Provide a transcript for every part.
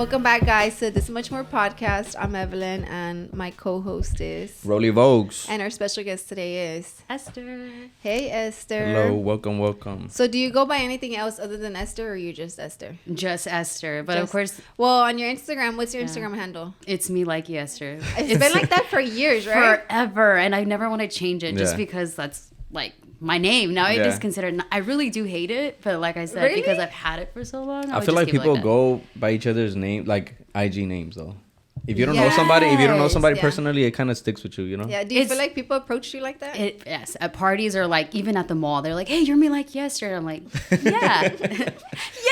Welcome back, guys, to This Much More podcast. I'm Evelyn, and my co-host is Rollie Vogues. And our special guest today is Esther. Hey, Esther. Hello, welcome. So, do you go by anything else other than Esther, or are you just Esther? Just Esther, but of course. Well, on your Instagram, what's your Instagram handle? It's me like you, Esther. It's been like that for years, right? Forever, and I never want to change it just because that's like my name. Now it is considered. I really do hate it, but like I said, because I've had it for so long, I feel like people go by each other's name, like IG names, though. If you don't know somebody, personally, it kind of sticks with you, you know? Yeah. Do you feel like people approach you like that? Yes. At parties or like even at the mall, they're like, "Hey, you're me like yesterday." I'm like, "Yeah,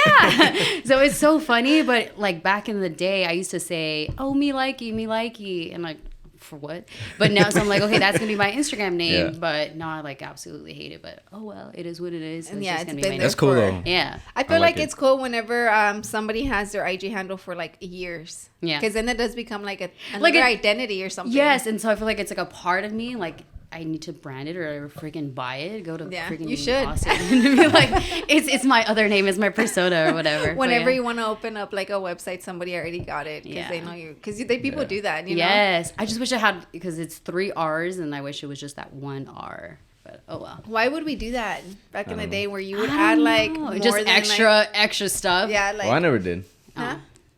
yeah." So it's so funny, but like back in the day, I used to say, "Oh, me likey," and like, for what? But now, so I'm like, okay, that's gonna be my Instagram name. Yeah. But now I like absolutely hate it. But oh well, it is what it is. And it's gonna be my that's cool though. Yeah, I feel like it's cool whenever somebody has their IG handle for like years. Yeah, because then it does become like another identity or something. Yes, and so I feel like it's like a part of me. Like I need to brand it or freaking buy it. Go to freaking you should. Austin and be like, it's my other name, it's my persona or whatever. Whenever you want to open up like a website, somebody already got it because they know you. Because people do that. You know? Yes, I just wish I had, because it's 3 R's and I wish it was just that 1 R. But oh well. Why would we do that back in the day where you would add like more just than extra stuff? Yeah, like. Well, I never did. Huh?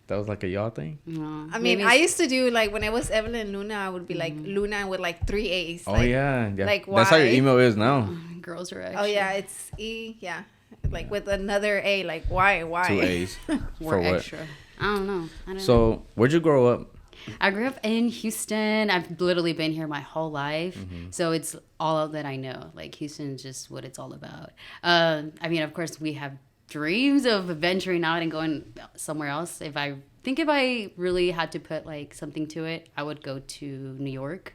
That was like a y'all thing? No. I mean, I used to do, like, when it was Evelyn Luna, I would be, like, Luna with, like, 3 A's. Oh, like, yeah. Like, why? That's how your email is now. Girls are extra. Oh, yeah, it's E, yeah. Like, with another A, like, why? 2 A's. For what? Extra. I don't know. So, where'd you grow up? I grew up in Houston. I've literally been here my whole life. Mm-hmm. So it's all that I know. Like, Houston is just what it's all about. I mean, of course, we have dreams of venturing out and going somewhere else. If I really had to put like something to it, I would go to New York.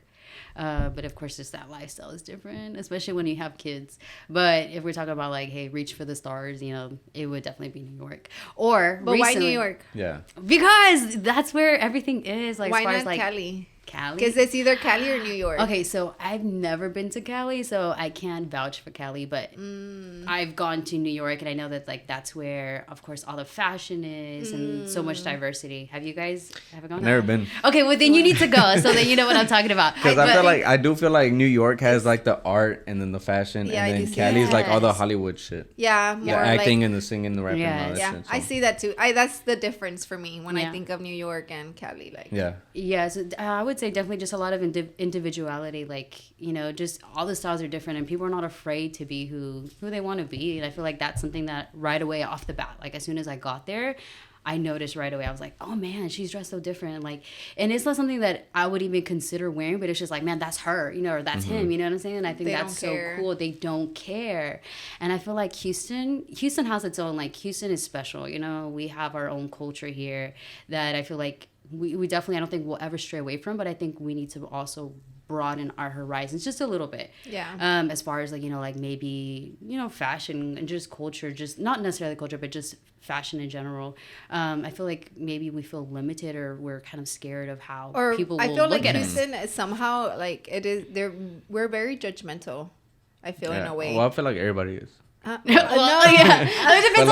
But of course, just that lifestyle is different, especially when you have kids. But if we're talking about like, hey, reach for the stars, you know, it would definitely be New York. But why New York? Yeah. Because that's where everything is. Like, why as far not as like Cali? Cali? Because it's either Cali or New York. Okay, so I've never been to Cali, so I can't vouch for Cali, but I've gone to New York, and I know that like that's where, of course, all the fashion is and so much diversity. Have you guys ever gone? Never been. Okay, well then you need to go, so then you know what I'm talking about. Because I do feel like New York has like the art and then the fashion, and then Cali's like all the Hollywood shit. Yeah, the acting and the singing, the rapping, and all that shit. So. I see that too. That's the difference for me when I think of New York and Cali. Like so I would say definitely just a lot of individuality. Like, you know, just all the styles are different, and people are not afraid to be who they want to be. And I feel like that's something that right away off the bat, like as soon as I got there, I noticed right away. I was like, oh man, she's dressed so different. Like, and it's not something that I would even consider wearing, but it's just like, man, that's her, you know, or that's him, you know what I'm saying? And I think that's so cool. They don't care. And I feel like Houston has its own, like, Houston is special. You know, we have our own culture here that I feel like we definitely, I don't think we'll ever stray away from, but I think we need to also broaden our horizons just a little bit. Yeah. As far as like, you know, like maybe, you know, fashion and just culture, just not necessarily culture, but just fashion in general. I feel like maybe we feel limited, or we're kind of scared of how people will look at us. I feel like Houston is somehow like we're very judgmental. I feel in a way. Well, I feel like everybody is. It depends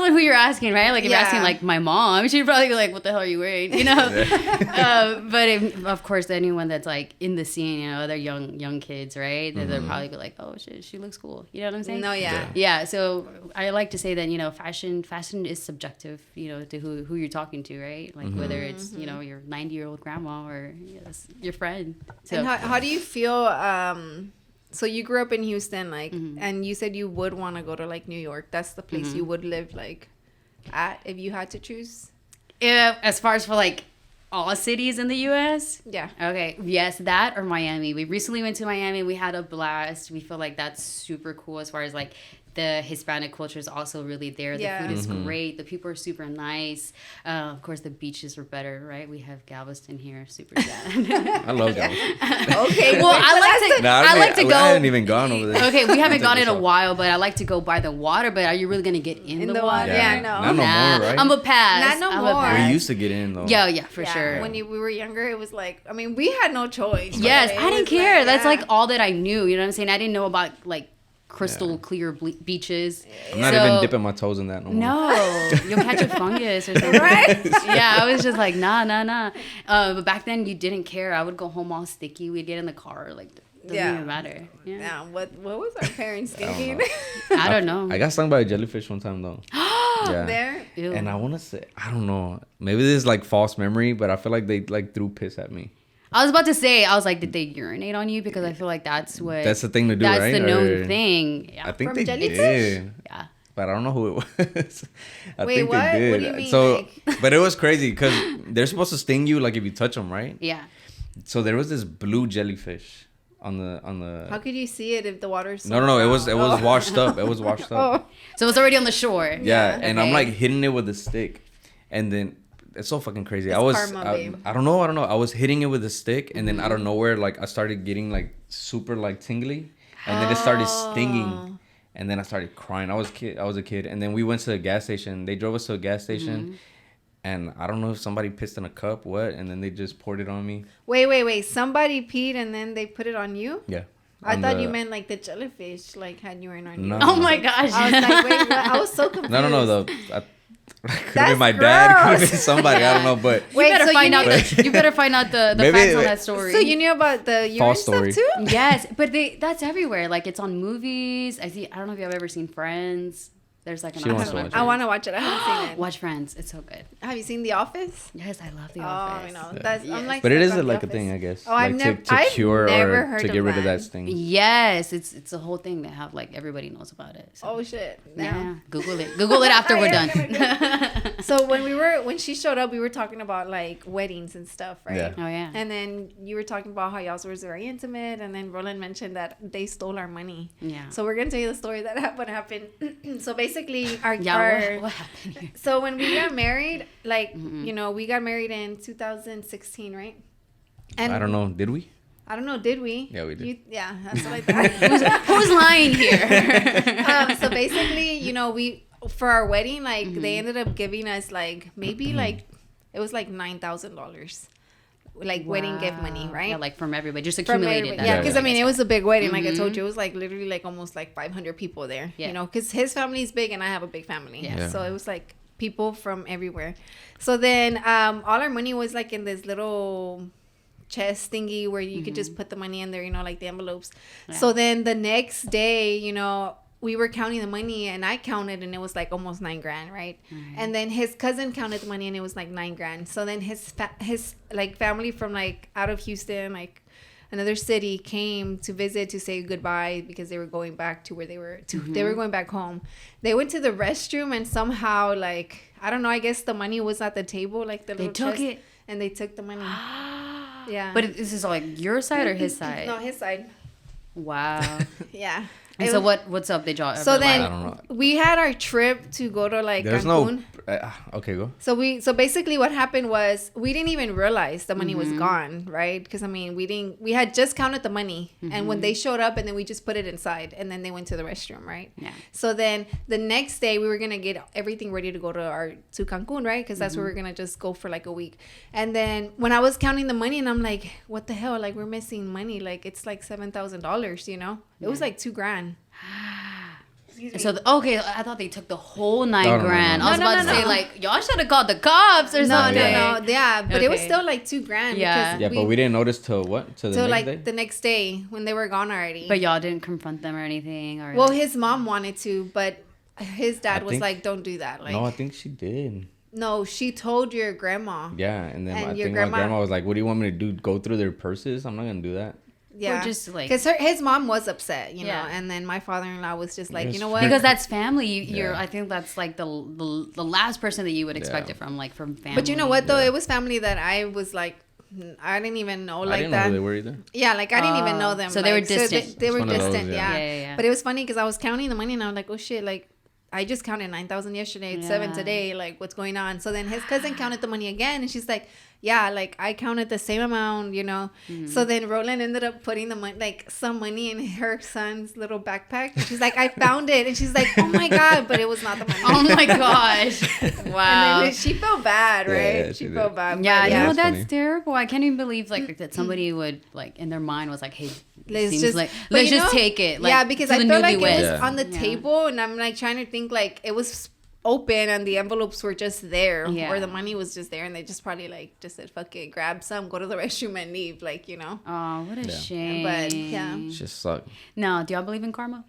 on who you're asking, right? Like if you're asking like my mom, she'd probably be like, "What the hell are you wearing?" You know. But of course, anyone that's like in the scene, you know, other young kids, right? They'll probably be like, "Oh shit, she looks cool." You know what I'm saying? No, yeah. So I like to say that, you know, fashion is subjective, you know, to who you're talking to, right? Like whether it's you know, your 90-year-old grandma or your friend. So, and how do you feel? So you grew up in Houston, like, and you said you would want to go to like New York. That's the place you would live like at if you had to choose. Yeah, as far as for like all cities in the U.S. Yeah. Okay. Yes, that or Miami. We recently went to Miami. We had a blast. We feel like that's super cool as far as like the Hispanic culture is also really there. The food is great. The people are super nice. Of course, the beaches are better, right? We have Galveston here, super sad. I love Galveston. Okay, well, I like to go. I haven't even gone over there. Okay, we haven't gone in a while, but I like to go by the water. But are you really gonna get in the water? Yeah, no. Not no more, right? I'm a pass. Not no more. We used to get in though. Yeah, for sure. When we were younger, it was like, I mean, we had no choice. Yes, I didn't care. That's like all that I knew. You know what I'm saying? I didn't know about like crystal clear beaches. I'm not even dipping my toes in that no more. No, you'll catch a fungus or something. Right? Yeah, I was just like, nah. But back then, you didn't care. I would go home all sticky. We'd get in the car, like, doesn't even matter. Yeah. What was our parents thinking? I don't know. I got stung by a jellyfish one time though. Yeah. There. Ew. And I want to say, I don't know, maybe this is like false memory, but I feel like they like threw piss at me. I was about to say, I was like, did they urinate on you? Because I feel like that's the thing to do, that's right? That's the known thing. Yeah. I think From they jellyfish? did. Yeah. But I don't know who it was. Wait, think what? they did. What do you mean? So, Like... but it was crazy because they're supposed to sting you like if you touch them, right? Yeah. So there was this blue jellyfish on the. How could you see it if the water's so No. It was brown? washed up. It was washed up. Oh. So it's already on the shore. Yeah, and I'm Okay. like hitting it with a stick, and then it's so fucking crazy. It's karma, babe. I don't know. I was hitting it with a stick, and then out of nowhere, like I started getting like super like tingly, and then it started stinging, and then I started crying. I was a kid, and then we went to a gas station. They drove us to a gas station. And I don't know if somebody pissed in a cup, and then they just poured it on me. Wait. Somebody peed and then they put it on you? Yeah. I thought you meant like the jellyfish, like had urine on you. No. Oh my gosh. I was like, wait, what? I was so confused. No. Could have That's been my dad. Could have gross. been somebody. I don't know, but You better so find you out you better find out the Maybe facts on that story. So you knew about the urine False stuff story. too? Yes, but that's everywhere. Like it's on movies. I don't know if you've ever seen Friends. There's like an She wants to episode. watch I want to watch it. I haven't seen it. Watch Friends. It's so good. Have you seen The Office? Yes, I love The Oh, Office. I know. Yeah. That's, Yes. I'm like, but it is stuck on like The a thing, Office. I guess. Oh, like I've cure never or heard to of get rid of that. that sting. Yes, it's a whole thing. They have like everybody knows about it. So. Oh shit! Yeah, Google it. Google it after we're done. So when she showed up, we were talking about like weddings and stuff, right? Yeah. Oh yeah. And then you were talking about how y'all was very intimate, and then Roland mentioned that they stole our money. Yeah. So we're gonna tell you the story that happened. So basically, what happened here? So when we got married, like we got married in 2016, right? And I don't know. Did we? I don't know. Did we? Yeah, we did. Yeah, that's what I thought. Who's lying here? So basically, we for our wedding, like they ended up giving us like maybe like it was like $9,000, like wedding gift money, right? Yeah, like from everybody, just From accumulated. everybody. Yeah, because I mean it was a big wedding. Like I told Mhm. you, it was like literally like almost like 500 people there. Yeah. Because his family is big and I have a big family. Yeah. So it was like people from everywhere. So then all our money was like in this little chest thingy where you could just put the money in there, like the envelopes. Yeah. So then the next day, we were counting the money and I counted and it was like almost $9,000, right? And then his cousin counted the money and it was like $9,000. So then his like family from like out of Houston, like another city, came to visit to say goodbye because they were going back to where they were they were going back home. They went to the restroom and somehow like I don't know, I guess the money was at the table, like the They little took chest, it and they took the money. Yeah. But this is like your side or his side? No, his side. Wow. Yeah. And It so was- what's up? Did y'all ever So then I don't know. we had our trip to go to like There's Cancun. okay, go. So basically what happened was we didn't even realize the money was gone, right? Because I mean we had just counted the money, and when they showed up, and then we just put it inside, and then they went to the restroom, right? Yeah. So then the next day we were gonna get everything ready to go to Cancun, right? Because that's where we're gonna just go for like a week. And then when I was counting the money, and I'm like, what the hell? Like we're missing money. Like it's like $7,000. It was like $2,000. So okay, I thought they took the whole $9,000. No. I was about to say like y'all should have called the cops or something. No. Yeah, but it was Okay. still like $2,000. Yeah. because Yeah, but we didn't notice till what? Till the So next like day? the next day when they were gone already. But y'all didn't confront them or anything, or Well, his mom wanted to, but his dad I was think- like, "Don't do that." Like, No, I think she did. no, she told your grandma. Yeah, and then And I your think grandma- my grandma was like, "What do you want me to do? Go through their purses? I'm not gonna do that." Yeah, Or just, like- because his mom was upset, you know, Yeah. and then my father-in-law was just like, Yes. you know what? because that's family. You're Yeah. I think that's like the last person that you would expect Yeah. it from, like from family. But you know what though? Yeah. It was family that I was like, I didn't even know I like didn't that. know who they were either. Yeah, like I didn't even know them. So they were like, distant. they were It's one of those, distant, yeah. Yeah. But it was funny because I was counting the money and I was like, oh shit, like I just counted 9,000 yesterday. It's 7 Yeah. today. Like what's going on? So then his cousin counted the money again, and she's like, yeah, like I counted the same amount, you know. So then Roland ended up putting the money, like some money, in her son's little backpack. And she's like, I found it, and she's like, oh my god, but it was not the money. Oh my gosh! Wow. And then she felt bad, right? Yeah, she she felt did. bad. Yeah, but no, That's that's funny. terrible. I can't even believe like that somebody would like in their mind was like, hey, let's just take it. Like, yeah, because I felt like it was on the Yeah. table, and I'm like trying to think like it was open and the envelopes were just there, or the money was just there, and they just probably like just said, "Fuck it, grab some, go to the restroom, and leave." Like, you know. Oh, what a shame. But yeah, It just sucked. No, do y'all believe in karma?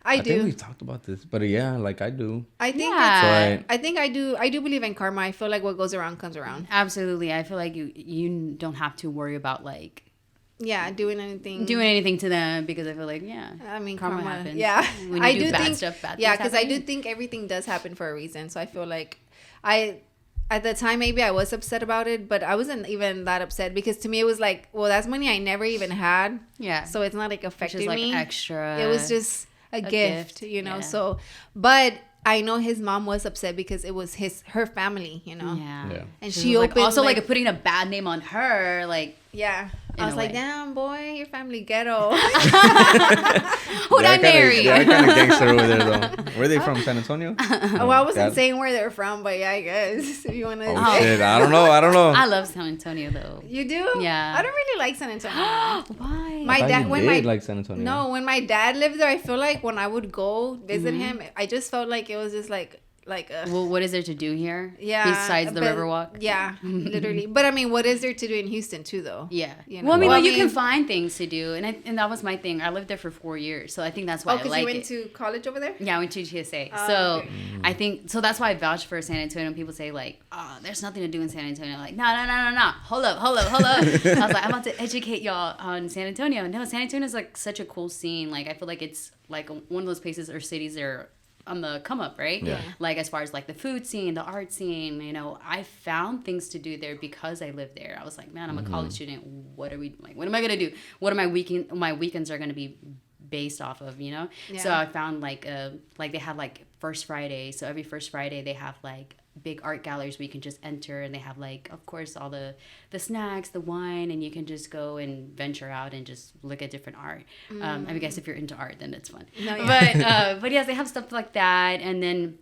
I do. think we've talked about this, but yeah, like I do. I think Yeah. I think I do believe in karma. I feel like what goes around comes around. Absolutely. I feel like you don't have to worry about like Yeah, doing anything to them, because I feel like I mean, karma karma happens. Yeah, When you I do do bad think stuff, bad yeah, things because I do happen. think everything does happen for a reason. So I feel like at the time maybe I was upset about it, but I wasn't even that upset, because to me it was like, well, that's money I never even had. Yeah. So it's not like Which affecting is like me. extra. It was just a gift, you know. yeah. So, but I know his mom was upset because it was her family, you know. Yeah. And So she it was, opened also like putting a bad name on her, like yeah. in I was a like, way. damn boy, your family ghetto. who'd I marry? They're kind of gangster over there, though. Where are they from? San Antonio? Well, I wasn't Dad? saying where they're from, but yeah, I guess if you want to. Oh shit! I don't know. I love San Antonio though. You do? Yeah. I don't really like San Antonio. Why? My I thought dad, you when did my like San Antonio. no, when my dad lived there, I feel like when I would go visit him, I just felt like it was just like Well, what is there to do here? yeah. Besides the but- Riverwalk? Yeah, literally. But I mean, what is there to do in Houston too, though? Yeah. You know? Well, I mean, Well, like, I you can mean- find things to do, and that was my thing. I lived there for 4 years, so I think that's why Oh, I because like you went it. to college over there? Yeah, I went to GSA. Oh, So okay. I think that's why I vouch for San Antonio. When people say like, "Oh, there's nothing to do in San Antonio," like, no. Hold up. I was like, I'm about to educate y'all on San Antonio. No, San Antonio is like such a cool scene. Like, I feel like it's like one of those places or cities that are on the come up, right? Yeah. Like, as far as like the food scene, the art scene, you know, I found things to do there because I lived there. I was like, man, I'm a college student. What am I gonna do? What are my weekends are gonna be based off of, you know? Yeah. So I found like they have like First Friday. So every First Friday they have like big art galleries where you can just enter, and they have like, of course, all the snacks, the wine, and you can just go and venture out and just look at different art. I guess if you're into art, then it's fun. No, yeah. But yes, they have stuff like that. And then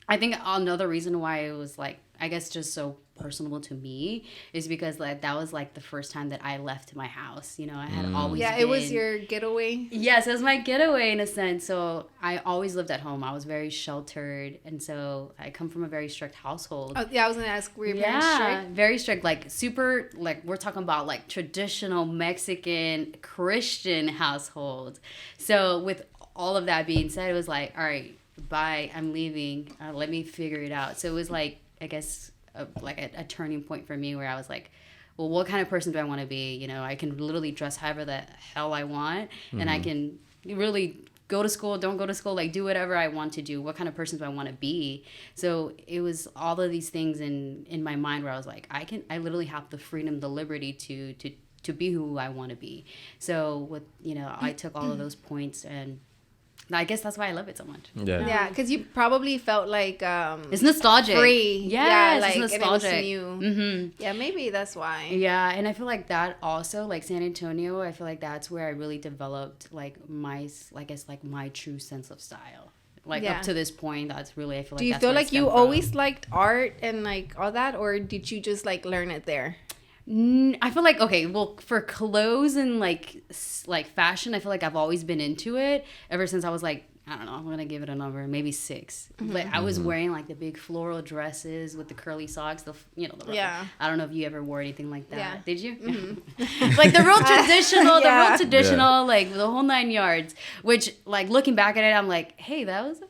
I think another reason why it was like, I guess, just so personable to me is because like that was like the first time that I left my house. You know, I had always Yeah, it was your getaway. Yes, it was my getaway in a sense. So I always lived at home. I was very sheltered, and so I come from a very strict household. Oh, yeah, I was gonna ask, were your parents strict? Very strict, like super, like we're talking about like traditional Mexican Christian household. So with all of that being said, it was like, all right, bye, I'm leaving. Let me figure it out. So it was like, I guess, a turning point for me where I was like, well, what kind of person do I want to be? You know, I can literally dress however the hell I want, and I can really go to school, don't go to school, like do whatever I want to do. What kind of person do I want to be? So it was all of these things in my mind where I was like, I literally have the freedom, the liberty to be who I want to be. So with, you know, I took all of those points, and I guess that's why I love it so much. Yeah. Yeah, because you probably felt like It's nostalgic. free. Yeah, like it's and it was nostalgic. new. Mm-hmm. Yeah, maybe that's why. Yeah, and I feel like that also, like San Antonio, I feel like that's where I really developed like my true sense of style. Like Yeah. up to this point, that's really, I feel like. Do you that's feel where it like you stemmed from. always liked art and like all that, or did you just like learn it there? I feel like, okay, well, for clothes and like fashion, I feel like I've always been into it ever since I was like, I don't know, I'm gonna give it a number, maybe 6. But I was wearing like the big floral dresses with the curly socks, the ruffle. Yeah. I don't know if you ever wore anything like that. Yeah. Did you? Like the real traditional, Yeah. like the whole 9 yards. Which, like, looking back at it, I'm like, hey, that was.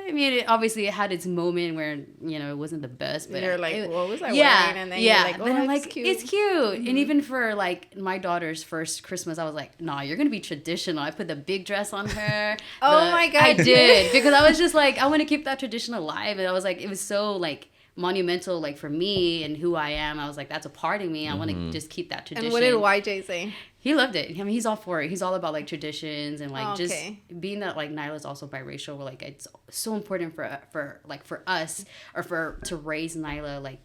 I mean, it had its moment where it wasn't the best, but You're like, what was I yeah, wearing? And then yeah. you're like, oh, Then I'm it's like, cute. it's cute. And even for like my daughter's first Christmas, I was like, nah, you're gonna be traditional. I put the big dress on her. Oh my God, I did, because I was just like, I want to keep that tradition alive. And I was like, it was so like monumental, like for me and who I am. I was like, that's a part of me. I want to just keep that tradition. And what did YJ say? He loved it. I mean, he's all for it. He's all about like traditions and like Oh, okay. just being that like Nyla's also biracial. Like it's so important for us or to raise Nyla like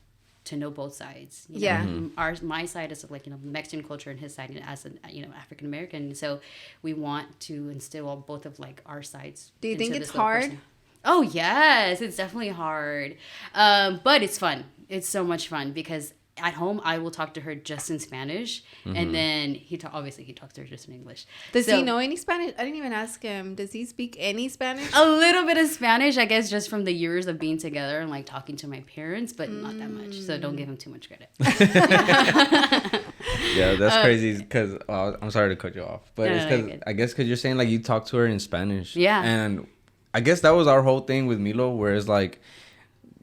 to know both sides. You Yeah. know? My side is like Mexican culture, and his side as an African American. So we want to instill both of like our sides. Do you think into it's this little hard? person. Oh yes, it's definitely hard, but it's fun. It's so much fun because at home, I will talk to her just in Spanish, and then obviously he talks to her just in English. Does he know any Spanish? I didn't even ask him. Does he speak any Spanish? A little bit of Spanish, I guess, just from the years of being together and like talking to my parents, but not that much. So don't give him too much credit. Yeah, that's crazy. Because I'm sorry to cut you off, but it's because I guess because you're saying like you talk to her in Spanish. Yeah, and I guess that was our whole thing with Milo, where it's like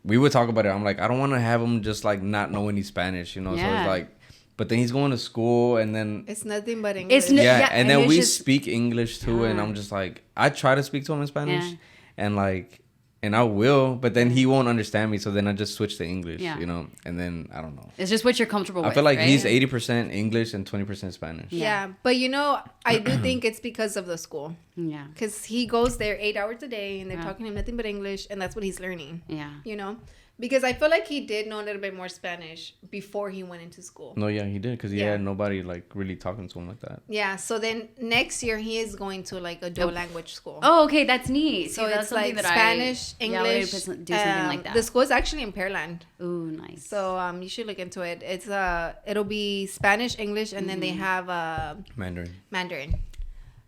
we would talk about it. I'm like, I don't want to have him just like not know any Spanish, you know. Yeah. So it's like, but then he's going to school, and then it's nothing but English. And then we speak English too, and I'm just like, I try to speak to him in Spanish, and like. And I will, but then he won't understand me. So then I just switch to English, you know? And then, I don't know. It's just what you're comfortable with, I feel like he's 80% English and 20% Spanish. Yeah. But, you know, I do think it's because of the school. Yeah. Because he goes there 8 hours a day, and they're talking to him nothing but English. And that's what he's learning. Yeah. You know? Because I feel like he did know a little bit more Spanish before he went into school. No, yeah, he did. Because he had nobody, like, really talking to him like that. Yeah. So then next year, he is going to, like, a dual language school. Oh, okay. That's neat. So it's like Spanish, English. Do something like that. The school is actually in Pearland. Ooh, nice. So you should look into it. It's it'll be Spanish, English, and then they have Mandarin.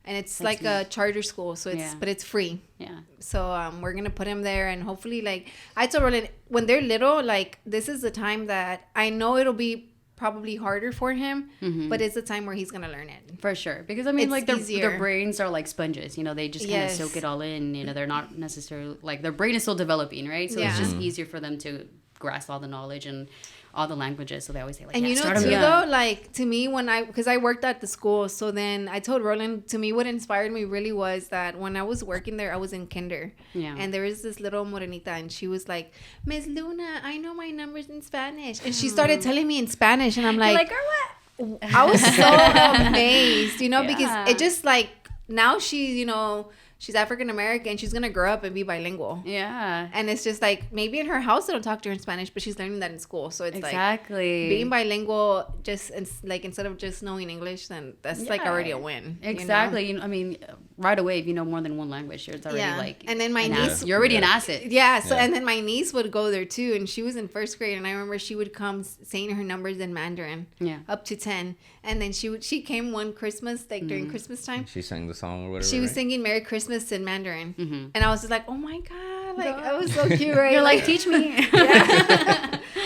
And it's like a charter school, so it's free. Yeah. So we're gonna put him there, and hopefully, like I told Rollie, when they're little, like this is the time that I know it'll be probably harder for him, but it's the time where he's gonna learn it for sure. Because I mean, it's like their brains are like sponges, you know, they just kind of soak it all in. You know, they're not necessarily like their brain is still developing, right? So it's just easier for them to grasp all the knowledge and all the languages. So they always say like, and you know too though, like to me because I worked at the school, so then I told Roland, to me what inspired me really was that when I was working there, I was in kinder, and there was this little morenita, and she was like, Miss Luna, I know my numbers in Spanish, and she started telling me in Spanish, and I'm like or what? I was so amazed, you know, because it just like now she, you know, she's African American. She's gonna grow up and be bilingual. Yeah. And it's just like maybe in her house they don't talk to her in Spanish, but she's learning that in school. So it's like being bilingual. Just like instead of just knowing English, then that's like already a win. Exactly. You know? I mean, right away, if you know more than one language, it's already like. And then my niece, you're already an asset. Yeah. So and then my niece would go there too, and she was in first grade, and I remember she would come saying her numbers in Mandarin. Yeah. Up to 10, and then she came one Christmas, like during Christmas time. She sang the song or whatever. She was singing Merry Christmas in Mandarin, and I was just like, oh my god, like that was so cute, right? You're like, teach me.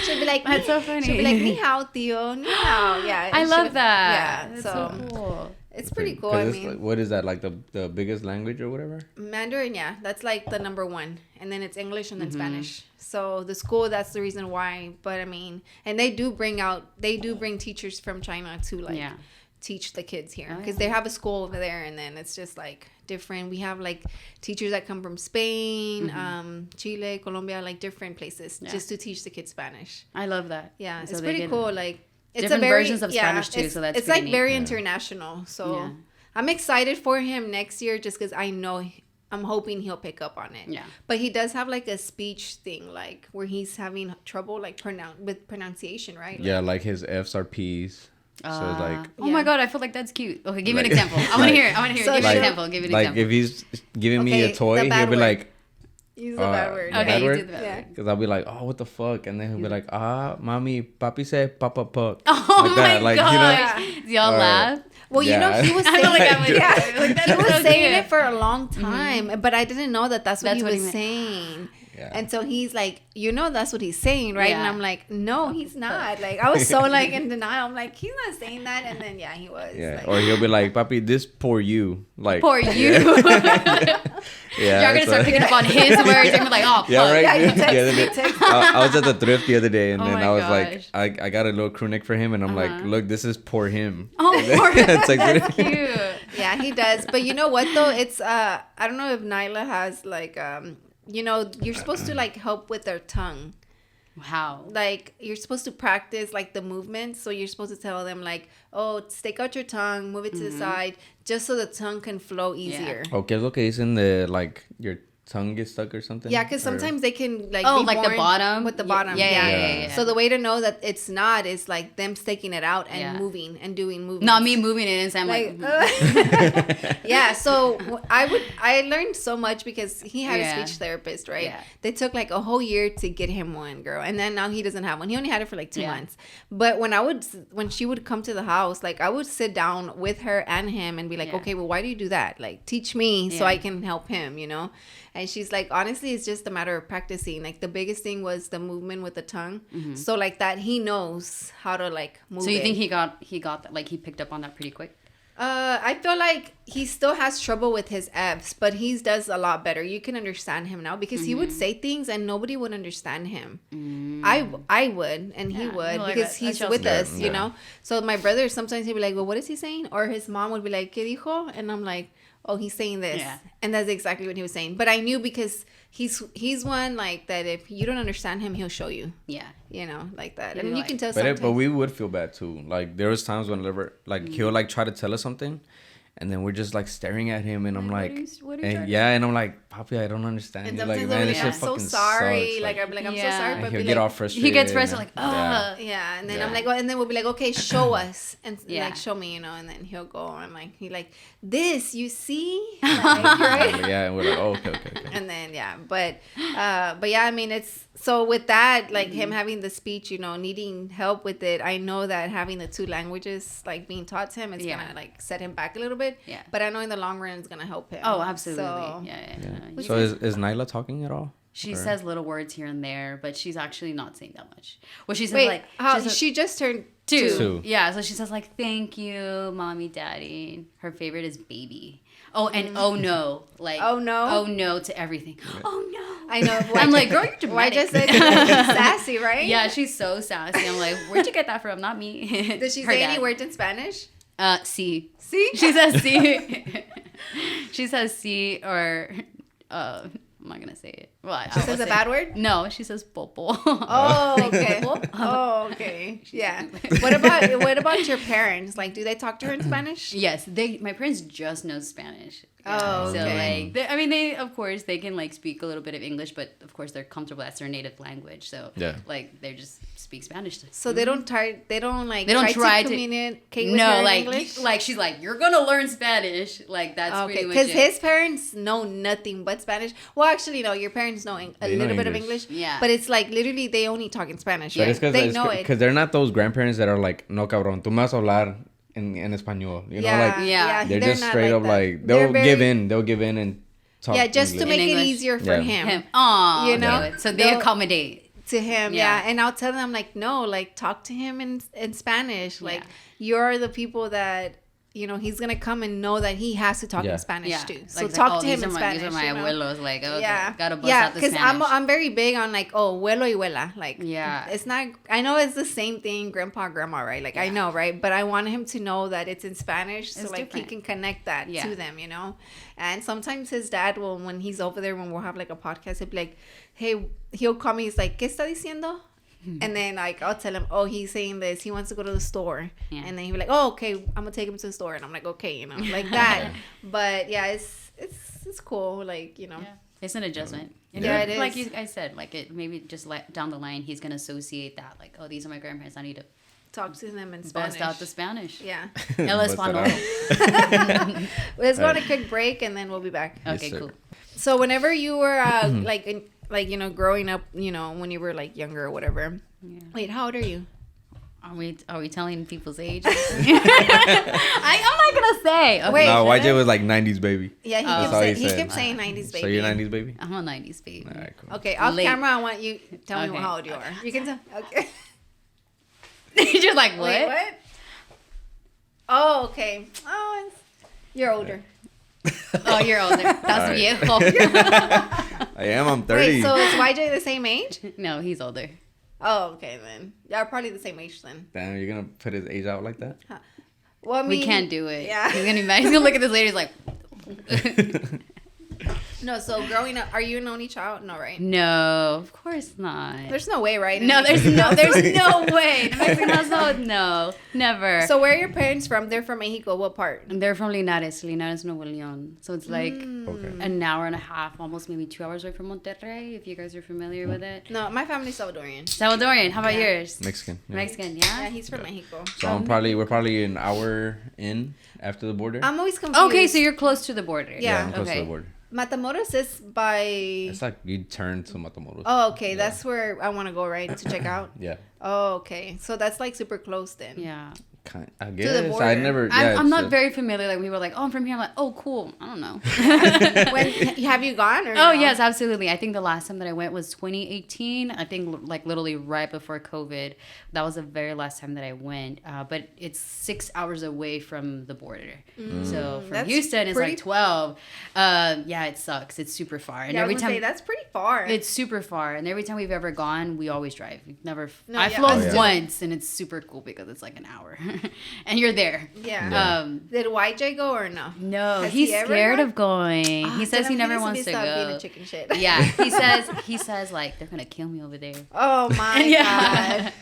She'd be like, that's so funny. She'd be like, ni hao, tío, ni hao. Yeah, I love that. Yeah, that's so cool. It's pretty cool. I mean, like, what is that, like the biggest language or whatever? Mandarin, yeah, that's like the number one, and then it's English and then Spanish. So the school, that's the reason why. But I mean, and they do bring teachers from China to like teach the kids here, because they have a school over there, and then it's just like different. We have like teachers that come from Spain, Chile, Colombia, like different places just to teach the kids Spanish. I love that. Yeah, so it's pretty cool. Like it's different versions of Spanish too, so that's it's like very international. So I'm excited for him next year, just because I'm hoping he'll pick up on it. Yeah. But he does have like a speech thing, like where he's having trouble like with pronunciation, right? Yeah, like his F's are P's. So it's like, oh my god, I feel like that's cute. Okay, give me an example. I want to hear it. So give me an example. Give me an example. Like if he's giving me a toy, he'll be like, use the bad word. Okay, use the bad word. Because I'll be like, oh, what the fuck? And then he'll be like, mommy, papi said papa puck. Oh like my gosh. You know? Y'all laugh? Well, you know, he was saying he was saying it for a long time, but I didn't know that's what he was saying. Yeah. And so he's like, you know, that's what he's saying, right? And I'm like, no, he's not. Like, I was so like in denial. I'm like, he's not saying that. And then he was. Yeah. Like, or he'll be like, papi, this poor you. Like, poor you. Yeah. You're gonna start picking up on his words and be like, oh, fuck. Yeah, right. I was at the thrift the other day, and then I was like, I got a little crew neck for him, and I'm like, look, this is poor him. Oh, poor him. It's like, that's cute. Yeah, he does. But you know what though? It's I don't know if Nyla has like you know, you're supposed to like help with their tongue. How? Like you're supposed to practice like the movements. So you're supposed to tell them like, oh, stick out your tongue, move it to the side, just so the tongue can flow easier. Okay, es lo que dicen de like your tongue gets stuck or something? Yeah, because sometimes they can like Oh, be like the born bottom? with the bottom. Yeah. So the way to know that it's not is like them sticking it out and moving and doing movements. Not me moving it inside like yeah. So I learned so much because he had a speech therapist, right? Yeah. They took like a whole year to get him one, girl, and then now he doesn't have one. He only had it for like 2 months. But when she would come to the house, like I would sit down with her and him and be like, okay, well, why do you do that? Like teach me so I can help him, you know? And she's like, honestly, it's just a matter of practicing. Like the biggest thing was the movement with the tongue. So like that, he knows how to like move. So you think he got that, like he picked up on that pretty quick? I feel like he still has trouble with his F's, but he does a lot better. You can understand him now because he would say things and nobody would understand him. I would, and he would because he's with us, you know. So my brother sometimes he'd be like, "Well, what is he saying?" Or his mom would be like, "¿Qué dijo?" And I'm like, "Oh, he's saying this," and that's exactly what he was saying. But I knew because he's one like that. If you don't understand him, he'll show you. Yeah, you know, like that, and you can tell. But we would feel bad too. Like there was times whenever like he'll like try to tell us something, and then we're just like staring at him, and I'm like, and I'm like, Papi, I don't understand. And you're like, man, this shit fucking sorry. sucks. Like I'm like, I'm so sorry. But he'll get all frustrated. He gets frustrated, like, yeah. And then I'm like, and then we'll be like, okay, show us, and like show me, you know. And then he'll go and like he like this, you see, like, right? Yeah, and we're like, oh, okay. And then but yeah, I mean, it's so with that, like him having the speech, you know, needing help with it. I know that having the 2 languages like being taught to him is gonna like set him back a little bit. Yeah. But I know in the long run it's gonna help him. Oh, absolutely. So, So is Nyla talking at all? She says little words here and there, but she's actually not saying that much. Well, she says she just turned 2. Yeah, so she says like, "Thank you, mommy, daddy." Her favorite is baby. Oh, and oh no, like oh no to everything. Oh no, I know. I'm like, girl, you're dramatic. I just said she's sassy, right? Yeah, she's so sassy. I'm like, where'd you get that from? Not me. Does she say any words in Spanish? Sí. Sí. She says sí. She says sí or I'm not gonna say it. Well, she says a bad word? No, she says popo. Oh, okay. Oh, okay. Yeah. What about your parents? Like, do they talk to her in Spanish? Yes, my parents just know Spanish. Oh, okay. So like, they of course they can like speak a little bit of English, but of course they're comfortable. That's their native language. So like they just speak Spanish. So they don't try to communicate with her in English? Like she's like, you're gonna learn Spanish. Like that's pretty much it. Because his parents know nothing but Spanish. Well, actually, no, your parents know a little bit of English. Yeah. But it's like literally they only talk in Spanish. But right? They know it. Because they're not those grandparents that are like, no cabrón, tú me vas a hablar en español. You know, like they're just straight up like they'll give in and talk. Yeah, just English. to make it easier for him. Oh, you know, so they accommodate to him. Yeah, and I'll tell them like, no, like talk to him in Spanish. Like you're the people that. You know, he's going to come and know that he has to talk in Spanish too. So like, talk to him in Spanish. These are my abuelos. Like, okay, gotta bust out the Spanish. Yeah, because I'm very big on like, abuelo y abuela. Like, it's not, I know it's the same thing, grandpa, grandma, right? Like, I know, right? But I want him to know that it's in Spanish. So like he can connect that to them, you know? And sometimes his dad will, when he's over there, when we'll have like a podcast, he'll be like, hey, he'll call me. He's like, ¿qué está diciendo? And then like I'll tell him, oh, he's saying this, he wants to go to the store, and then he'll be like, oh, okay, I'm gonna take him to the store, and I'm like, okay, you know, like that. But yeah, it's cool, like, you know, it's an adjustment. And it is. Like I said, like it maybe just down the line he's gonna associate that, like, oh, these are my grandparents, I need to talk to them in Spanish. Bust out the Spanish. Yeah. El español. Let's go on a quick break and then we'll be back. Okay, cool. So whenever you were like, you know, growing up, you know, when you were like younger or whatever. Yeah. Wait, how old are you? Are we telling people's age? I'm not gonna say. Okay. Wait, no, YJ was like 90s baby. Yeah, he kept saying 90s baby. So you're 90s baby? I'm a 90s baby. All right, cool. Okay, off camera, I want you tell me how old you are. You can tell. Okay. You're just like, what? Wait, what? Oh, okay. Oh, you're older. Oh, you're older. That's viejo. I am. I'm 30. Wait, so is YJ the same age? No, he's older. Oh, okay then. Yeah, probably the same age then. Damn, you're gonna put his age out like that? Huh. Well, I mean, we can't do it. Yeah. He's gonna look at this lady. He's like, no, No, so growing up, are you an only child? No, right? No, of course not. There's no way, right? No, there's no way. The Mexican household, no, never. So where are your parents from? They're from Mexico. What part? They're from Linares, Nuevo León. So it's like Okay. an hour and a half, almost maybe 2 hours away from Monterrey, if you guys are familiar with it. No, my family's Salvadorian. Salvadorian, how about yours? Mexican. Yeah. Mexican, Yeah, yeah? he's from Mexico. So we're probably an hour in after the border. I'm always confused. Okay, so you're close to the border. Yeah. I'm close to Okay. the border. Matamoros is by. It's like you turn to Matamoros. Oh, okay. That's where I want to go, right? To check out. Yeah. Oh, okay. So that's like super close then. Yeah. I guess border. I never. I'm not very familiar. Like, we were like, oh, I'm from here. I'm like, oh, cool. I don't know. Have you gone? Or Oh, no? yes, absolutely. I think the last time that I went was 2018. I think like literally right before COVID. That was the very last time that I went. But it's 6 hours away from the border. So from That's Houston, it's pretty- like 12. Yeah, it sucks. It's super far. And Yeah, every I was time gonna say that's pretty far. it's super far. And every time we've ever gone, we always drive. We've never. No, I've yeah. flown Oh, yeah. once, and it's super cool because it's like an hour, and you're there. yeah. Yeah. Did YJ go or no? No, Has he's he ever scared gone? of going. Ah, He says then he never needs wants to stop being go. a chicken shit. Yeah, he says like they're gonna kill me over there. Oh my Yeah. god.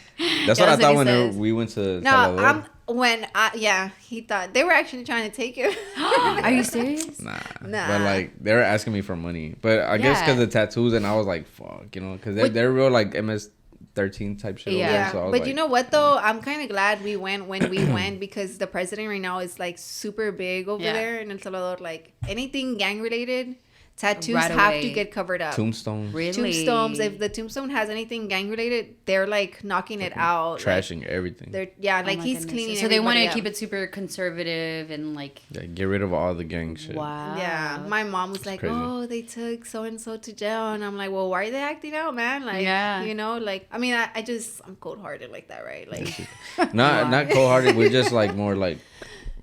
That's Yeah, what I that's what thought he when says. we went to No, Salvador. he thought they were actually trying to take you. Are you serious? Nah. Nah. But like they were asking me for money, but I guess Yeah. because of the tattoos, and I was like, fuck, because they're real like MS-13 type shit. Yeah. Over there, so I was But like, you know what though? I'm kind of glad we went when we went because the president right now is like super big over Yeah. there in El Salvador. Like anything gang related, tattoos Right have away. to get covered up. tombstones, Really? Tombstones. If the tombstone has anything gang related, they're like knocking it out. trashing everything. Like, Oh like my he's goodness. cleaning. So they want to everybody keep up. it super conservative and like. Yeah, get rid of all the gang shit. Wow. Yeah, my mom was like, crazy. "Oh, they took so and so to jail," and I'm like, "Well, why are they acting out, man? Like, Yeah. like, I mean, I'm cold hearted like that, right? Like, Not cold hearted. We're just like more like.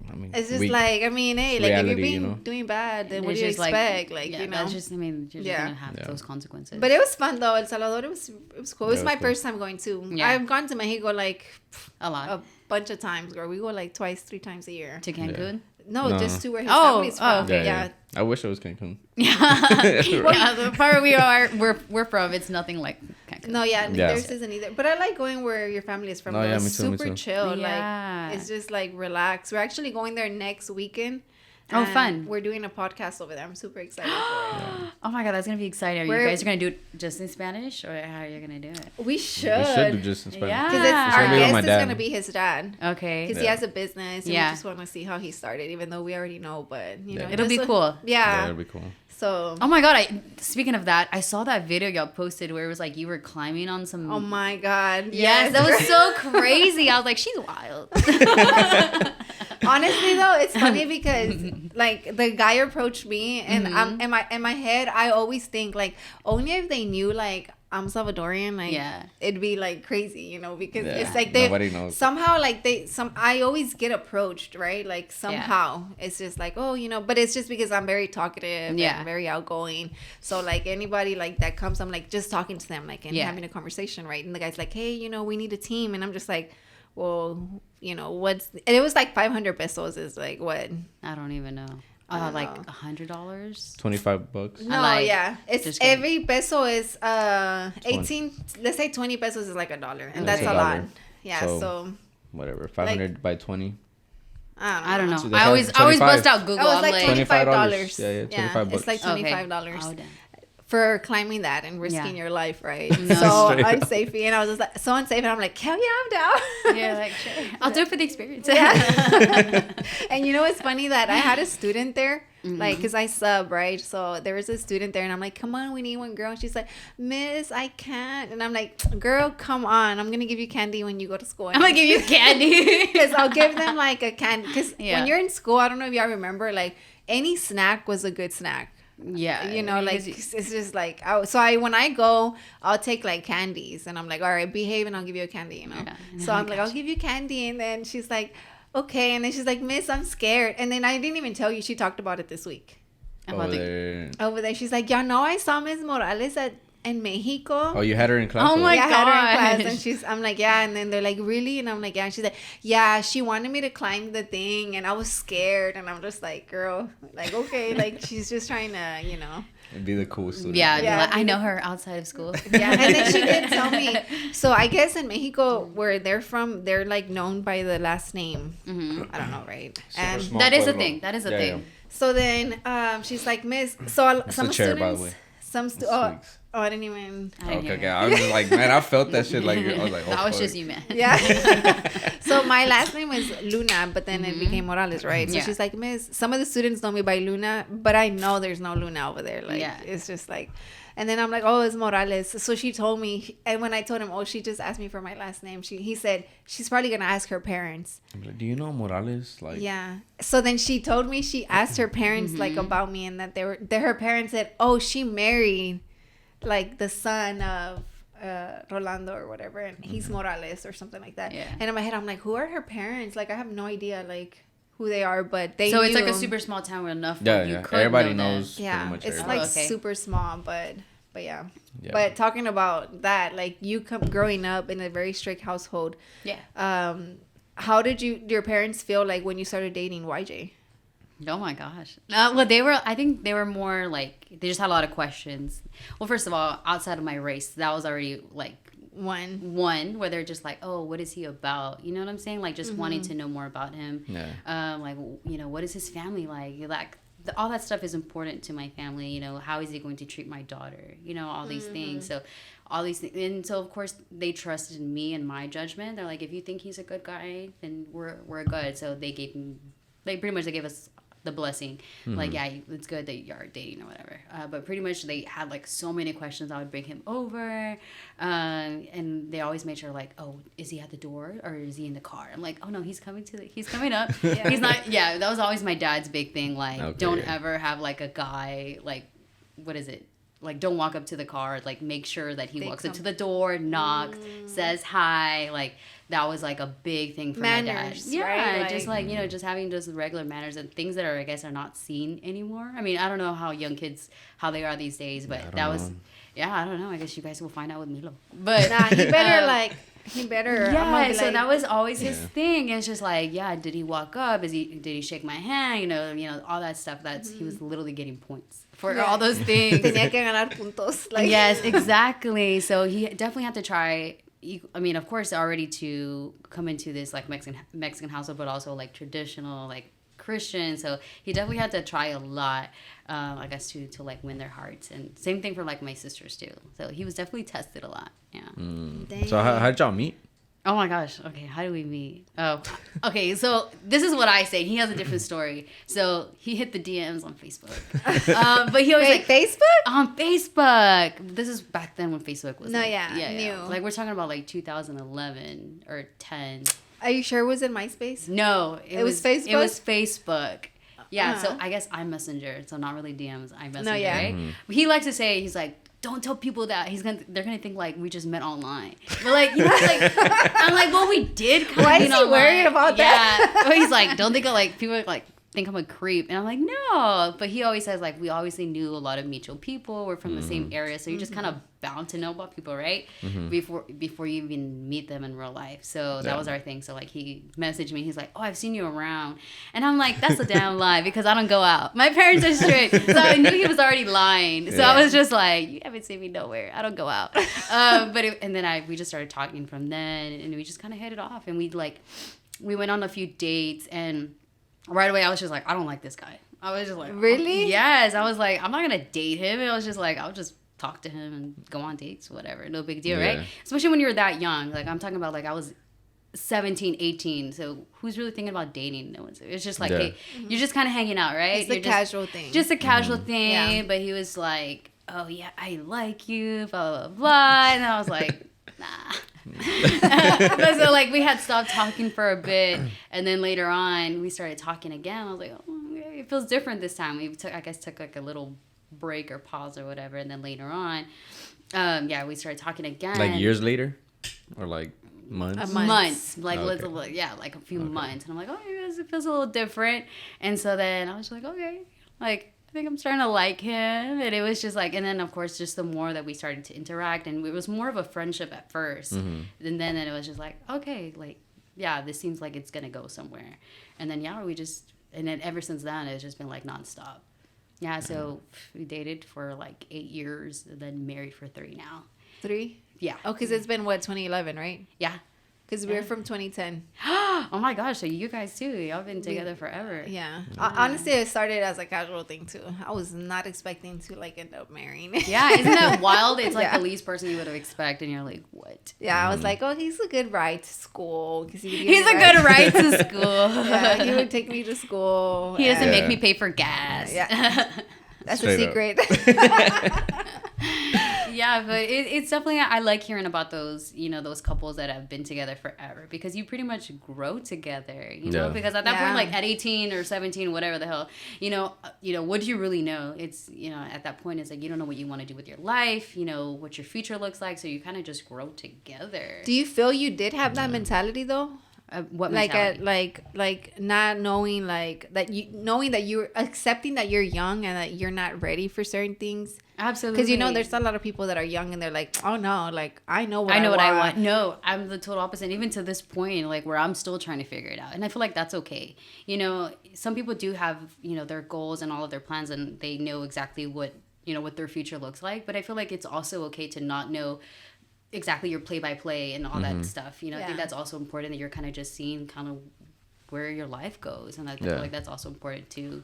I mean, it's just like, I mean, hey, like if reality, you're being you know? doing bad, then what It's do you just expect? Like, yeah, you know. that's just. I mean, you're just Yeah. gonna have Yeah. those consequences. But it was fun though. El Salvador, it was cool. It was Yeah, it my was cool. first time going too. Yeah. I've gone to Mexico like a lot a bunch of times, girl. We go like twice, 3 times a year. to Cancun. No, No. just to where his Oh, family's from. okay. Yeah. I wish it was Cancun. Yeah, the part we're from, it's nothing like Cancun. No, yeah, Yeah. theirs isn't either. But I like going where your family is from. No, though. yeah, It's me too, me super too. chill. Yeah. Like it's just like relaxed. We're actually going there next weekend. Oh, and fun. We're doing a podcast over there. I'm super excited for it. Oh my god, that's gonna be exciting. Are you We're- guys gonna do it just in Spanish, or how are you gonna do it? We should. We should do just in Spanish. Yeah. Because It's our gonna be with my guest is dad. going to be his dad. Okay. Because he Yeah. has a business. And Yeah. we just want to see how he started, even though we already know. But, you Yeah. know. It'll be just cool. Yeah, Yeah. that'd be cool. So. Oh my god! Speaking of that, I saw that video y'all posted where it was like you were climbing on some. Oh my God. Yes, that was so crazy. I was like, she's wild. Honestly though, it's funny because like the guy approached me and I'm in my head I always think like only if they knew like I'm Salvadorian, like Yeah. it'd be like crazy, you know, because Yeah. it's like they Nobody knows. somehow like I always get approached, right? Like somehow it's just like, oh, you know, but it's just because I'm very talkative Yeah. and very outgoing. So like anybody like that comes, I'm like just talking to them like and Yeah. having a conversation, right? And the guy's like, hey, you know, we need a team, and I'm just like, well, you know, and it was like 500 pesos is like what? I don't even know. I don't Like know. $100. $25. No, like- yeah, it's just kidding. every peso is 18. Let's say 20 pesos is like $1, and That's that's a a lot. dollar. Yeah, So- so Whatever. 500 by 20. I don't know. So I that's always 25. bust out Google. Oh, it's I'm like like, $25. Yeah, yeah, 25 It's like bucks. $25 Oh, damn. for climbing that and risking Yeah. your life, right? No. So Straight up. unsafe, and I was just like so unsafe, and I'm like, hell yeah, I'm down. Yeah, like sure. I'll do it for the experience. Yeah. And you know what's funny that I had a student there, Mm-hmm. like, because I sub, right? So there was a student there, and I'm like, come on, we need one girl. And she's like, Miss, I can't. And I'm like, girl, come on. I'm going to give you candy when you go to school. I'm gonna give you candy. Because I'll give them like a candy. Because Yeah. when you're in school, I don't know if y'all remember, like any snack was a good snack. Yeah, You know, like because it's just like when I go, I'll take like candies, and I'm like, all right, behave, and I'll give you a candy, you know. Yeah. So I'm like, I'll give you candy, and then she's like, okay, and then she's like, Miss, I'm scared, and then I didn't even tell you she talked about it this week about the- there. over there. She's like, y'all know I saw Miss Morales at in Mexico. Oh, you had her in class? Oh my Yeah, I had her in gosh. class, and I'm like, yeah, and then they're like, really? And I'm like, yeah, and she's like, yeah, she wanted me to climb the thing, and I was scared, and I'm just like, girl, like, okay, like, she's just trying to, you know. And be the cool student. Yeah, Yeah. like, I know her outside of school. Yeah, and then she did tell me. So I guess in Mexico, where they're from, they're like known by the last name. Mm-hmm. I don't know, right? Super And small That is a pueblo. thing. That is a Yeah, thing. yeah. so then she's like, Miss. So It's some a chair, students, by the way. some It's oh, sweets. oh, I didn't even. I didn't Okay, hear okay. it. I was just like, man, I felt that shit. Like, I was like, oh, That was fuck. just you, man. Yeah. So my last name was Luna, but then it became Morales, right? So Yeah. she's like, Miss, some of the students know me by Luna, but I know there's no Luna over there. Like, Yeah. it's just like, and then I'm like, oh, it's Morales. So she told me, and when I told him, oh, she just asked me for my last name, he said, she's probably going to ask her parents. I'm like, do you know Morales? Like, Yeah. So then she told me she asked her parents, like, about me, and that her parents said, oh, she married, like, the son of Rolando or whatever, and he's Morales or something like that. Yeah. And in my head, I'm like, who are her parents? Like, I have no idea, like, who they are, but they So it's like a knew. super small town where enough. Yeah, you yeah. could Everybody know them. knows Yeah, pretty much it's everybody. like Okay. super small, but yeah. Yeah. But talking about that, like, you growing up in a very strict household, Yeah. how did your parents feel like when you started dating YJ? Oh my gosh. Well, I think they were more like, they just had a lot of questions. Well, first of all, outside of my race, that was already like one where they're just like, oh, what is he about? You know what I'm saying? Like, just wanting to know more about him. Yeah. Like, you know, what is his family like? All that stuff is important to my family. You know, how is he going to treat my daughter? You know, all these things. So all these things, and so of course they trusted me and my judgment. They're like, if you think he's a good guy, then we're good. So they pretty much gave us the blessing. Like, yeah, it's good that you're dating or whatever. But pretty much they had like so many questions. I would bring him over, and they always made sure like, oh, is he at the door or is he in the car? I'm like, oh no, he's coming up. He's not. Yeah, that was always my dad's big thing. Like, Okay, don't yeah. ever have like a guy like, what is it? Like, don't walk up to the car. Like, make sure that he walks up to the door, knocks, says hi. Like, that was like a big thing for my dad. Manners, Yeah, right? just like, you know, just having just regular manners and things that are, I guess, are not seen anymore. I mean, I don't know how young kids, how they are these days, but I don't know. I guess you guys will find out with Milo. But Nah, he better. I'm gonna yeah, be so like, that was always his thing. It's just like, yeah, did he walk up? Did he shake my hand? You know, all that stuff. He was literally getting points for all those things. Tenía que ganar puntos. Like, Yes, exactly. So he definitely had to try. I mean, of course, already to come into this like Mexican household, but also like traditional like Christian. So he definitely had to try a lot, I guess, to like win their hearts. And same thing for like my sisters too. So he was definitely tested a lot. Yeah. So how did y'all meet? Oh my gosh. Okay, how do we meet? Oh, okay. So this is what I say. He has a different story. So he hit the DMs on Facebook, but he always Wait, like Facebook? on Facebook. This is back then when Facebook was No, like, yeah, new. Like we're talking about like 2011 or 10. Are you sure it was in MySpace? No, It was Facebook? It was Facebook. Yeah, so Uh-huh. I guess iMessenger. So not really DMs, iMessenger, No, yeah. right? But he likes to say, he's like, don't tell people that they're gonna think like we just met online. But like, you know, like I'm like, well, we did. Why is he worried about that? Yeah. But he's like, don't think of like people like think I'm a creep, and I'm like, no. But he always says like we obviously knew a lot of mutual people. We're from the same area, so you're just kind of bound to know about people, right? Before you even meet them in real life. So that was our thing. So like he messaged me. He's like, oh, I've seen you around, and I'm like, that's a damn lie because I don't go out. My parents are strict, so I knew he was already lying. So I was just like, you haven't seen me nowhere. I don't go out. And then we just started talking from then, and we just kind of hit it off, and we went on a few dates, and right away I was just like, I don't like this guy. I was just like, Really? Yes. I was like, I'm not gonna date him. And I was just like, I'll just talk to him and go on dates, whatever. No big deal, right? Especially when you're that young. Like I'm talking about like I was 17, 18. So who's really thinking about dating? No one's. It's just like, hey, you're just kind of hanging out, right? It's a casual thing. Just a casual thing. Yeah. But he was like, oh yeah, I like you, blah, blah, blah. And I was like, nah. But so like we had stopped talking for a bit, and then later on we started talking again. I was like, oh, okay, it feels different this time. We took like a little break or pause or whatever, and then later on, we started talking again. Like years later, or like months. Months, like Okay. like a few months, and I'm like, oh, it feels a little different. And so then I was like, okay, like think I'm starting to like him. And it was just like, and then of course, just the more that we started to interact, and it was more of a friendship at first. And then it was just like, okay, like, yeah, this seems like it's going to go somewhere. And then, yeah, and then ever since then, it's just been like nonstop. Yeah, so we dated for like 8 years, and then married for 3 now. 3? Yeah. Oh, because it's been, 2011, right? Yeah. Because we're from 2010. Oh my gosh, so you guys too. Y'all been together forever. Yeah. Honestly, it started as a casual thing too. I was not expecting to like end up marrying. Yeah, isn't that wild? It's like the least person you would have expected, and you're like, what? Yeah, I was like, oh, he's a good ride to school. He's a good ride to school. Yeah, he would take me to school. He doesn't make me pay for gas. Yeah. That's Straight a secret. Yeah, but it's definitely, I like hearing about those, those couples that have been together forever, because you pretty much grow together, know, because at that point, like at 18 or 17, whatever the hell, what do you really know? It's, at that point, it's like, you don't know what you want to do with your life, what your future looks like. So you kind of just grow together. Do you feel you did have that mentality though? What mentality? Like not knowing knowing that you're accepting that you're young and that you're not ready for certain things. Absolutely. Because there's a lot of people that are young and they're like, oh no, like I know what I want. No, I'm the total opposite. Even to this point, like where I'm still trying to figure it out, and I feel like that's okay. Some people do have their goals and all of their plans, and they know exactly what what their future looks like. But I feel like it's also okay to not know exactly your play-by-play and all that stuff. I think that's also important, that you're kind of just seeing kind of where your life goes, and I feel like that's also important too.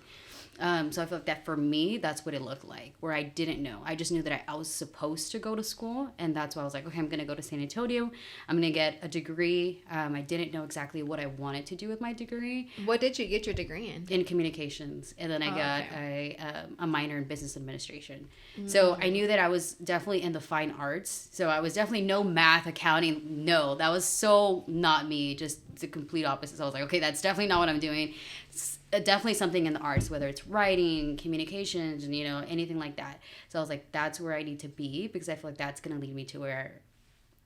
So I feel like that for me, that's what it looked like, where I didn't know. I just knew that I was supposed to go to school, and that's why I was like, okay, I'm going to go to San Antonio. I'm going to get a degree. I didn't know exactly what I wanted to do with my degree. What did you get your degree in? In communications, and then I got a minor in business administration. So I knew that I was definitely in the fine arts. So I was definitely no math, accounting. No, that was so not me, just the complete opposite. So I was like, okay, that's definitely not what I'm doing. Definitely something in the arts, whether it's writing, communications, and anything like that. So I was like, that's where I need to be, because I feel like that's going to lead me to where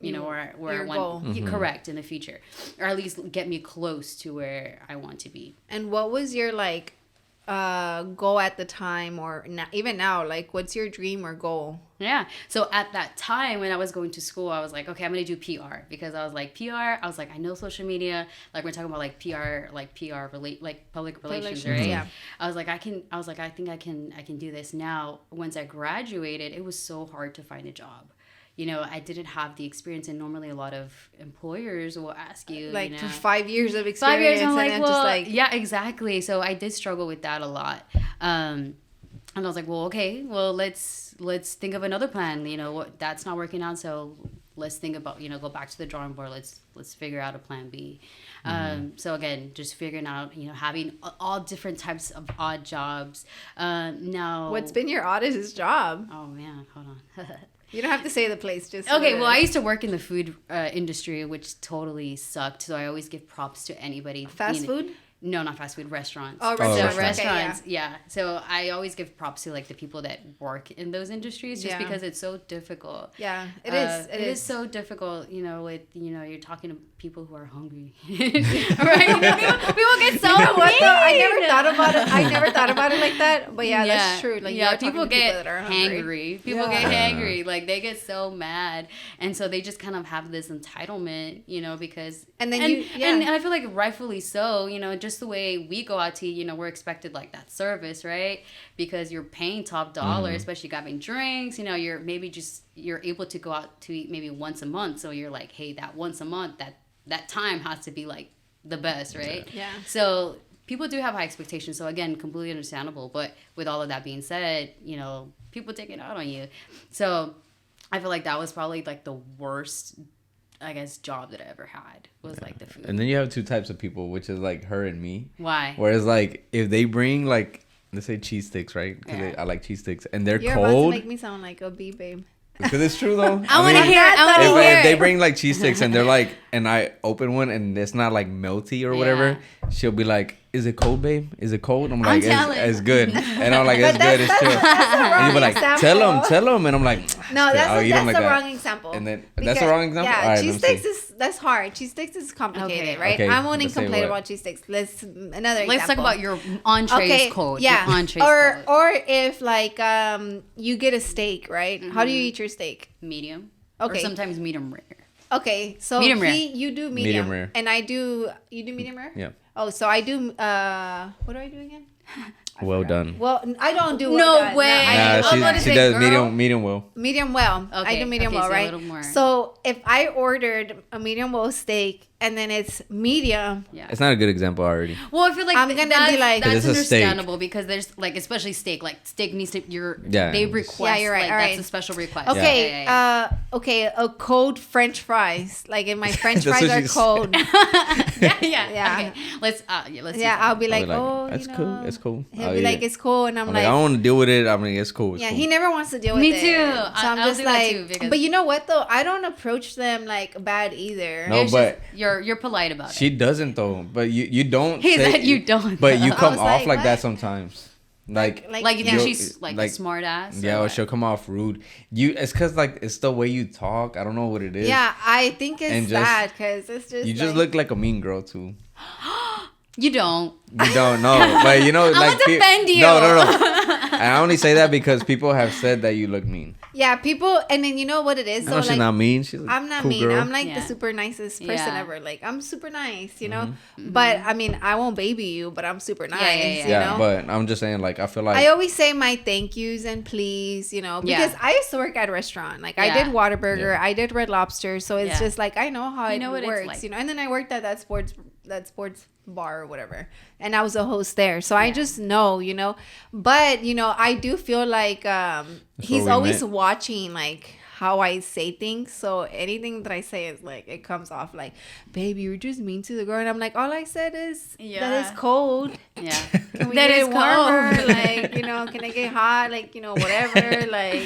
where I want, correct, in the future, or at least get me close to where I want to be. And what was your goal at the time, or even now, like what's your dream or goal? Yeah, so at that time when I was going to school, I was like, okay, I'm gonna do PR, because I was like, I know social media, like we're talking about like PR like public relations, right? Yeah. I was like, I think I can do this. Now, once I graduated, it was so hard to find a job. I didn't have the experience, and normally a lot of employers will ask you, for 5 years of experience. 5 years, I'm like, and well, yeah, exactly. So I did struggle with that a lot. And I was like, well, okay, well, let's think of another plan. What that's not working out, so let's think about, go back to the drawing board. Let's figure out a plan B. So again, just figuring out, having all different types of odd jobs. Now, what's been your oddest job? Oh man, hold on. You don't have to say the place, just okay. Well, I used to work in the food industry, which totally sucked. So I always give props to anybody. Fast food? No, not fast food. Restaurants. Oh, restaurants. So restaurants. Okay, yeah. So I always give props to the people that work in those industries, just because it's so difficult. Yeah, it is. It is so difficult. With you're talking to people who are hungry, right? People get so what, though? I never thought about it like that. But yeah, that's true. Like people get hangry. People get hangry. Like they get so mad, and so they just kind of have this entitlement, because and I feel like rightfully so. Just the way we go out to eat, we're expected like that service, right? Because you're paying top dollar, especially grabbing drinks. You're you're able to go out to eat maybe once a month. So you're like, hey, that once a month, that time has to be like the best, right? Yeah. So people do have high expectations. So again, completely understandable. But with all of that being said, people take it out on you. So I feel like that was probably like the worst, I guess, job that I ever had was like the food. And then you have two types of people, which is like her and me. Why? Whereas like if they bring like, let's say cheese sticks, right? Because I like cheese sticks, and they're You're cold. You're about to make me sound like a bee babe. Because it's true though. I want to hear it. If they bring like cheese sticks and they're like, and I open one and it's not like melty or whatever, she'll be like, is it cold, babe? Is it cold? I'm like, it's good. And I'm like, it's But good. It's chill. And you be like, tell him. And I'm like, no, that's like the wrong example. And then that's the wrong example. Yeah, all right, cheese sticks that's hard. Cheese sticks is complicated, right? Okay, I won't let's say complain what? about cheese sticks. Let's talk about your entree's cold. Yeah, your entree's cold. or if like you get a steak, right? How do you eat your steak? Medium. Okay. Or sometimes medium rare. Okay, so Medium rare. you do medium rare, and I do. You do medium rare. Yeah. Oh, so I do. What do I do again? Well done. Well, I don't do No well done. way. Nah, she does medium well. Medium well. I do medium well, so right? a little more. So if I ordered a medium well steak and then it's medium, It's not a good example already. Well, I feel like I'm gonna be like, that's it's a steak. understandable because there's like especially steak. Like steak needs to Yeah. they request. Yeah, you're right, Like, all that's right. a special request. okay, Yeah. okay, a cold French fries. Like if my French That's fries what are she cold, Yeah. Okay. Let's do that. I'll be like, it's cool. It's cool. He'll be like, it's cool, and I'm I like, don't want to deal with it. I mean, it's cool. It's yeah, cool. he never wants to deal with Me it. too. So I'm I'll just do that like, too, because- but you know what though? I don't approach them like bad either. No, It's but just, you're polite about she it. doesn't though. But you don't. He say, said you don't. But you I come was off like, like that what? sometimes. Like Like you yeah. think she's like a smart ass. Yeah, or what? she'll come off rude. It's cause like it's the way you talk. I don't know what it is. Yeah, I think it's And just- sad because it's just You just like, look like a mean girl too. You don't. You don't know, but you know, I like would defend you. No. And I only say that because people have said that you look mean. yeah, people, and then you know what it is. I So know she's like, not mean. She's a I'm not cool mean. girl. I'm like the Yeah. super nicest person Yeah. ever. Like I'm super nice, you know. Mm-hmm. But I mean, I won't baby you, but I'm super nice. yeah. You Yeah, know? but I'm just saying, like, I feel like I always say my thank yous and please, you know, because Yeah. I used to work at a restaurant. Like I Yeah. did Whataburger, Yeah. I did Red Lobster, so it's Yeah. just like I know how You it know what it's works, like. you know. And then I worked at that sports bar or whatever, and I was a host there, so I just know, you know. But you know, I do feel like he's we always met. watching like how I say things, so anything that I say is like it comes off like, baby, you're just mean to the girl, and I'm like, all I said is that Yeah. it's cold. Yeah. Can we That get is it warmer? cold. Like, you know, can I get hot? Like, you know, whatever. Like,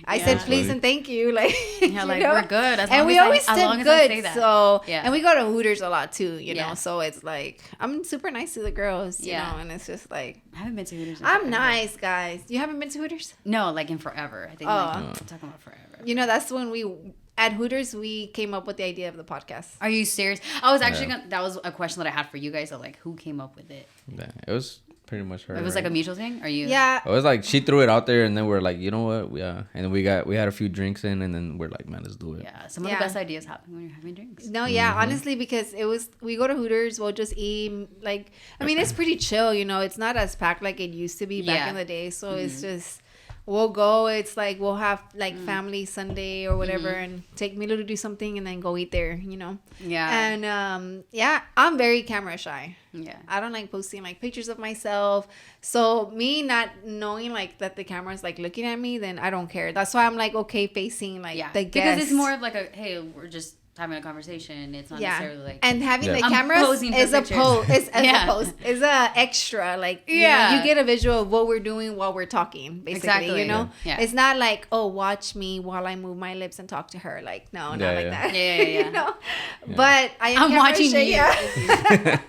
I Yeah. said please and thank you. Like, Yeah, you like know? we're good. As And long we as always as long did as I say good. that. So, Yeah. and we go to Hooters a lot too, you know. Yeah. So it's like, I'm super nice to the girls, you Yeah. know. And it's just like, I haven't been to Hooters. in I'm forever. nice, guys. You haven't been to Hooters? No, like in forever. I think Oh. like, I'm talking about forever. You know, that's when at Hooters, we came up with the idea of the podcast. Are you serious? I was actually Yeah. gonna, that was a question that I had for you guys. Of like, who came up with it? Yeah, it was pretty much her. It was like a mutual thing. Are you? Yeah. It was like she threw it out there, and then we're like, you know what? Yeah, and we had a few drinks in, and then we're like, man, let's do it. Yeah. Some of Yeah. the best ideas happen when you're having drinks. No, yeah, Mm-hmm. honestly, because we go to Hooters, we'll just eat, like, I mean, it's pretty chill, you know, it's not as packed like it used to be back Yeah. in the day, so it's just, we'll go, it's like, we'll have, like, Mm. family Sunday or whatever, and take Milo to do something, and then go eat there, you know? Yeah. And, yeah, I'm very camera shy. Yeah. I don't like posting, like, pictures of myself, so me not knowing, like, that the camera's, like, looking at me, then I don't care. That's why I'm, like, okay facing, like, Yeah. the Because guests. it's more of like a, hey, we're just having a conversation. It's not necessarily like. And having Yeah. the I'm cameras posing for is a pictures. post. Is Yeah. a post. Is a extra. Like you know, Yeah. you get a visual of what we're doing while we're talking. Basically, Exactly. you know, Yeah. it's not like, oh, watch me while I move my lips and talk to her. Like no, not Yeah, like yeah. that. Yeah, yeah, yeah. you know, but I am I'm camera watching shy, you. Yeah.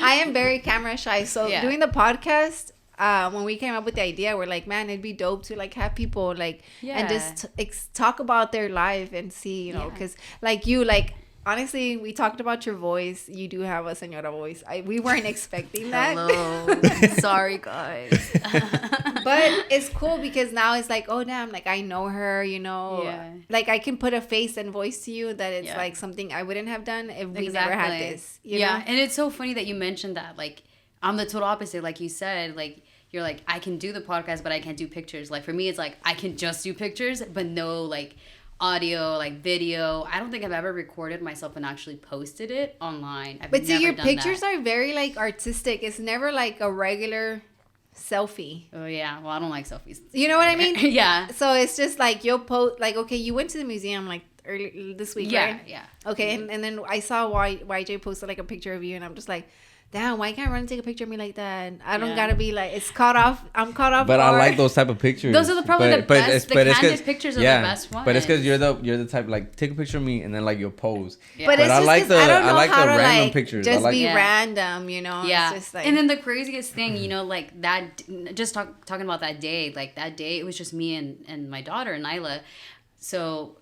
I am very camera shy. So Yeah. doing the podcast. When we came up with the idea, we're like, man, it'd be dope to like have people like and just talk about their life and see, you know, Yeah. because like you, like honestly, we talked about your voice. You do have a señora voice. We weren't expecting that. Hello. Sorry, guys. But it's cool because now it's like, oh damn, like I know her, you know. Yeah. Like I can put a face and voice to you that it's Yeah. like something I wouldn't have done if we never had this. You yeah, know? and it's so funny that you mentioned that. Like, I'm the total opposite. Like you said, like you're like, I can do the podcast, but I can't do pictures. Like for me, it's like I can just do pictures, but no like audio, like video. I don't think I've ever recorded myself and actually posted it online. I've But see, never your done pictures that. are very like artistic. It's never like a regular selfie. Oh yeah, well I don't like selfies. You know what I mean? Yeah. So it's just like you'll post like, okay, you went to the museum like early this week, Yeah, right? yeah. Okay, and then I saw YJ posted like a picture of you, and I'm just like, damn, why can't I run and take a picture of me like that? I don't gotta be like, it's caught off. I'm caught off. But I like those type of pictures. Those are probably the best. The candid pictures are the best ones. But it's because you're the type like take a picture of me and then like you'll pose. Yeah. But I like the random like, pictures. Just be random, you know. Yeah. It's just like, and then the craziest thing, you know, like that. Just talking about that day. Like that day, it was just me and my daughter Nyla. So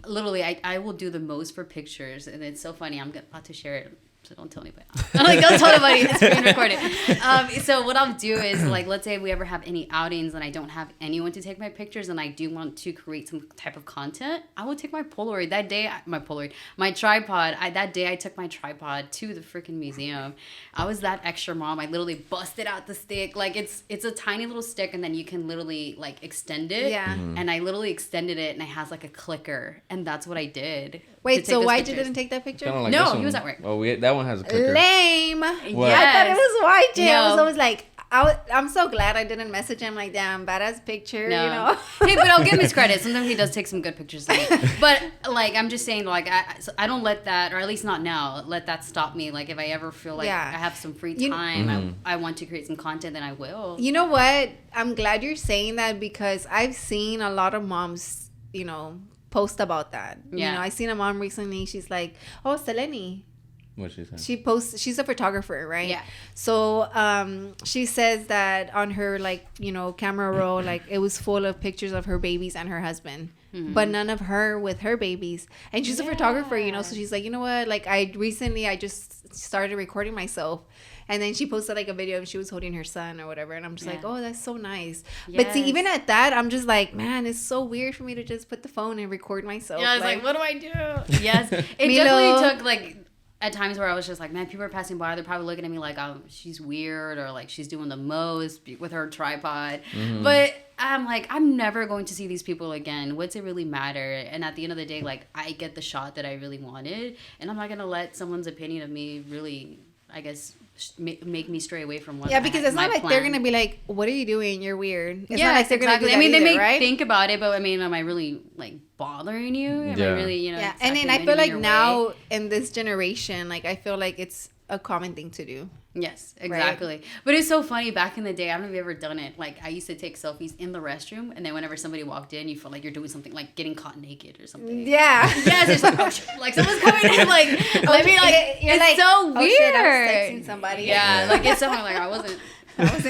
literally, I will do the most for pictures, and it's so funny. I'm about to share it. So don't tell anybody. I'm like, don't tell anybody. It's being recorded. So what I'll do is, like, let's say we ever have any outings and I don't have anyone to take my pictures and I do want to create some type of content, I will take my Polaroid. That day, my tripod. That day I took my tripod to the freaking museum. I was that extra mom. I literally busted out the stick. Like, it's a tiny little stick and then you can literally, like, extend it. Yeah. Mm-hmm. And I literally extended it and it has, like, a clicker. And that's what I did. Wait, so why you didn't take that picture? Like no, he was at work. Oh, that one has a clicker. Lame. What? I thought it was YJ. No. I was always like, I'm so glad I didn't message him like, damn, badass picture, No. you know? Hey, but I'll give him his credit. Sometimes he does take some good pictures of me. But, like, I'm just saying, like, I don't let that, or at least not now, let that stop me. Like, if I ever feel like I have some free time, I want to create some content, then I will. You know what? I'm glad you're saying that because I've seen a lot of moms, you know, post about that. Yeah. You know, I seen a mom recently. She's like, "Oh, Seleni." What she said? She posts. She's a photographer, right? Yeah. So, she says that on her like camera roll, like it was full of pictures of her babies and her husband, but none of her with her babies. And she's a photographer, you know. So she's like, you know what? Like I just started recording myself. And then she posted like a video and she was holding her son or whatever. And I'm just like, oh, that's so nice. Yes. But see, even at that, I'm just like, man, it's so weird for me to just put the phone and record myself. Yeah, I was like, what do I do? Yes. It definitely took like at times where I was just like, man, people are passing by. They're probably looking at me like, oh, she's weird or like she's doing the most with her tripod. Mm-hmm. But I'm like, I'm never going to see these people again. What's it really matter? And at the end of the day, like I get the shot that I really wanted. And I'm not going to let someone's opinion of me really, I guess, make me stray away from what because it's not like they're gonna be like, what are you doing, you're weird. It's not like they're gonna do that they may right? think about it, but I mean, am I really like bothering you? Am I really and then I feel like now in this generation, like I feel like it's a common thing to do. Yes, exactly. Right? But it's so funny. Back in the day, I don't know if you've ever done it. Like, I used to take selfies in the restroom, and then whenever somebody walked in, you feel like you're doing something, like getting caught naked or something. Yeah. Yes, it's like, oh, shit. Like someone's coming in, like, let me, like, you're it's like, so weird. Oh, shit, I was texting somebody. Yeah, like, it's something like, I wasn't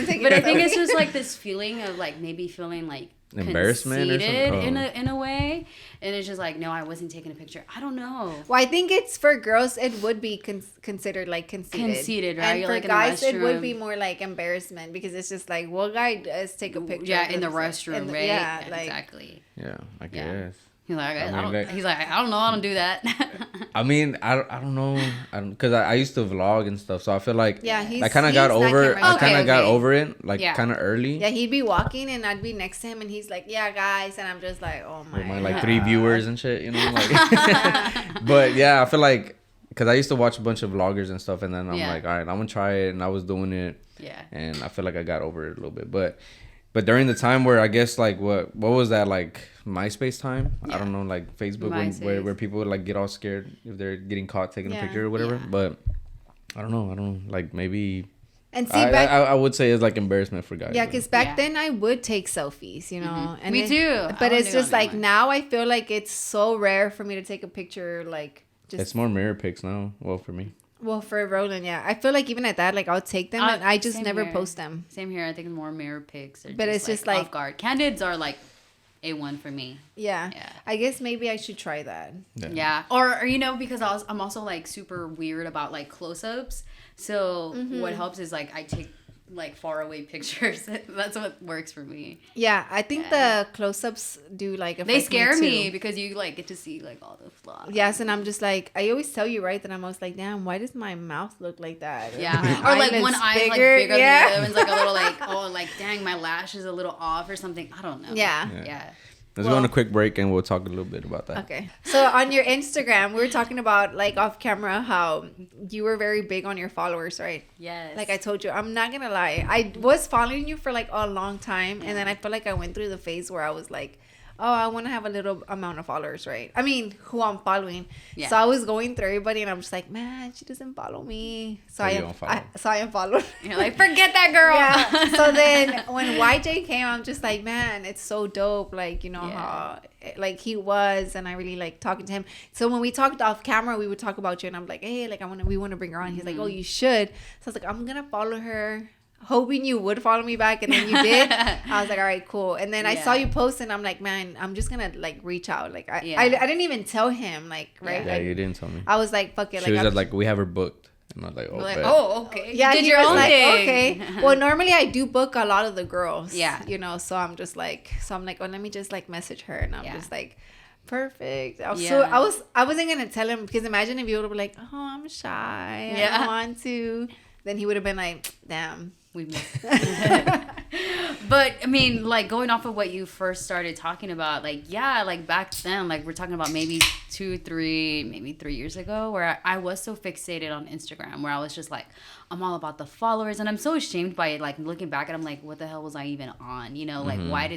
taking But I think it's just, like, this feeling of, like, maybe feeling, like, embarrassment or something? in a way, and it's just like, no, I wasn't taking a picture. I don't know. Well, I think it's for girls it would be considered like conceited, right? And you're for like guys it would be more like embarrassment because it's just like, what guy does take a picture in the restroom, right? Yeah, like, exactly. Yeah, I guess. He's like, I don't know, I don't do that. I mean, I don't know, because I used to vlog and stuff, so I feel like I kind of got over. I kind of got over it, like kind of early. Yeah, he'd be walking and I'd be next to him and he's like, "Yeah, guys," and I'm just like, "Oh my." With my like 3 viewers and shit, you know, like. But yeah, I feel like because I used to watch a bunch of vloggers and stuff, and then I'm like, all right, I'm gonna try it, and I was doing it. Yeah. And I feel like I got over it a little bit, but during the time where I guess like what was that, like MySpace time? I don't know, like Facebook where people would like get all scared if they're getting caught taking a picture or whatever. But I don't know, like maybe. And see, I would say it's like embarrassment for guys. Yeah, because back then I would take selfies, you know. Mm-hmm. And me too. But it's just like now I feel like it's so rare for me to take a picture, like just. It's more mirror pics now. Well, for me. Well, for Roland, yeah. I feel like even at that, like I'll take them and I just never post them. Same here. I think more mirror pics. But it's just like off guard. Candids are like A1 for me. Yeah. I guess maybe I should try that. Yeah. Or you know, because I'm also like super weird about like close-ups. So what helps is like I take like far away pictures. That's what works for me. Yeah, I think the close-ups do like affect they scare me too. Because you like get to see like all the flaws. Yes, and I'm just like, I always tell you, right, that I'm always like, damn, why does my mouth look like that? Yeah. Or like one eye is like bigger than the other one's like a little like, oh, like dang, my lash is a little off or something. I don't know. Yeah. Let's go on a quick break and we'll talk a little bit about that. Okay. So on your Instagram, we were talking about like off camera how you were very big on your followers, right? Yes. Like I told you, I'm not gonna lie. I was following you for like a long time, and then I feel like I went through the phase where I was like, oh, I want to have a little amount of followers, right? I mean, who I'm following. Yeah. So I was going through everybody, and I'm just like, man, she doesn't follow me. So I unfollowed. You're like, forget that girl. Yeah. So then when YJ came, I'm just like, man, it's so dope. Like, you know, how like he was, and I really like talking to him. So when we talked off camera, we would talk about you, and I'm like, hey, like we want to bring her on. He's like, oh, you should. So I was like, I'm gonna follow her, hoping you would follow me back, and then you did. I was like, all right, cool. And then I saw you post, and I'm like, man, I'm just gonna like reach out. Like I didn't even tell him, like, right? Yeah, you didn't tell me. I was like, fuck it. She was like, we have her booked. And I was like, okay. Yeah, did your own thing. Okay. Well, normally I do book a lot of the girls. Yeah. You know, so I'm like, oh, let me just like message her, and I'm just like, perfect. I wasn't gonna tell him, because imagine if you would have been like, oh, I'm shy. I don't want to. Then he would have been like, damn. We missed. But I mean, like, going off of what you first started talking about, like, yeah, like back then, like we're talking about maybe 3 years ago, where I was so fixated on Instagram, where I was just like, I'm all about the followers, and I'm so ashamed by it. Like, looking back, and I'm like, what the hell was I even on? You know, like, why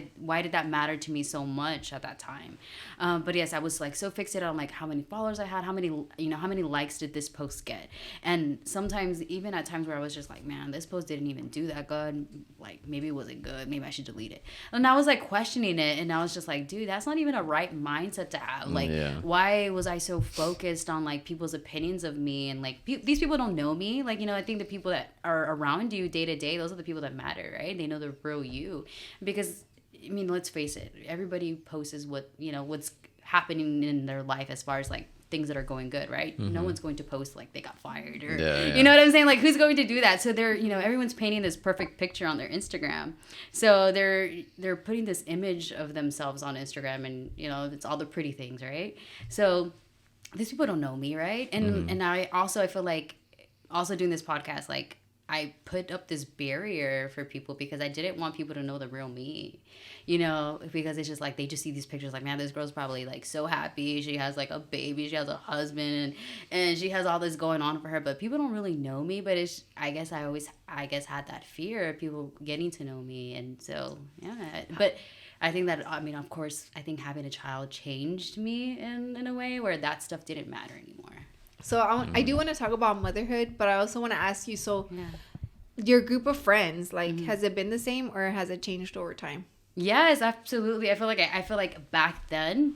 did that matter to me so much at that time? But yes, I was like so fixated on like how many followers I had, how many likes did this post get, and sometimes even at times where I was just like, man, this post didn't even do that good. Like, maybe it wasn't good. Maybe I should delete it. And I was like questioning it, and I was just like, dude, that's not even a right mindset to have. Like, why was I so focused on like people's opinions of me? And like these people don't know me. Like, you know, I think the people that are around you day to day, those are the people that matter, right? They know the real you. Because I mean, let's face it, everybody posts what, you know, what's happening in their life as far as like things that are going good, right? No one's going to post like they got fired or you know what I'm saying? Like, who's going to do that? So they're, you know, everyone's painting this perfect picture on their Instagram. So they're putting this image of themselves on Instagram, and you know, it's all the pretty things, right? So these people don't know me, right? And I feel like also doing this podcast, like I put up this barrier for people because I didn't want people to know the real me, you know, because it's just like, they just see these pictures like, man, this girl's probably like so happy. She has like a baby, she has a husband, and she has all this going on for her, but people don't really know me. But it's, I guess had that fear of people getting to know me. And so, yeah, but I think that, I mean, of course, I think having a child changed me in a way where that stuff didn't matter anymore. So I do want to talk about motherhood, but I also want to ask you, so your group of friends, like, has it been the same or has it changed over time? Yes, absolutely. I feel like back then,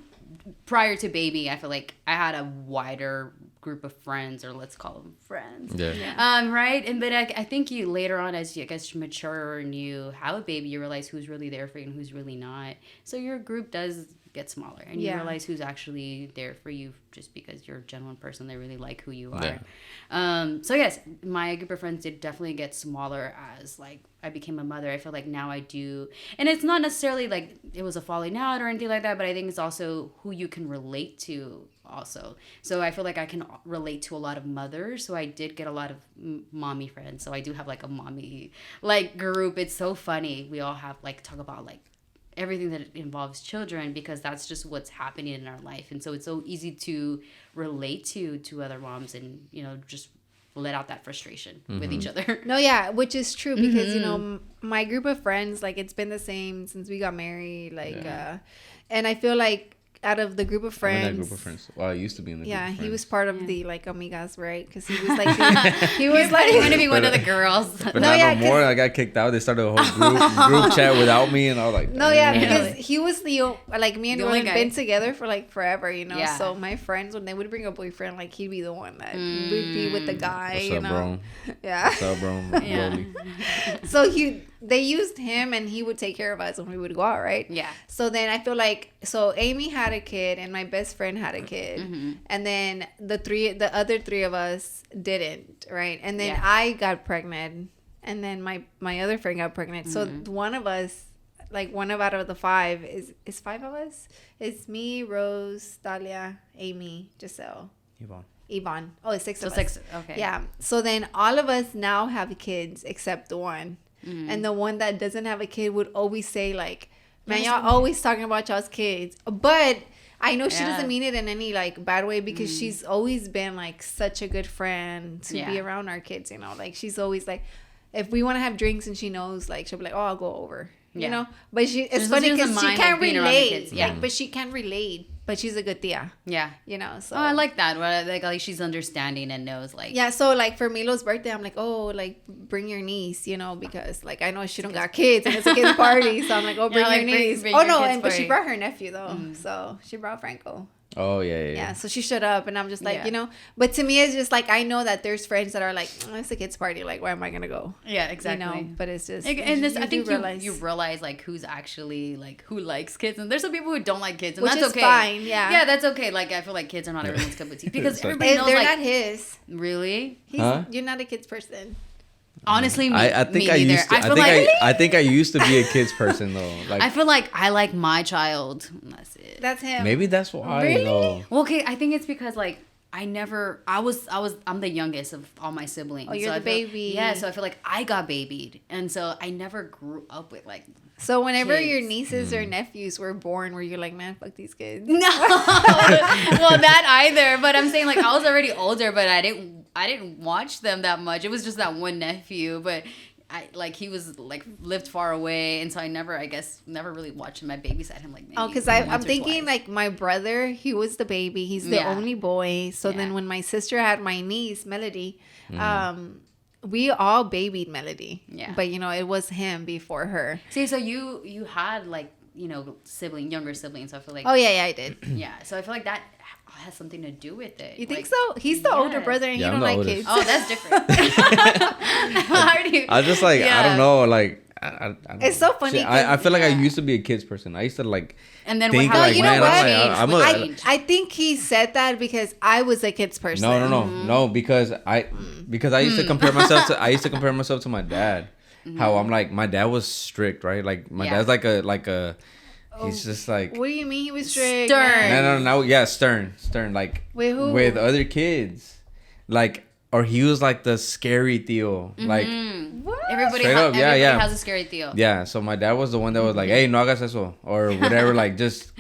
prior to baby, I feel like I had a wider group of friends, or let's call them friends. Yeah. Right. And but I think you later on, as you mature and you have a baby, you realize who's really there for you and who's really not. So your group does get smaller, and you realize who's actually there for you just because you're a genuine person. They really like who you are. So yes, my group of friends did definitely get smaller as like I became a mother. I feel like now I do, and it's not necessarily like it was a falling out or anything like that, but I think it's also who you can relate to also. So I feel like I can relate to a lot of mothers, so I did get a lot of mommy friends. So I do have like a mommy like group. It's so funny. We all have like talk about like everything that involves children, because that's just what's happening in our life. And so it's so easy to relate to other moms, and you know, just let out that frustration with each other. No, yeah, which is true, because you know, my group of friends, like, it's been the same since we got married, like and I feel like out of the group of friends. I'm in that group of friends. Well, I used to be in the group of friends. Yeah, he was part of the, like, amigas, right? Because he was, like, he was, like... going to be one of the girls. But no more. I got kicked out. They started a whole group chat without me, and I was like... No, yeah, because he was the... Like, me and him had been together for, like, forever, you know? Yeah. So my friends, when they would bring a boyfriend, like, he'd be the one that would be with the guy, What's you up, know? Bro? Yeah. What's up, bro? Yeah. So they used him, and he would take care of us when we would go out, right? Yeah. So then I feel like, so Amy had a kid, and my best friend had a kid, and then the other three of us didn't, right? And then I got pregnant, and then my other friend got pregnant. So one of us, like, one out of the five is 5 of us. It's me, Rose, Dalia, Amy, Giselle, Yvonne. Oh, it's 6 of us. 6. Okay. Yeah. So then all of us now have kids except the one. And the one that doesn't have a kid would always say, like, man, y'all always talking about y'all's kids. But I know she doesn't mean it in any, like, bad way, because she's always been, like, such a good friend to be around our kids, you know. Like, she's always, like, if we want to have drinks and she knows, like, she'll be like, oh, I'll go over. you know. But it's funny because she can't relate. Yeah, but she can relate. But she's a good tia. Yeah. You know, so. Oh, I like that. Like she's understanding and knows, like. Yeah, so, like, for Milo's birthday, I'm like, oh, like, bring your niece, you know, because, like, I know she don't got kids, and it's a kid's party, so I'm like, oh, bring your niece. Bring oh, no, but she brought her nephew, though, so she brought Franco. Oh, yeah. Yeah, so she showed up, and I'm just like, you know, but to me, it's just like, I know that there's friends that are like, oh, it's a kid's party, like, why am I going to go? Yeah, exactly. You know, but it's just, and this, I think you realize, like, who's actually, like, who likes kids, and there's some people who don't like kids, and which that's is okay. Fine, yeah. Yeah, that's okay, like, I feel like kids are not everyone's cup of tea, because everybody knows, they're like, not his. Really? You're not a kid's person. Honestly, I think I used to. I think I used to be a kids person though. Like I feel like I like my child. That's it. That's him. Maybe that's why. Really? Though. Well, okay, I think it's because like I'm the youngest of all my siblings. Oh, you're the baby. Yeah, so I feel like I got babied, and so I never grew up with like. So whenever your nieces or nephews were born, were you like, man, fuck these kids? No, well, that either. But I'm saying like I was already older, but I didn't watch them that much. It was just that one nephew, but he was like lived far away, and so I never really watched him. I babysat him like maybe because I'm thinking like my brother, he was the baby, he's the only boy. So then when my sister had my niece Melody, we all babied Melody. Yeah, but you know it was him before her. See, so you had like younger siblings. So I feel like I did. Yeah, so I feel like that has something to do with it. You think so? He's the older brother and you don't like kids. Oh, that's different. I just like I don't know like I it's so funny. I feel like I used to be a kids person. I used to like and then think what like you know man what? I think he said that because I was a kids person. No, because I used to compare myself to my dad. How I'm like my dad was strict, right? Like my dad's like a he's just like. What do you mean he was strict? Stern. No. Yeah, stern. Like with who? With other kids, like or he was like the scary tío. Like what? Everybody has a scary tío. Yeah, so my dad was the one that was like, hey, no hagas eso or whatever, like just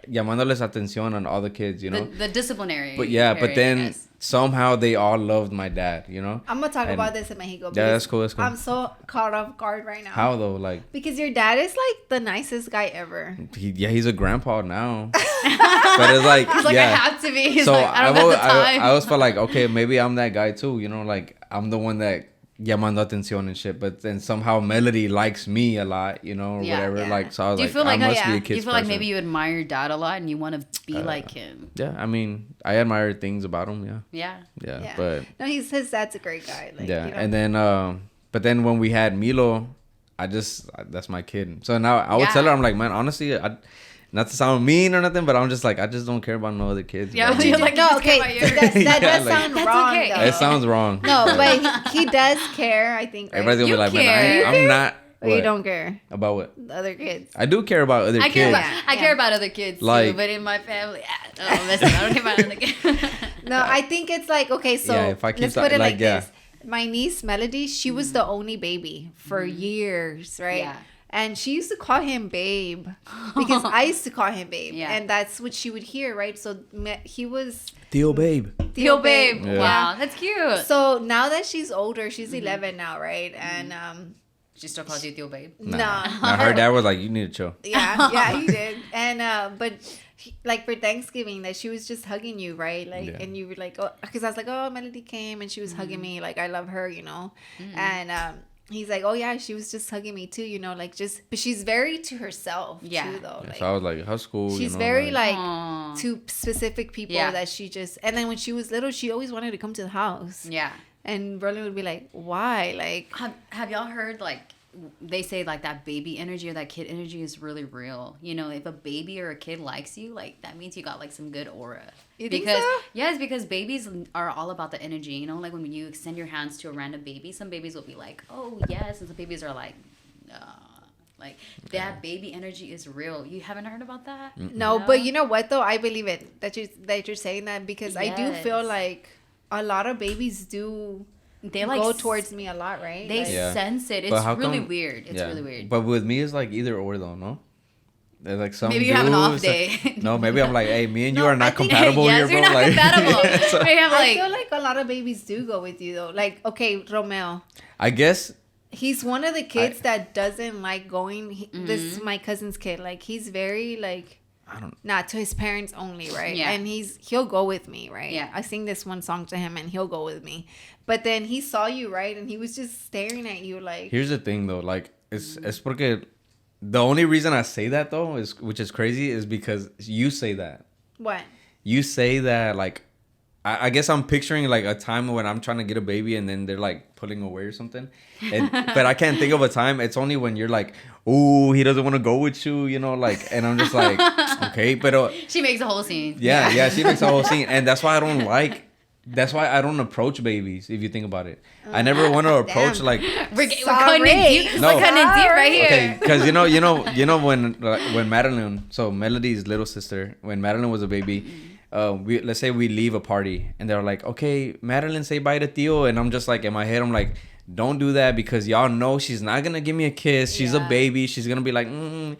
llamándoles atención on all the kids, you know. The disciplinary. But but then somehow they all loved my dad, you know. I'm gonna talk about this in Mexico. Yeah, that's cool. I'm so caught off guard right now. How though? Like because your dad is like the nicest guy ever. He's a grandpa now. But it's like he's like I have to be. He's so like, I don't have the time. I always felt like okay, maybe I'm that guy too, you know, like I'm the one that llamando atención and shit, but then somehow Melody likes me a lot, you know, or whatever. Yeah. Like, so I was like, I must be a kid's person. Do you feel like maybe you admire your dad a lot and you want to be like him? Yeah, I mean, I admire things about him, Yeah. But... No, his dad's a great guy. Like, yeah, and then, but then when we had Milo, that's my kid. So now I would tell her, I'm like, man, honestly, not to sound mean or nothing, but I'm just like, I just don't care about no other kids. Yeah, you're like, no, okay. That does sound wrong, okay. though. It sounds wrong. No, but he does care, I think, right? Everybody's gonna be like, man, I'm not. Or you don't care? About what? The other kids. I do care about other kids. I care about other kids, like, too, but in my family, I don't care about other kids. No, I think it's like, okay, so let's put it like this. My niece, Melody, she was the only baby for years, right? Yeah. And she used to call him babe because I used to call him babe. Yeah. And that's what she would hear, right? So he was... Tío babe. Tío babe. Yeah. Wow, that's cute. So now that she's older, she's 11 now, right? And... she still calls you tío babe? No. Her dad was like, you need to chill. Yeah, he did. And, but... like for Thanksgiving that she was just hugging you, right? Like and you were like, oh, because I was like, oh, Melody came and she was hugging me, like I love her, you know. And he's like, oh yeah, she was just hugging me too, you know, like just, but she's very to herself too, though. Like, so I was like, how school? She's very like to specific people that she just, and then when she was little, she always wanted to come to the house. Yeah. And Rollie would be like, why? Like, have y'all heard like? They say like that baby energy or that kid energy is really real. You know, if a baby or a kid likes you, like that means you got like some good aura. You think so? Yes, because babies are all about the energy. You know, like when you extend your hands to a random baby, some babies will be like, oh yes, and some babies are like, like that baby energy is real. You haven't heard about that? No, but you know what though? I believe it that you're saying that because I do feel like a lot of babies do. They like go towards me a lot, right? They sense it. It's really weird. It's really weird. But with me, it's like either or, though, no? There's like some maybe you have an off day. No, maybe I'm like, hey, me and you are not compatible here, bro. You're not like, compatible. So, I feel like a lot of babies do go with you, though. Like, okay, Romeo. I guess He's one of the kids that doesn't like going. This is my cousin's kid. Like, he's very, like, not to his parents only, right? Yeah. And he'll go with me, right? Yeah. I sing this one song to him and he'll go with me. But then he saw you, right? And he was just staring at you like... Here's the thing, though. Like, it's porque... The only reason I say that, though, which is crazy, is because you say that. What? You say that, like... I guess I'm picturing, like, a time when I'm trying to get a baby and then they're, like, pulling away or something. But I can't think of a time. It's only when you're like, ooh, he doesn't want to go with you, you know, like... And I'm just like, okay, but... She makes a whole scene. Yeah, she makes a whole scene. And that's why I don't like... That's why I don't approach babies, if you think about it. I never want to approach, like... We're cutting in deep. No. We're cutting in deep right here. Okay, because you know when Madeline, so Melody's little sister, when Madeline was a baby... let's say we leave a party and they're like, okay, Madeline, say bye to Theo, and I'm just like, in my head I'm like, don't do that, because y'all know she's not gonna give me a kiss. She's a baby. She's gonna be like, and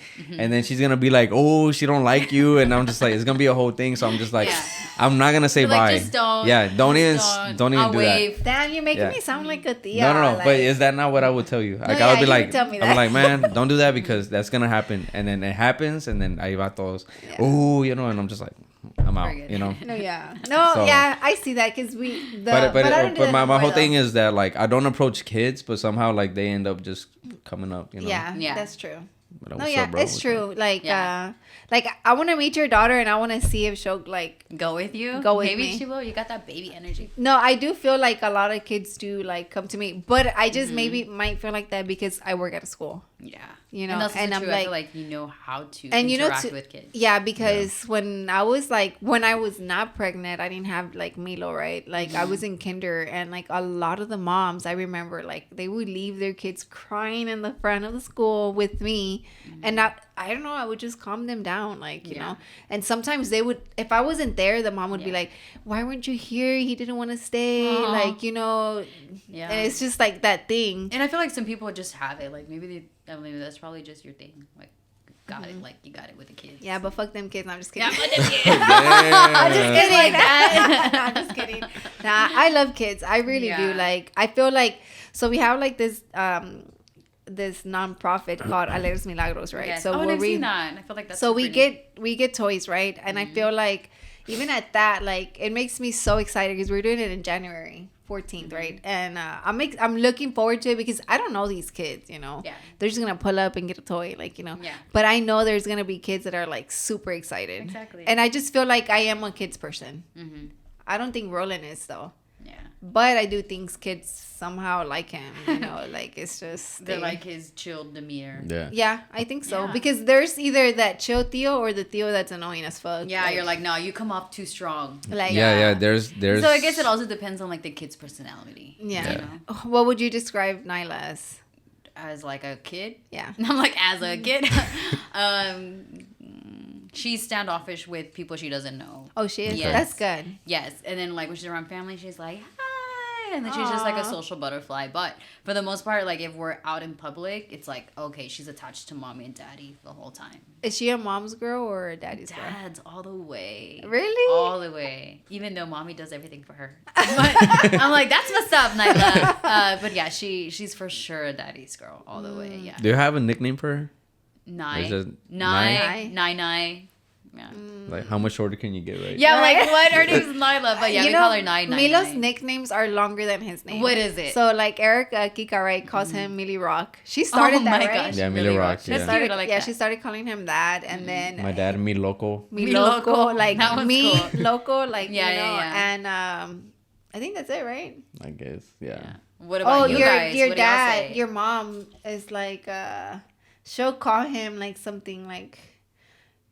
then she's gonna be like, oh, she don't like you, and I'm just like, it's gonna be a whole thing. So I'm just like, I'm not gonna say bye. Like, just don't. Yeah, don't even I'll do wave. Damn, you're making me sound like a Thea. No. Like... But is that not what I would tell you? Like, I would be like, I'm like, man, don't do that, because that's gonna happen, and then it happens, and then ahí va todos. Oh, you know, and I'm just like, I'm out, you know. I see that, because but my whole thing is that, like, I don't approach kids, but somehow, like, they end up just coming up, you know. Yeah, that's true. But it's true. Like, I want to meet your daughter, and I want to see if she'll, like, go with you. Maybe she will. You got that baby energy. No, I do feel like a lot of kids do, like, come to me, but I just maybe might feel like that because I work at a school. Yeah. You know, and, that's and I'm true. like, I feel like you know how to and interact with kids. Yeah, because when I was not pregnant, I didn't have, like, Milo, right? Like, I was in kinder, and, like, a lot of the moms, I remember, like, they would leave their kids crying in the front of the school with me, and I don't know, I would just calm them down, like, you know. And sometimes they would, if I wasn't there, the mom would be like, why weren't you here? He didn't want to stay, like, you know. Yeah. And it's just like that thing. And I feel like some people just have it, like, maybe that's probably just your thing, like, got it, like, you got it with the kids. Yeah, but fuck them kids. No, I'm just kidding. Yeah, fuck them kids. I'm just kidding. Like that. No, I'm just kidding. Nah, I love kids. I really do. Like, I feel like, so we have, like, this nonprofit called Alegres Milagros, right? Yes. So I've seen that. And I feel like that's so we get toys, right? And I feel like even at that, like, it makes me so excited because we're doing it in January 14th, right? And I'm looking forward to it because I don't know these kids, you know. Yeah. They're just gonna pull up and get a toy, like, you know. Yeah. But I know there's gonna be kids that are, like, super excited. Exactly. And I just feel like I am a kids person. Mm-hmm. I don't think Roland is, though. Yeah. But I do think kids somehow like him, you know, like, it's just... They like his chilled demeanor. Yeah. Yeah, I think so. Yeah. Because there's either that chill Theo or the Theo that's annoying as fuck. Yeah, like, you're like, no, you come off too strong. Like, Yeah, there's... So I guess it also depends on, like, the kid's personality. Yeah. You know? What would you describe Nyla as? As, like, a kid? Yeah. I'm like, as a kid? She's standoffish with people she doesn't know. Oh, she is? Yes. That's good. Yes. And then, like, when she's around family, she's like, hi. And then she's just like a social butterfly. But for the most part, like, if we're out in public, it's like, okay, she's attached to mommy and daddy the whole time. Is she a mom's girl or a daddy's girl? Dad's all the way. Really? All the way. Even though mommy does everything for her. But I'm like, that's what's up, Nyla. But yeah, she's for sure a daddy's girl all the way. Yeah. Do you have a nickname for her? Nine. Yeah. Like, how much shorter can you get, right? Yeah, right? Like, what? Her name's Nyla, but yeah, we call her Nine. Milo's nicknames are longer than his name. What is it? So, like, Erica Kika, right, calls him Millie Rock. She started that, right? Gosh, Yeah, Millie Rock. That's Yeah. cute. I like that. She started calling him that, and then My dad, Mi Loco. Mi Loco, like, That one's me cool. Loco, like, Yeah, you know, yeah. and I think that's it, right? I guess, yeah. What about you guys? your What do y'all dad, say? your mom is like, she'll call him like something like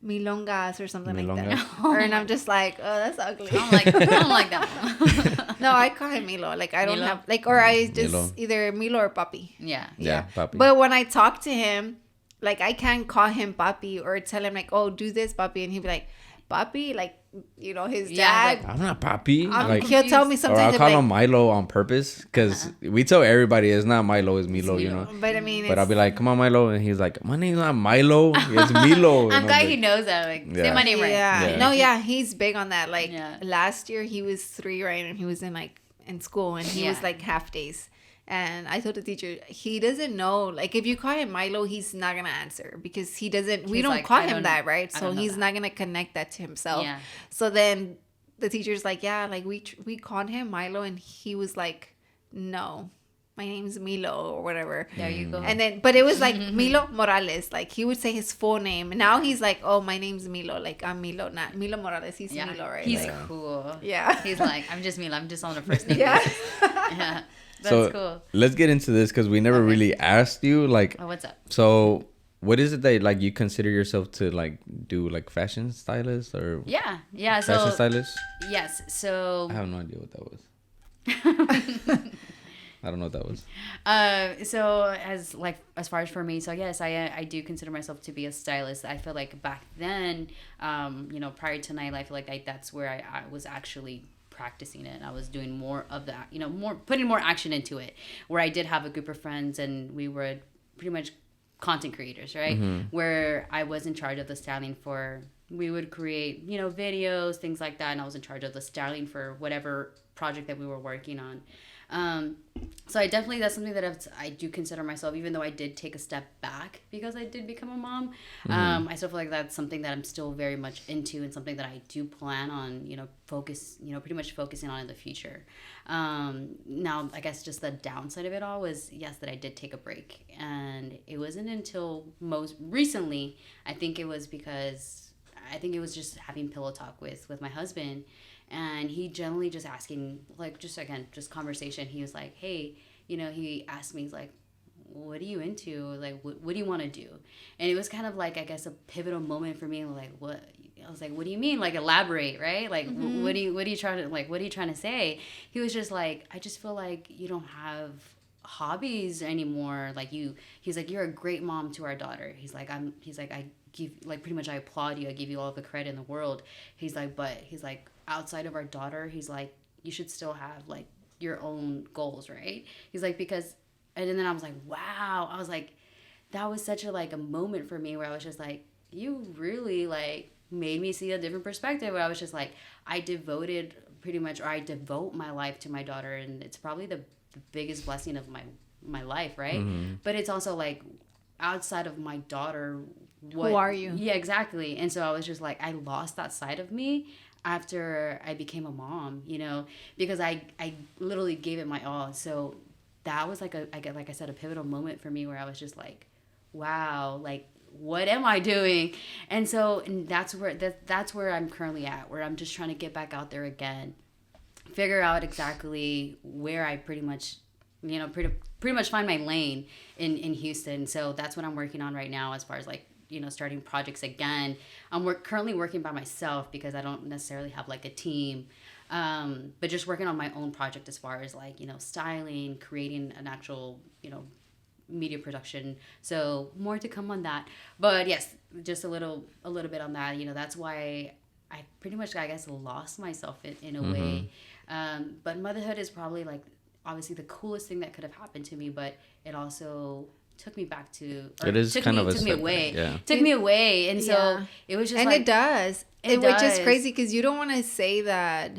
milongas or something like that. And I'm just like, oh, that's ugly. I don't like that one. No, I call him Milo. Like, I don't Milo? have, like, or I just Milo. either Milo or Papi. Yeah. Yeah, Papi. But when I talk to him, like, I can't call him Papi or tell him, like, oh, do this, Papi. And he'll be like, Papi, like, you know, his Yeah, dad. I'm not Papi. Like, He'll tell me or sometimes. I'll he'll call be him like, Milo on purpose because we tell everybody it's not Milo, it's Milo, you know. but I mean, But I'll be like, come on, Milo. And he's like, my name's not Milo, it's Milo. I'm glad he knows that. Like, say my name right. Yeah. Yeah. No, yeah, he's big on that. Like, Yeah. last year he was 3, right? And he was in, like, in school. And he was, like, half days. And I told the teacher, he doesn't know. Like, if you call him Milo, he's not going to answer because he doesn't, we don't like, call him that, right? So he's not going to connect that to himself. Yeah. So then the teacher's like, yeah, like we called him Milo, and he was like, no, my name's Milo or whatever. There you go. And then, but it was like Milo Morales. Like, he would say his full name. And now he's like, oh, my name's Milo. Like, I'm Milo, not Milo Morales. He's Milo, right? He's like, cool. Yeah. He's like, I'm just Milo. I'm just on a first name. Yeah. Yeah. That's cool. Let's get into this because we never really asked you. Like, oh, what's up? So, what is it that like you consider yourself to like do, like fashion stylist or fashion stylist? Yes. So I have no idea what that was. I don't know what that was. So as far as for me, so yes, I do consider myself to be a stylist. I feel like back then, prior to nightlife, I feel like that's where I was actually practicing it. I was doing more of that, putting more action into it, where I did have a group of friends and we were pretty much content creators, right? Where I was in charge of the styling we would create, videos, things like that. And I was in charge of the styling for whatever project that we were working on. So that's something that I do consider myself, even though I did take a step back because I did become a mom. I still feel like that's something that I'm still very much into and something that I do plan on, pretty much focusing on in the future. Now, I guess just the downside of it all was, yes, that I did take a break. And it wasn't until most recently, I think it was just having pillow talk with my husband. And he generally just asking, like, just conversation. He was like, hey, he asked me, he's like, what are you into? Like, what do you want to do? And it was kind of like, I guess, a pivotal moment for me. Like, what? I was like, what do you mean? Like, elaborate, right? Like, what are you trying to say? He was just like, I just feel like you don't have hobbies anymore. Like, he's like, you're a great mom to our daughter. He's like, I give, like, pretty much I applaud you. I give you all the credit in the world. He's like, but he's like, outside of our daughter, he's like, you should still have like your own goals, right? He's like, because, and then I was like, wow. I was like, that was such a moment for me where I was just like, you really like made me see a different perspective, where I was just like, I devote my life to my daughter, and it's probably the biggest blessing of my life, right? But it's also like, outside of my daughter, who are you? Yeah, exactly. And so I was just like, I lost that side of me after I became a mom, because I literally gave it my all. So that was like I said, a pivotal moment for me where I was just like, wow, like, what am I doing? And so that's where I'm currently at, where I'm just trying to get back out there again, figure out exactly where I pretty much find my lane in Houston. So that's what I'm working on right now, as far as like, starting projects again. I'm currently working by myself because I don't necessarily have like a team, but just working on my own project as far as like, styling, creating an actual, media production. So more to come on that. But yes, just a little bit on that. That's why I pretty much, I guess, lost myself in a way. But motherhood is probably like, obviously the coolest thing that could have happened to me, but it also took me back to, it is kind of took me away. Yeah. Took me away. And so it was just and like, it does. Which is crazy because you don't want to say that.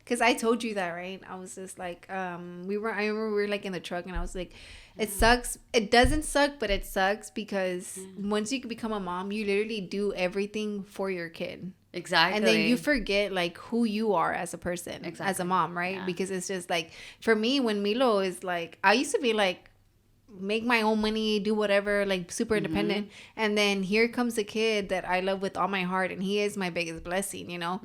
Because I told you that, right? I was just like, I remember we were like in the truck and I was like, it sucks. It doesn't suck, but it sucks because once you become a mom, you literally do everything for your kid. Exactly. And then you forget like who you are as a person, as a mom, right? Yeah. Because it's just like, for me, when Milo is like, I used to be like, make my own money, do whatever, like super independent. And then here comes a kid that I love with all my heart, and he is my biggest blessing, Yeah.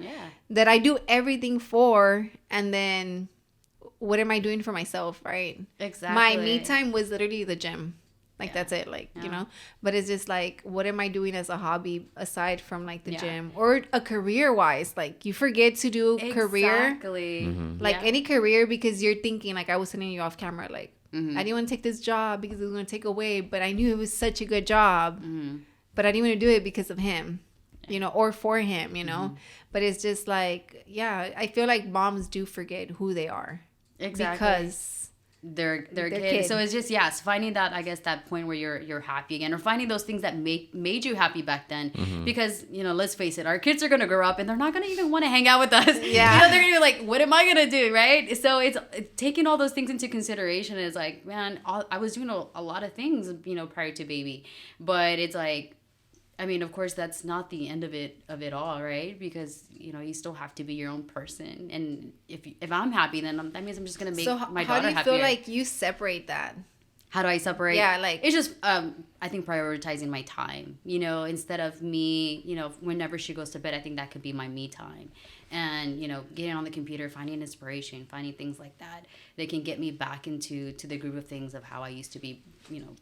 That I do everything for, and then what am I doing for myself, right? Exactly. My me time was literally the gym. Like, that's it, like, But it's just like, what am I doing as a hobby aside from like the gym or a career wise? Like, you forget to do career. Exactly. Like any career, because you're thinking, like I was telling you off camera, like, I didn't want to take this job because it was going to take away, but I knew it was such a good job, but I didn't want to do it because of him, or for him, But it's just like, I feel like moms do forget who they are. Exactly. Because their Their kid. kid. So it's just it's finding that, I guess, that point where you're happy again, or finding those things that made you happy back then. Because let's face it, our kids are gonna grow up and they're not gonna even want to hang out with us. Yeah. They're gonna be like, what am I gonna do, right? So it's taking all those things into consideration. Is like, man, I was doing a lot of things, prior to baby, but it's like, I mean, of course, that's not the end of it all, right? Because you still have to be your own person, and if I'm happy, then that means I'm just gonna make my daughter happier. How do you feel like you separate that? How do I separate? Yeah, like it's just I think prioritizing my time. Instead of me, whenever she goes to bed, I think that could be my me time, and getting on the computer, finding inspiration, finding things like that can get me back into the groove of things of how I used to be.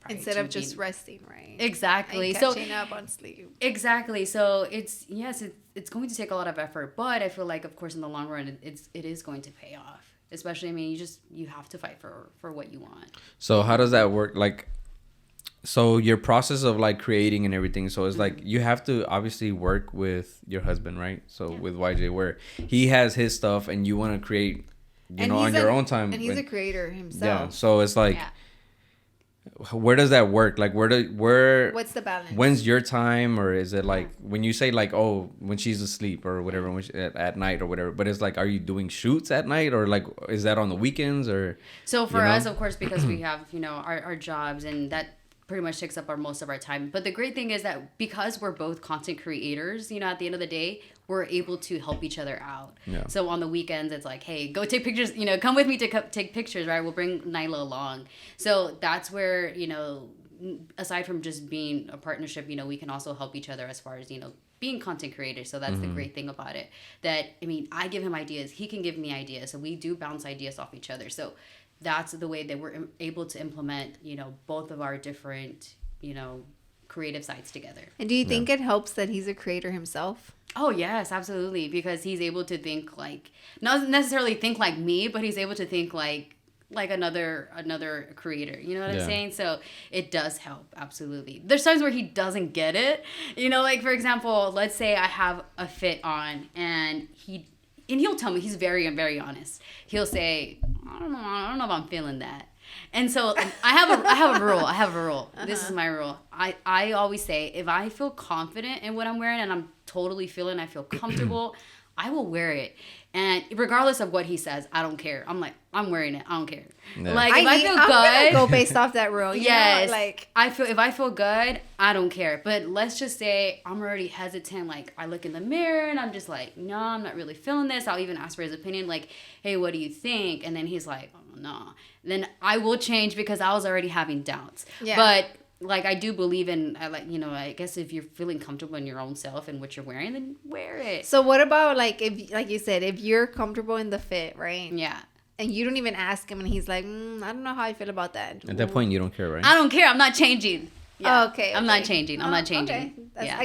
Instead of just resting, right? Exactly. And catching up on sleep. Exactly. So it's going to take a lot of effort, but I feel like, of course, in the long run, it is going to pay off. Especially, I mean, you have to fight for what you want. So how does that work? Like, so your process of like creating and everything. So it's like you have to obviously work with your husband, right? So with YJ, where he has his stuff and you want to create, on your own time. And he's a creator himself. Yeah. So it's like. Yeah. Where does that work? Like, what's the balance? When's your time? Or is it like when you say like, oh, when she's asleep or whatever, at night or whatever, but it's like, are you doing shoots at night, or like, is that on the weekends? Or so for us, of course, because we have our jobs, and that pretty much takes up most of our time. But the great thing is that because we're both content creators, at the end of the day, we're able to help each other out. Yeah. So on the weekends, it's like, hey, go take pictures, come with me to take pictures, right? We'll bring Nyla along. So that's where, aside from just being a partnership, we can also help each other as far as, being content creators. So that's the great thing about it. That, I mean, I give him ideas, he can give me ideas. So we do bounce ideas off each other. So that's the way that we're able to implement, both of our different, creative sides together. And do you think it helps that he's a creator himself? Oh, yes, absolutely. Because he's able to think like, not necessarily think like me, but he's able to think like another creator. You know what I'm saying? So it does help. Absolutely. There's times where he doesn't get it. Like, for example, let's say I have a fit on and he'll tell me, he's very, very honest. He'll say, I don't know if I'm feeling that. And so I have a rule. Uh-huh. This is my rule. I always say, if I feel confident in what I'm wearing and I'm totally feeling, I feel comfortable, I will wear it. And regardless of what he says, I don't care. I'm like, I'm wearing it. I don't care. Yeah. Like, if I feel good, I'm gonna go based off that rule. Yes. Like, if I feel good, I don't care. But let's just say I'm already hesitant. Like, I look in the mirror and I'm just like, no, I'm not really feeling this. I'll even ask for his opinion. Like, hey, what do you think? And then he's like, oh, no. Then I will change because I was already having doubts. Yeah. But like, I do believe in, I guess if you're feeling comfortable in your own self and what you're wearing, then wear it. So what about, like, if, like you said, if you're comfortable in the fit, right? Yeah. And you don't even ask him and he's like, I don't know how I feel about that. At that point, you don't care, right? I don't care. I'm not changing. Yeah. Oh, okay. I'm not changing. I'm not changing. Okay. Yeah.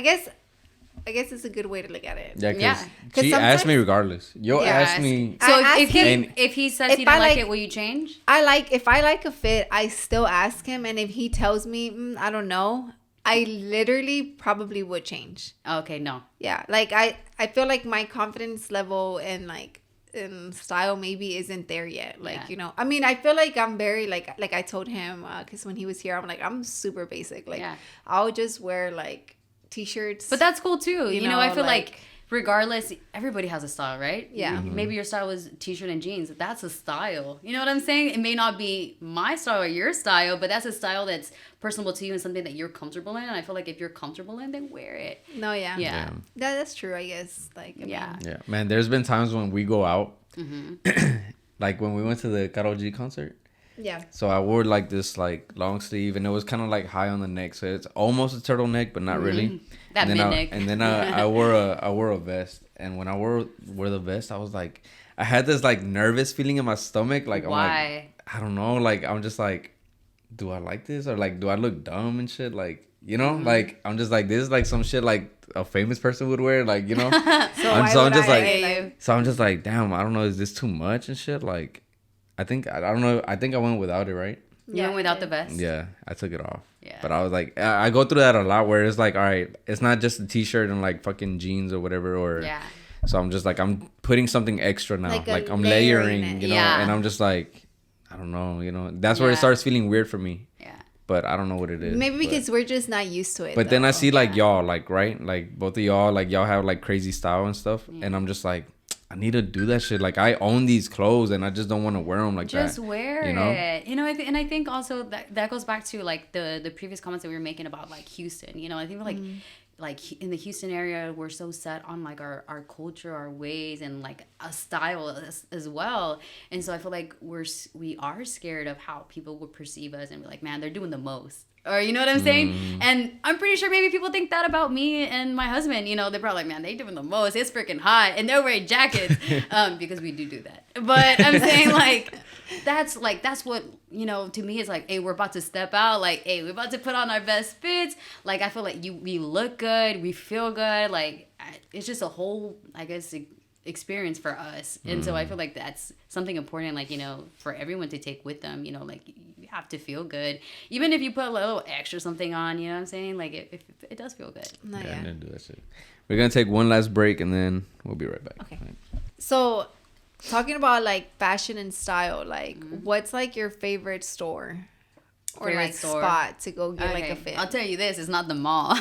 I guess it's a good way to look at it. Yeah, because she asked me regardless. Ask me. So if he says he don't like it, will you change? If I like a fit, I still ask him. And if he tells me, I don't know, I literally probably would change. Okay, no. Yeah. Like, I feel like my confidence level and, like, in style maybe isn't there yet. Like, I mean, I feel like I'm very, like I told him, because when he was here, I'm like, I'm super basic. Like, I'll just wear, like, t-shirts, but that's cool too. I feel like regardless, everybody has a style, right? Yeah. Mm-hmm. Maybe your style was t-shirt and jeans. That's a style. You know what I'm saying? It may not be my style or your style, but that's a style that's personable to you and something that you're comfortable in. And I feel like if you're comfortable in, then wear it. No, yeah. That's true, I guess. Like, I mean, man, there's been times when we go out, like when we went to the Karol G concert. Yeah. So I wore like this like long sleeve, and it was kind of like high on the neck, so it's almost a turtleneck, but not really. That mid-neck. And then I wore a vest, and when I wore the vest, I was like, I had this like nervous feeling in my stomach, like why? I'm like, I don't know, like I'm just like, do I like this, or like do I look dumb and shit, like like I'm just like, this is like some shit like a famous person would wear, like so I'm just like, damn, I don't know, is this too much and shit, like. I don't know. I think I went without it, right? You went without the vest? Yeah, I took it off. Yeah. But I was like, I go through that a lot where it's like, all right, it's not just a t-shirt and like fucking jeans or whatever. Or so I'm just like, I'm putting something extra now. Like I'm layering, and I'm just like, I don't know, you know, that's where it starts feeling weird for me. Yeah. But I don't know what it is. Maybe because we're just not used to it. But then I see like y'all, like, right? Like both of y'all, like y'all have like crazy style and stuff. Yeah. And I'm just like, I need to do that shit. Like I own these clothes and I just don't want to wear them like just that. Just wear it. You know, and I think also that goes back to like the previous comments that we were making about like Houston. You know, I think like in the Houston area, we're so set on like our culture, our ways, and like a style as well. And so I feel like we are scared of how people would perceive us and be like, man, they're doing the most. Or you know what I'm saying? And I'm pretty sure maybe people think that about me and my husband. You know, they're probably like, man, they doing the most. It's freaking hot. And they're wearing jackets. Because we do that. But I'm saying like that's what, you know, to me is like, hey, we're about to step out. Like, hey, we're about to put on our best fits. Like, I feel like we look good. We feel good. Like, it's just a whole, I guess, experience for us. And so I feel like that's something important, like, you know, for everyone to take with them. You know, like, you have to feel good. Even if you put a little extra something on, you know what I'm saying? Like, it does feel good. I'm gonna do that shit. We're gonna take one last break and then we'll be right back. Okay. Right. So, talking about like fashion and style, like what's like your favorite store or like spot to go get like a fit? I'll tell you this: it's not the mall.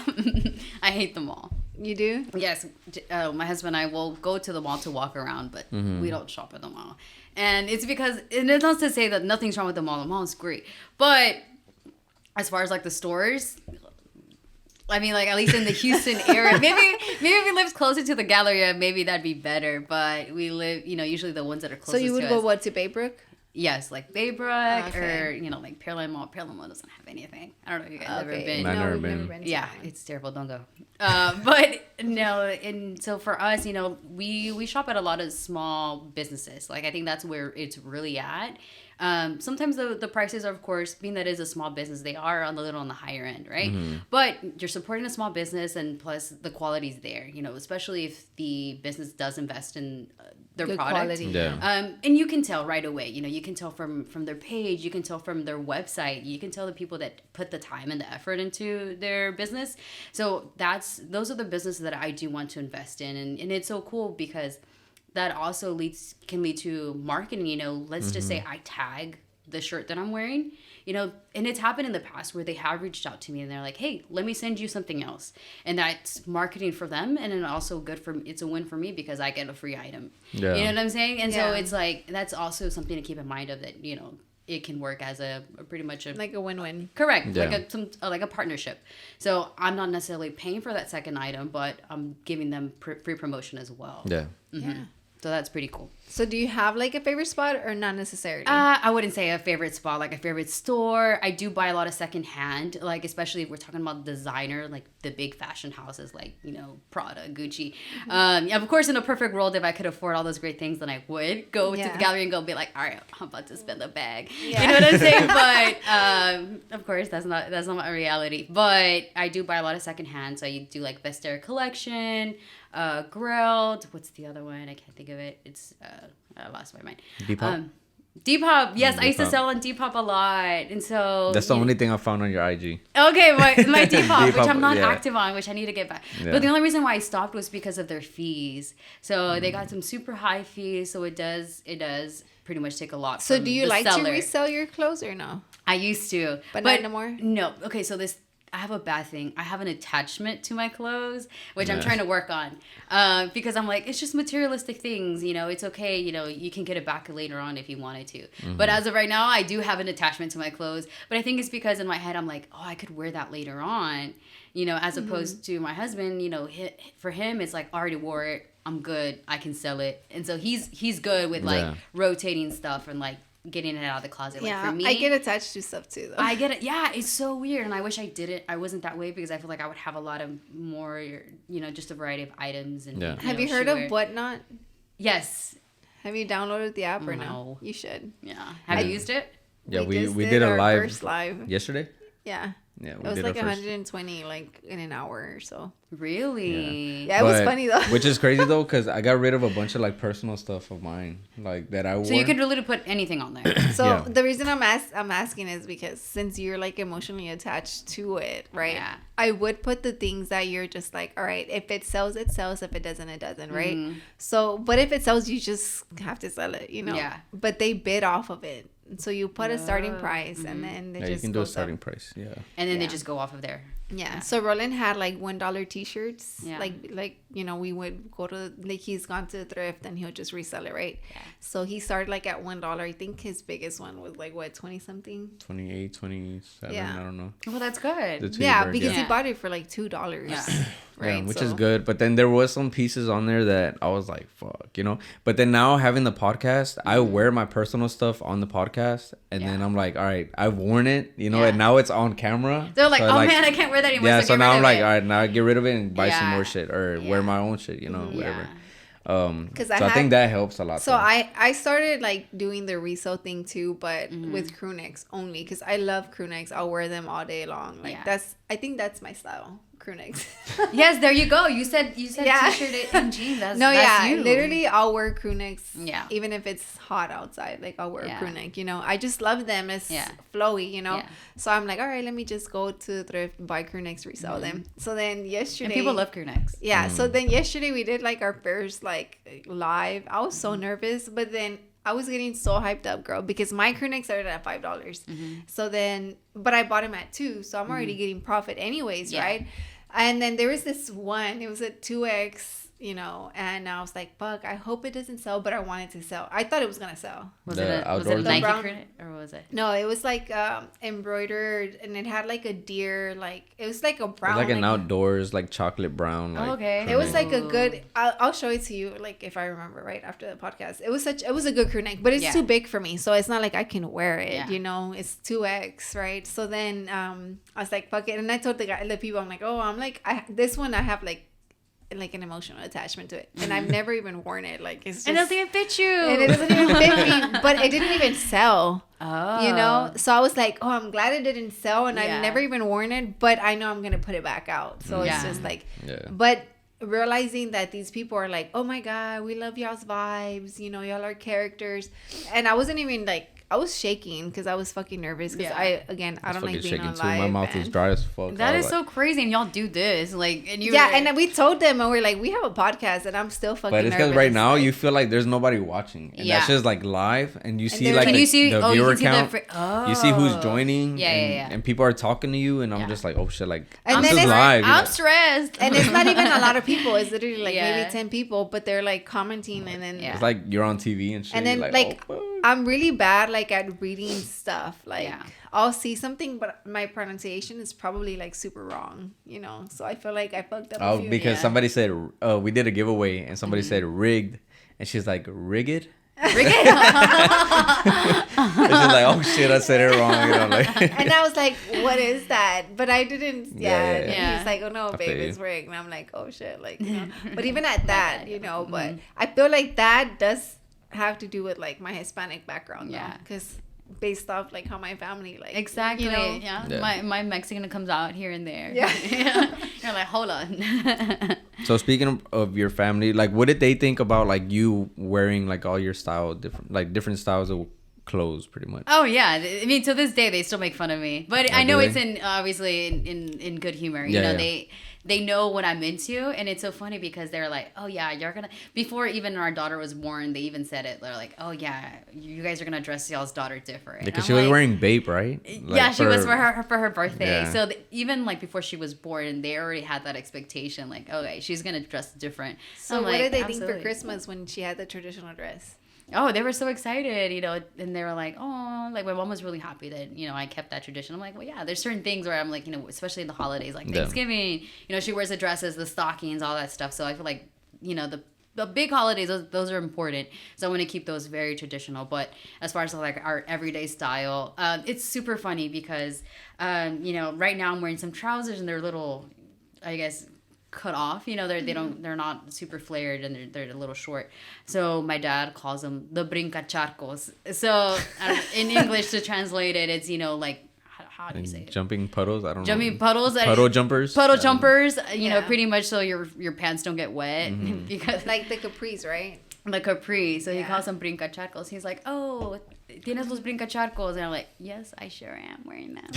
I hate the mall. You do? Yes. My husband and I will go to the mall to walk around, but we don't shop at the mall. And it's because, and it's not to say that nothing's wrong with the mall. The mall is great. But as far as like the stores, I mean, like at least in the Houston area, maybe if we lived closer to the Galleria, maybe that'd be better. But we live, you know, usually the ones that are closest to us. So you would go what, to Baybrook? Yes, like Baybrook or, you know, like Pearland Mall. Pearland Mall doesn't have anything. I don't know if you guys have ever been. I've never been. Yeah, it's terrible. Don't go. But no, and so for us, you know, we shop at a lot of small businesses. Like I think that's where it's really at. Sometimes the prices are, of course, being that it is a small business, they are a little on the higher end, right? But you're supporting a small business, and plus the quality's there, you know, especially if the business does invest in their good product. Quality. Yeah. And you can tell right away, you know, you can tell from their page, you can tell from their website, you can tell the people that put the time and the effort into their business. So those are the businesses that I do want to invest in, and it's so cool because that also can lead to marketing. You know, let's just say I tag the shirt that I'm wearing, you know, and it's happened in the past where they have reached out to me and they're like, hey, let me send you something else. And that's marketing for them. And then also it's a win for me because I get a free item. Yeah. You know what I'm saying? And so it's like, that's also something to keep in mind of that, you know, it can work as a pretty much like a win-win. Correct. Yeah. Like a partnership. So I'm not necessarily paying for that second item, but I'm giving them free promotion as well. Yeah. Mm-hmm. Yeah. So that's pretty cool. So do you have like a favorite spot or not necessarily? I wouldn't say a favorite spot, like a favorite store. I do buy a lot of secondhand, like especially if we're talking about designer, like the big fashion houses, like, you know, Prada, Gucci. Of course, in a perfect world, if I could afford all those great things, then I would go to the gallery and go be like, all right, I'm about to spend a bag. Yeah. You know what I'm saying? But of course, that's not my reality. But I do buy a lot of secondhand. So I do like Esther collection. Grilled. What's the other one? I can't think of it. It's I lost my mind. Depop. Depop. Yes, I used to sell on Depop a lot, and so that's the only thing I found on your IG. Okay, my Depop, which I'm not active on, which I need to get back. Yeah. But the only reason why I stopped was because of their fees. So they got some super high fees. So it does pretty much take a lot. So do you like seller. to resell your clothes or no? I used to, but not anymore. No. Okay, so I have a bad thing. I have an attachment to my clothes, which I'm trying to work on. Because I'm like, it's just materialistic things, you know, it's okay, you know, you can get it back later on if you wanted to. But as of right now, I do have an attachment to my clothes. But I think it's because in my head, I'm like, oh, I could wear that later on, you know, as opposed to my husband, you know, for him, it's like, I already wore it. I'm good. I can sell it. And so he's good with like rotating stuff and like getting it out of the closet. Yeah, like for me, I get attached to stuff too, though. I get it. Yeah, it's so weird, and I wish I wasn't that way because I feel like I would have a lot of more, you know, just a variety of items. And have you heard of Whatnot? Yes. Have you downloaded the app or no? You should. Yeah. Have you used it? Yeah, we did a first live yesterday. Yeah. Yeah, it was like 120 like in an hour or so. Really? Yeah, it was funny though. Which is crazy though, because I got rid of a bunch of like personal stuff of mine, like that I wore. So you could really put anything on there. So the reason I'm asking is because since you're like emotionally attached to it, right? Yeah. I would put the things that you're just like, all right, if it sells, it sells. If it doesn't, it doesn't, right? So, but if it sells, you just have to sell it, you know? Yeah. But they bid off of it. So you put a starting price, and then they you just can do a starting price. Yeah. And then they just go off of there. Yeah. So Roland had like $1 t-shirts. Yeah. Like we would go to, like, he's gone to the thrift and he'll just resell it, right? Yeah. So he started like at $1. I think his biggest one was like what, 20 something? 28, 27, Yeah. I don't know. Well, that's good. Because he bought it for like $2. Yeah. Right. Yeah, which is good. But then there was some pieces on there that I was like, fuck, But then now having the podcast, I wear my personal stuff on the podcast. And then I'm like, all right, I've worn it, and now it's on camera. They're like, so man, I can't wear that anymore. Yeah, so now I'm like, all right, right, now I get rid of it and buy some more shit or wear my own shit, whatever. Because I think that helps a lot. So I started like doing the resale thing too, but with crew necks only, because I love crew necks. I'll wear them all day long. Like I think that's my style. Crew necks. Yes, there you go. You said t-shirt and jeans. That's you. Literally I'll wear crew necks. Yeah. Even if it's hot outside, like I'll wear a crew neck. I just love them. It's flowy. Yeah. So I'm like, all right, let me just go to the thrift, buy crew necks, resell them. So then yesterday, and people love crew necks. Yeah. So then yesterday we did like our first like live. I was so nervous, but then I was getting so hyped up, girl, because my crew neck started at $5. So then, but I bought them at $2, so I'm already getting profit anyways, right? And then there was this one, it was a 2X, and I was like, fuck, I hope it doesn't sell, but I want it to sell. I thought it was going to sell. Was it a Nike crew neck, or was it? No, it was like embroidered, and it had like a deer, like, it was like a brown. It was like an outdoors, like chocolate brown. Like, okay. It was like a good, I'll show it to you, like, if I remember right after the podcast. It was a good crew neck, but it's too big for me, so it's not like I can wear it, it's 2X, right? So then I was like, fuck it, and I told the people, I'm like, this one I have like an emotional attachment to it, and I've never even worn it. Like, it's just, it doesn't even fit you, and it doesn't even fit me. But it didn't even sell. So I was like, oh, I'm glad it didn't sell, and I've never even worn it, but I know I'm gonna put it back out. So it's just like, but realizing that these people are like, oh my god, we love y'all's vibes, y'all are characters, and I wasn't even like, I was shaking because I was fucking nervous because I don't like being on live. My mouth is dry as fuck. That is so crazy, and y'all do this and you. Yeah, and we told them, and we're like, we have a podcast, and I'm still fucking. But it's because right now you feel like there's nobody watching, and that's just like live, and you see like the viewer count. You see who's joining, and people are talking to you, and I'm just like, oh shit, like and this is live. I'm stressed, and it's not even a lot of people. It's literally like maybe 10 people, but they're like commenting, and then it's like you're on TV and shit. And then like I'm really bad like at reading stuff. Like I'll see something, but my pronunciation is probably like super wrong, so I feel like I fucked up a few. Because somebody said we did a giveaway and somebody said rigged, and she's like, rigged? And she's like, oh shit, I said it wrong, and I was like, what is that? But I didn't. And he's like, oh no, babe, it's rigged. And I'm like, oh shit, like, but even at that, but I feel like that does have to do with like my Hispanic background, because based off like how my family like exactly my Mexican comes out here and there. You're like, hold on. So speaking of your family, like, what did they think about like you wearing like all your different styles of clothes, pretty much? Oh yeah, I mean, to this day they still make fun of me, but I know it's in good humor. They know what I'm into, and it's so funny because they're like, oh yeah, you're gonna, before even our daughter was born, they even said it. They're like, oh yeah, you guys are gonna dress y'all's daughter different. Because she was wearing Bape, right? Like she was for her birthday. Yeah. So even like before she was born, they already had that expectation, like, okay, she's gonna dress different. So what did they think for Christmas when she had the traditional dress? Oh, they were so excited, and they were like, oh, like my mom was really happy that, I kept that tradition. I'm like, well, yeah, there's certain things where I'm like, especially in the holidays, like Thanksgiving, she wears the dresses, the stockings, all that stuff. So I feel like, the big holidays, those are important. So I want to keep those very traditional. But as far as like our everyday style, it's super funny because, right now I'm wearing some trousers and they're little, I guess, cut off, they're not super flared, and they're a little short. So my dad calls them the brincacharcos. So in English, to translate it, it's like, how do you say it? Jumping puddles? I don't know. Jumping puddles. Puddle jumpers. Puddle jumpers. Pretty much so your pants don't get wet because like the capris, right? The capri. So he calls them brincacharcos. He's like, oh, tienes los brincacharcos, and I'm like, yes, I sure am wearing them.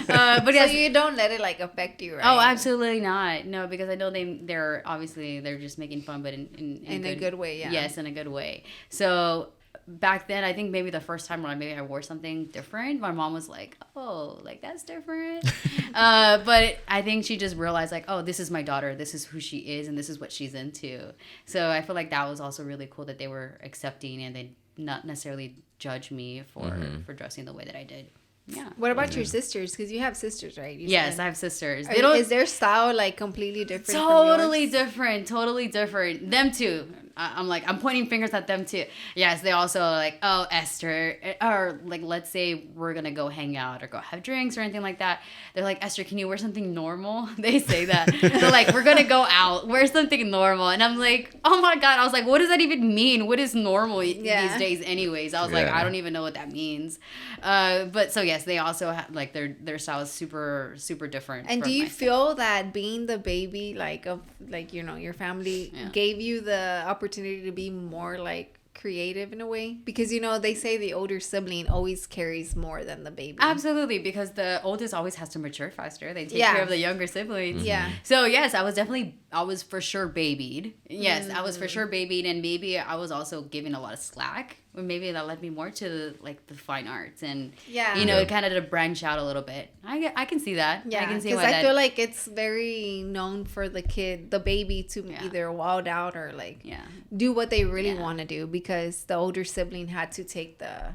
But so you don't let it like affect you, right? Oh, absolutely not. No, because I know they're obviously just making fun, but in a good way. Yeah. Yes, in a good way. So back then, I think maybe the first time when maybe I wore something different, my mom was like, oh, like that's different. But I think she just realized like, oh, this is my daughter. This is who she is and this is what she's into. So I feel like that was also really cool that they were accepting and they not necessarily judge me for dressing the way that I did. Yeah. What about your sisters? Because you have sisters, right? Yes, I have sisters. Is their style like completely different? Totally different. Them too. I'm pointing fingers at them too. Yes, they also like, oh, Esther, or like, let's say we're gonna go hang out or go have drinks or anything like that. They're like, Esther, can you wear something normal? They say that. They're like, we're gonna go out, wear something normal. And I'm like, oh my God. I was like, what does that even mean? What is normal these days anyways? I was like, I don't even know what that means. But so yes, they also have like their style is super, super different. And do you feel that being the baby, like of like, you know, your family gave you the opportunity to be more like creative in a way? Because, you know, they say the older sibling always carries more than the baby. Absolutely, because the oldest always has to mature faster. They take care of the younger siblings. Yeah. So yes, I was for sure babied. Yes, I was for sure babied, and maybe I was also giving a lot of slack. Or maybe that led me more to like the fine arts and you know, kind of to branch out a little bit. I can see that. Yeah, I can see because why I feel like it's very known for the baby to either wild out or like do what they really want to do, because the older sibling had to take the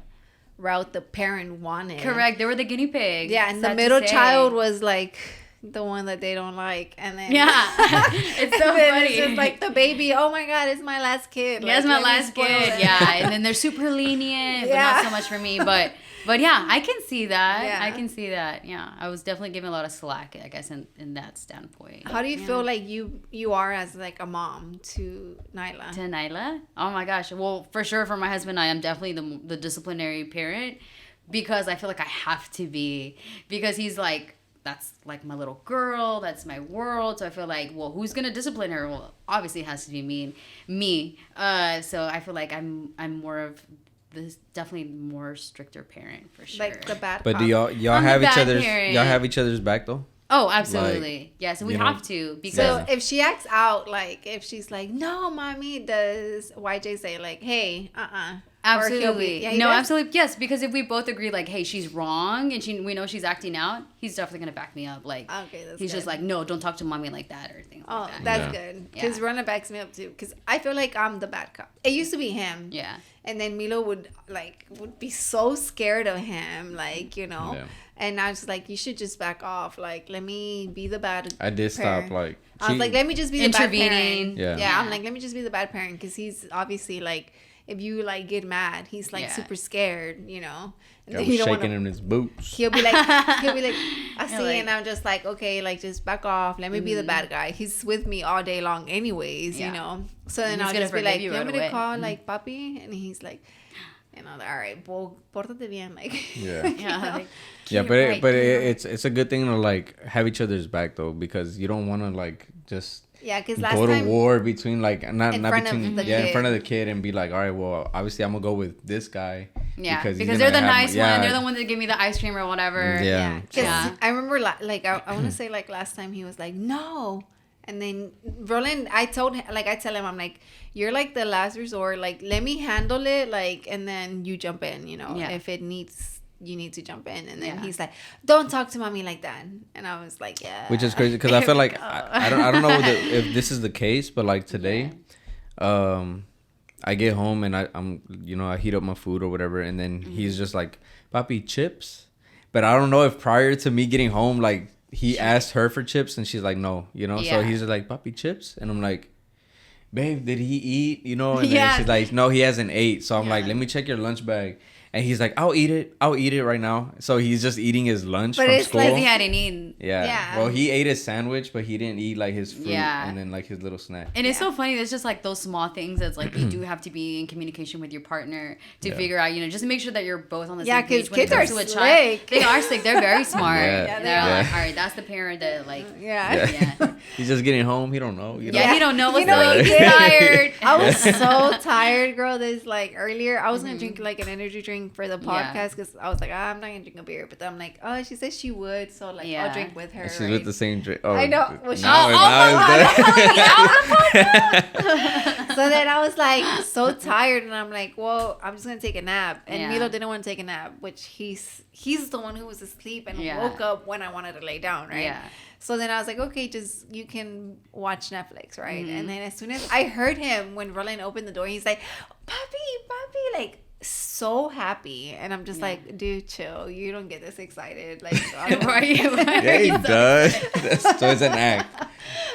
route the parent wanted. Correct. They were the guinea pig. Yeah, and the middle child was like the one that they don't like, and then it's so funny. It's just like the baby. Oh my God, it's my last kid. Yeah, it's my last kid. Yeah, and then they're super lenient, but not so much for me. But yeah, I can see that. Yeah. I can see that. Yeah, I was definitely giving a lot of slack, I guess, in that standpoint. How do you feel like you are as like a mom to Nyla? To Nyla? Oh my gosh. Well, for sure, for my husband, I am definitely the disciplinary parent, because I feel like I have to be, because he's like, that's like my little girl, that's my world. So I feel like, well, who's gonna discipline her? Well, obviously it has to be me. So I feel like I'm more of this, definitely more stricter parent for sure. Like the bad. But do y'all have each other's back though? Oh, absolutely. Like, yeah, so we have to. Because so if she acts out, like if she's like, no, mommy, does YJ say like, hey, Absolutely. Absolutely. Yes, because if we both agree, like, hey, she's wrong, and we know she's acting out, he's definitely going to back me up. Like, he's just like, no, don't talk to mommy like that, or things like that. That's good. Because Rona backs me up, too. Because I feel like I'm the bad cop. It used to be him. Yeah. And then Milo would be so scared of him, like, you know. Yeah. And I was like, you should just back off. Like, let me be the bad I did parent. Stop, like... I was like, let me just be the bad parent. Yeah, I'm like, let me just be the bad parent. Because he's obviously, like... If you like get mad, he's like super scared, you know. And then shaking in his boots. He'll be like, I see, and I'm just like, okay, like just back off. Let me be the bad guy. He's with me all day long, anyways, you know. So then I'll just be like, you want me to call like papi? And he's like, you know, all right, well, pórtate bien, like. Yeah. But it's a good thing to like have each other's back though, because you don't want to like just. Yeah, because last go time... to war between, like, in front of the kid and be like, all right, well, obviously I'm going to go with this guy. Yeah, because they're the nice one. They're the one that give me the ice cream or whatever. Yeah. I remember, like, I want to say, like, last time he was like, no. And then Roland, I tell him, I'm like, you're, like, the last resort. Like, let me handle it, like, and then you jump in, you know, if it needs... You need to jump in. And then he's like, don't talk to mommy like that. And I was like, yeah. Which is crazy because I feel like I don't know if this is the case, but like today, I get home and I heat up my food or whatever, and then he's just like, papi, chips. But I don't know if prior to me getting home, like he asked her for chips and she's like, no, you know. So he's like, papi, chips. And I'm like, babe, did he eat? You know. And then she's like, no, he hasn't ate. So I'm like, let me check your lunch bag. And he's like, I'll eat it right now. So he's just eating his lunch from school. But it's like he hadn't eaten. Yeah. Well, he ate his sandwich, but he didn't eat like his fruit and then like his little snack. And it's so funny. It's just like those small things that's like you do have to be in communication with your partner to figure out, you know, just to make sure that you're both on the same page. Yeah, because kids are slick. They are slick. They're very smart. They're like, all right, that's the parent that like. He's just getting home. He don't know. He don't know what's up. He's tired. I was so tired, girl. This like earlier, I was gonna drink like an energy drink. drink for the podcast because I was like, I'm not gonna drink a beer, but then I'm like, oh, she said she would, so like I'll drink with her. And she's with the same drink. Oh, I know. Well, now so then I was like so tired, and I'm like, well, I'm just gonna take a nap. And Milo didn't want to take a nap, which he's the one who was asleep and woke up when I wanted to lay down, right? Yeah. So then I was like, okay, just you can watch Netflix, right? Mm-hmm. And then as soon as I heard him when Roland opened the door, he's like, papi, like so happy, and I'm just like, dude, chill. You don't get this excited, like. Yeah, he does. That's just an act.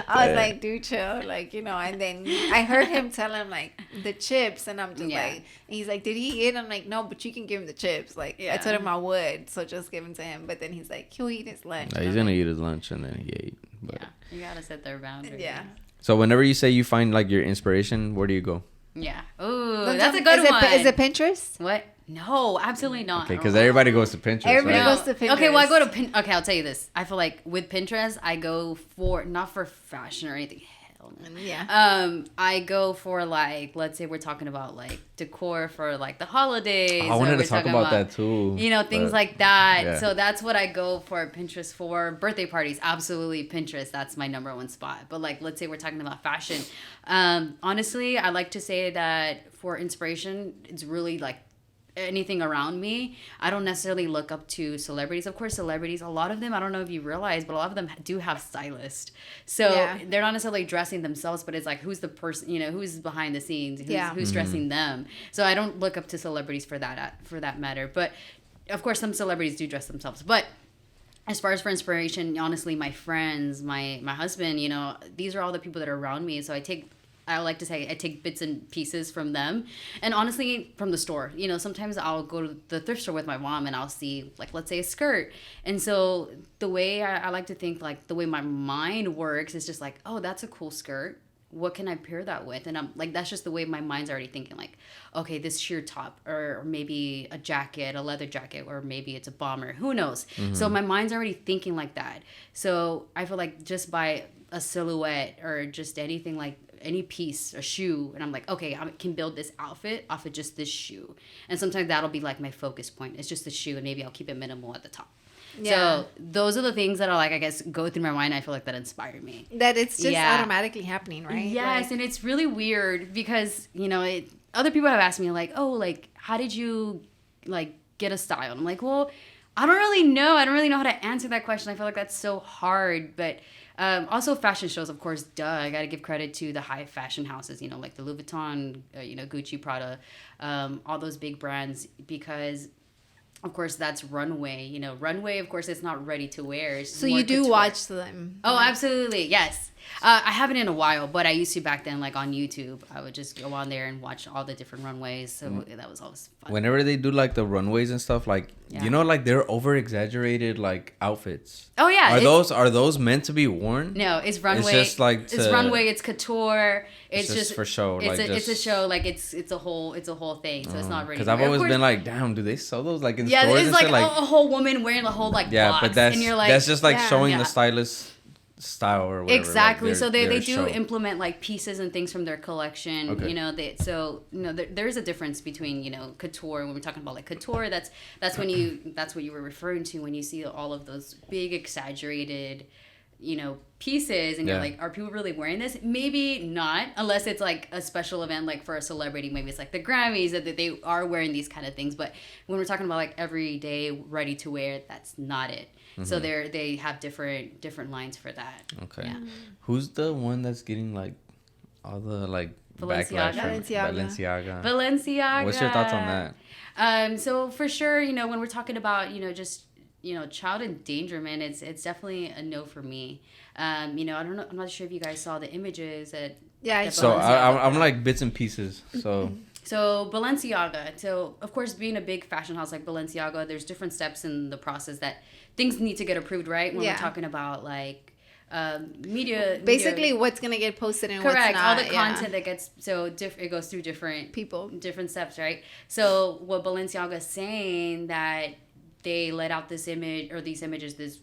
I was like, dude, chill, like, you know. And then I heard him tell him like the chips, and I'm just like, and he's like, did he eat? I'm like, no, but you can give him the chips. Like, I told him I would, so just give them to him. But then he's like, he'll eat his lunch. No, he's gonna eat his lunch, and then he ate. But you gotta set their boundaries. Yeah. So whenever you say you find like your inspiration, where do you go? Yeah. Ooh, that's a good one. Is it Pinterest? What? No, absolutely not. Okay, because everybody goes to Pinterest. Everybody goes to Pinterest. Okay, well, I go to Okay, I'll tell you this. I feel like with Pinterest, I go for, not for fashion or anything. Hell no. Yeah. I go for like, let's say we're talking about like decor for like the holidays. I wanted to talk about that too. You know, things like that. Yeah. So that's what I go for Pinterest for. Birthday parties, absolutely Pinterest. That's my number one spot. But like, let's say we're talking about fashion. Honestly, I like to say that for inspiration, it's really like anything around me. I don't necessarily look up to celebrities. Of course, celebrities, a lot of them, I don't know if you realize, but a lot of them do have stylists. So they're not necessarily dressing themselves, but it's like, who's the person, you know, who's behind the scenes, who's dressing them. So I don't look up to celebrities for that matter. But of course, some celebrities do dress themselves. But as far as for inspiration, honestly, my friends, my husband, you know, these are all the people that are around me. So I like to say I take bits and pieces from them, and honestly from the store. You know, sometimes I'll go to the thrift store with my mom and I'll see, like, let's say a skirt, and so the way I like to think, like the way my mind works is just like, oh, that's a cool skirt, what can I pair that with? And I'm like, that's just the way my mind's already thinking, like, okay, this sheer top, or maybe a jacket, a leather jacket, or maybe it's a bomber, who knows. So my mind's already thinking like that. So I feel like just by a silhouette or just anything, like any piece, a shoe, and I'm like, okay, I can build this outfit off of just this shoe. And sometimes that'll be like my focus point. It's just the shoe, and maybe I'll keep it minimal at the top. Yeah. So those are the things that are like, I guess, go through my mind. I feel like that inspire me. That it's just automatically happening, right? Yes, like, and it's really weird because, you know, other people have asked me like, oh, like, how did you like get a style? And I'm like, well, I don't really know. I don't really know how to answer that question. I feel like that's so hard, but also fashion shows, of course, I got to give credit to the high fashion houses, you know, like the Louis Vuitton, you know, Gucci, Prada, all those big brands, because of course that's runway, you know, runway, of course, it's not ready to wear. It's so you do couture. Watch them. Oh, absolutely. Yes. I haven't in a while, but I used to back then, like on YouTube. I would just go on there and watch all the different runways. So that was always fun. Whenever they do like the runways and stuff, like, you know, like they're over exaggerated like outfits. Oh yeah. Are those meant to be worn? No, it's runway. It's just like it's runway. It's couture. It's just for show. It's a show. Like it's a whole thing. So it's not really. Because I've always been like, damn, do they sell those like in stores? Yeah, it's like a whole woman wearing the whole like box, but that's and you're like, that's just like showing the stylist style or whatever. Exactly. Like so they do implement like pieces and things from their collection. Okay. You know, there's a difference between, you know, couture. When we're talking about like couture, that's what you were referring to when you see all of those big exaggerated, you know, pieces, and you're like, are people really wearing this? Maybe not, unless it's like a special event, like for a celebrity. Maybe it's like the Grammys that they are wearing these kind of things. But when we're talking about like everyday ready to wear, that's not it. So they have different lines for that. Okay. Yeah. Who's the one that's getting like all the like backlash from Balenciaga? What's your thoughts on that? So for sure, you know, when we're talking about, you know, just, you know, child endangerment, it's definitely a no for me. You know, I don't know. I'm not sure if you guys saw the images that. Yeah. So I'm like bits and pieces. So Balenciaga. So of course, being a big fashion house like Balenciaga, there's different steps in the process that things need to get approved, right? When we're talking about like media. Basically, what's gonna get posted and correct, what's not. All the content that gets it goes through different people, different steps, right? So what Balenciaga is saying, that they let out this image or these images, this,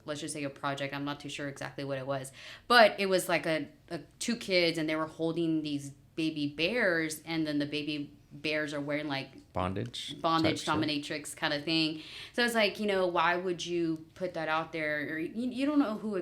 let's just say a project. I'm not too sure exactly what it was, but it was like a two kids, and they were holding these baby bears, and then the baby bears are wearing like bondage dominatrix kind of thing. So it's like, you know, why would you put that out there? Or you don't know who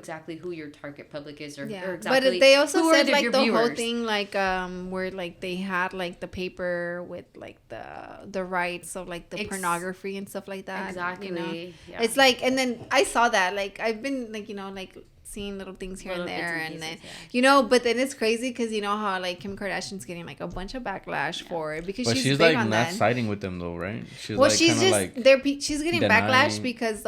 your target public is, or exactly. But they also said like the viewers. whole thing, like where like they had like the paper with like the rights of like the pornography and stuff like that. Exactly. You know? Yeah. It's like, and then I saw that, like I've been like, you know, like seeing little things here and there, and then you know, but then it's crazy because you know how like Kim Kardashian's getting like a bunch of backlash for it because she's like on not that. siding with them though, right? She's just like, she's getting backlash because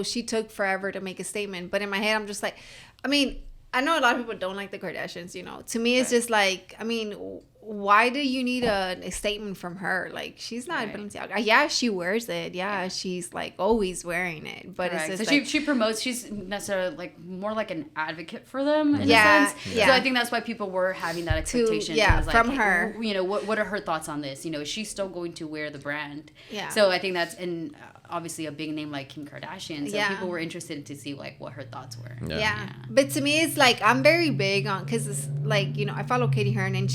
she took forever to make a statement. But in my head, I'm just like, I mean, I know a lot of people don't like the Kardashians, you know. To me, it's just like, I mean, why do you need a statement from her? Like, she's not Balenciaga. Yeah, she wears it. Yeah, she's like always wearing it. But it's just so she promotes. She's necessarily like more like an advocate for them. In a sense. Yeah. So I think that's why people were having that expectation. From her. You know, what are her thoughts on this? You know, is she still going to wear the brand? Yeah. So I think that's obviously a big name like Kim Kardashian. So people were interested to see like what her thoughts were. Yeah. But to me, it's like, I'm very big on, because it's like, you know, I follow Katie Hearn, and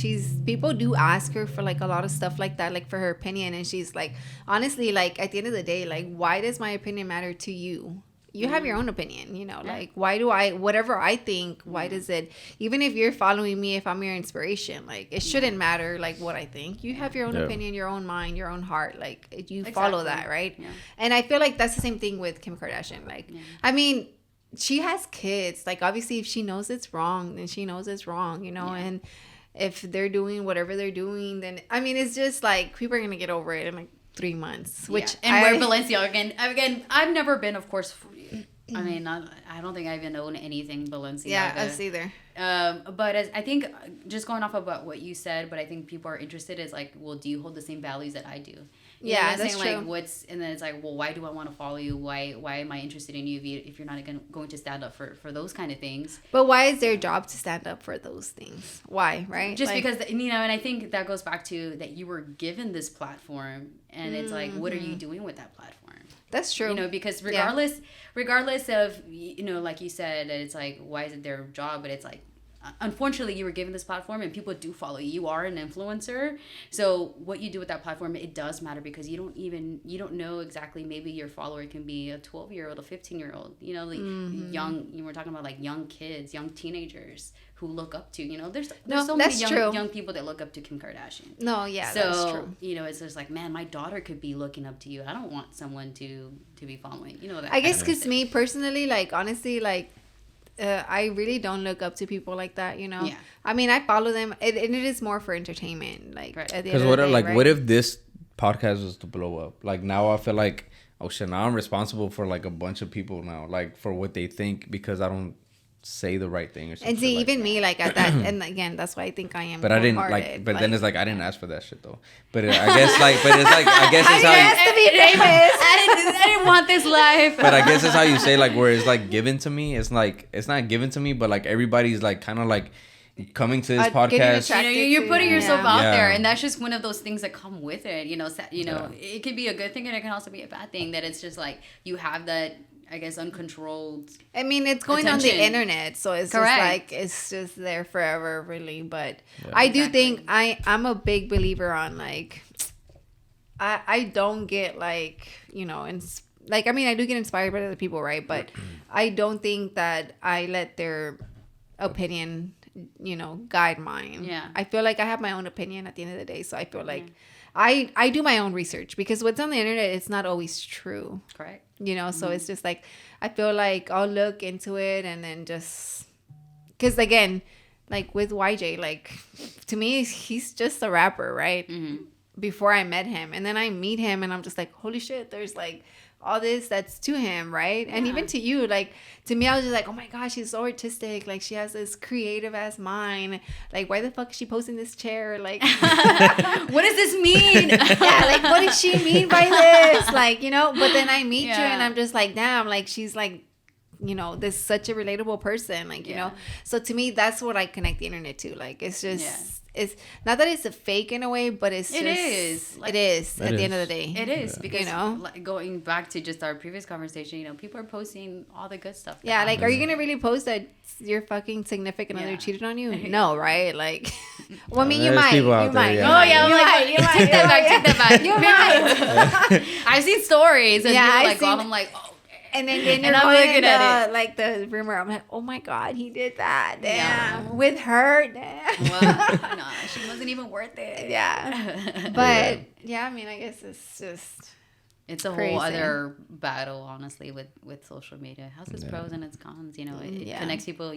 people do ask her for like a lot of stuff like that, like for her opinion, and she's like, honestly, like at the end of the day, like, why does my opinion matter to you? You have your own opinion, you know, like, why do whatever I think, why does it, even if you're following me, if I'm your inspiration, like, it shouldn't matter, like, what I think. You have your own opinion, your own mind, your own heart, like, you follow that, right? Yeah. And I feel like that's the same thing with Kim Kardashian. Like, I mean, she has kids. Like, obviously, if she knows it's wrong, then she knows it's wrong, you know, and if they're doing whatever they're doing, then, I mean, it's just like, people are going to get over it in like 3 months, which and wear Balenciaga again. I've never been, of course, I mean, I don't think I even own anything Balenciaga. Yeah, us either. But I think, just going off about what you said, but I think people are interested is like, well, do you hold the same values that I do? Yeah, that's true. Like, and then it's like, well, why do I want to follow you? Why am I interested in you if you're not going to stand up for those kind of things? But why is their job to stand up for those things? Why, right? Just like, because, you know, and I think that goes back to that you were given this platform, and it's like, what are you doing with that platform? That's true. You know, because regardless of, you know, like you said, that it's like, why is it their job? But it's like, unfortunately, you were given this platform and people do follow you. You are an influencer. So what you do with that platform, it does matter, because you don't know exactly, maybe your follower can be a 12-year-old, a 15-year-old, you know, like young, you were talking about like young kids, young teenagers who look up to, you know, there's so many young people that look up to Kim Kardashian. No, yeah, so, that's true. You know, it's just like, man, my daughter could be looking up to you. I don't want someone to be following, you know, that. I guess because me personally, like, honestly, like, I really don't look up to people like that, you know. Yeah. I mean, I follow them, and it is more for entertainment, like. Because what if this podcast was to blow up? Like, now I feel like, oh shit, now I'm responsible for like a bunch of people now, like for what they think, because I don't say the right thing or something. And see, even me, like at that, and again, that's why I think I am. But I didn't like. But then it's like, I didn't ask for that shit though. But I guess like, but it's like, I guess it's how you to be famous. I didn't want this life. But I guess it's how you say, like, where it's like given to me. It's like, it's not given to me, but like everybody's like kind of like coming to this podcast. You know, you're putting yourself out there, and that's just one of those things that come with it. You know, it could be a good thing, and it can also be a bad thing. That it's just like you have that, I guess, uncontrolled. I mean, it's going attention on the internet, so it's just like, it's just there forever, really. But I do think I'm a big believer on like, I don't get like, you know, like, I mean, I do get inspired by other people, right? But I don't think that I let their opinion, you know, guide mine. Yeah. I feel like I have my own opinion at the end of the day, so I feel like I do my own research, because what's on the internet, it's not always true. Correct. You know, so it's just like, I feel like I'll look into it, and then just, because again, like with YJ, like, to me, he's just a rapper, right? Mm-hmm. Before I met him, and then I meet him, and I'm just like, holy shit, there's like all this that's to him, right? Yeah. And even to you, like, to me, I was just like, oh my gosh, she's so artistic, like, she has this creative ass mind, like, why the fuck is she posting this chair, like, what does this mean? Yeah, like, what does she mean by this, like, you know? But then I meet you, and I'm just like, damn, like, she's like, you know, this such a relatable person, like, you know. So to me, that's what I connect the internet to, like, it's just it's not that it's a fake in a way, but it is at the end of the day. It is because like, going back to just our previous conversation, people are posting all the good stuff. Yeah, like, are you gonna really post that your fucking significant other cheated on you? No, right? Like, well, I mean, you might. You might. Oh yeah, you might. Take that back. You might. I've seen stories and I'm like, oh. And then you're looking at it like the rumor. I'm like, oh my god, he did that. Damn, with her. Damn. Well, no, she wasn't even worth it. Yeah, but I mean, I guess it's just. It's a whole other battle, honestly, with social media. It has its pros and its cons. It connects people,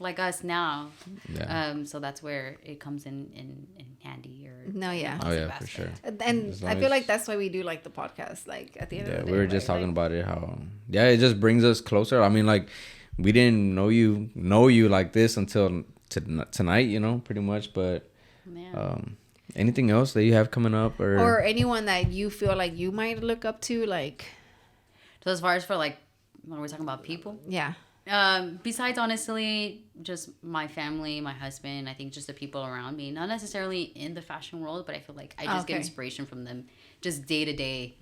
like us now. Yeah. So that's where it comes in handy. For sure. And I feel like that's why we do like the podcast. Like at the end of the day, we were just talking about it. How it just brings us closer. I mean, like we didn't know you like this until tonight. Pretty much, but. Anything else that you have coming up, or anyone that you feel like you might look up to, like? So as far as for like, when we're talking about people, besides honestly, just my family, my husband, I think just the people around me, not necessarily in the fashion world, but I feel like I just get inspiration from them, just day to day,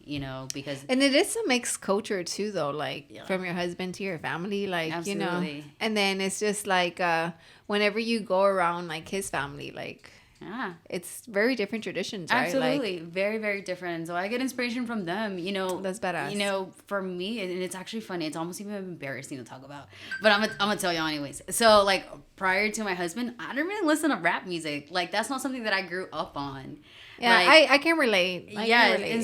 because. And it is a mixed culture too, though, like from your husband to your family, like absolutely. And then it's just like whenever you go around like his family, like. Yeah, it's very different traditions, right? Absolutely, very, very different. So I get inspiration from them. That's badass. For me, and it's actually funny. It's almost even embarrassing to talk about, but I'm gonna tell y'all anyways. So like prior to my husband, I didn't really listen to rap music. Like that's not something that I grew up on. Yeah, like, I can relate.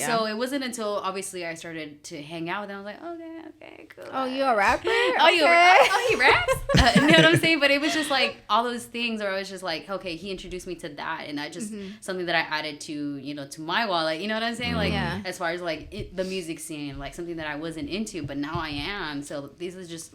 So it wasn't until obviously I started to hang out with him. I was like, okay, cool. Oh, you a rapper? He raps? You know what I'm saying? But it was just like all those things where I was just like, okay, he introduced me to that, and I just something that I added to to my wallet. You know what I'm saying? Like as far as like the music scene, like something that I wasn't into, but now I am. So these are just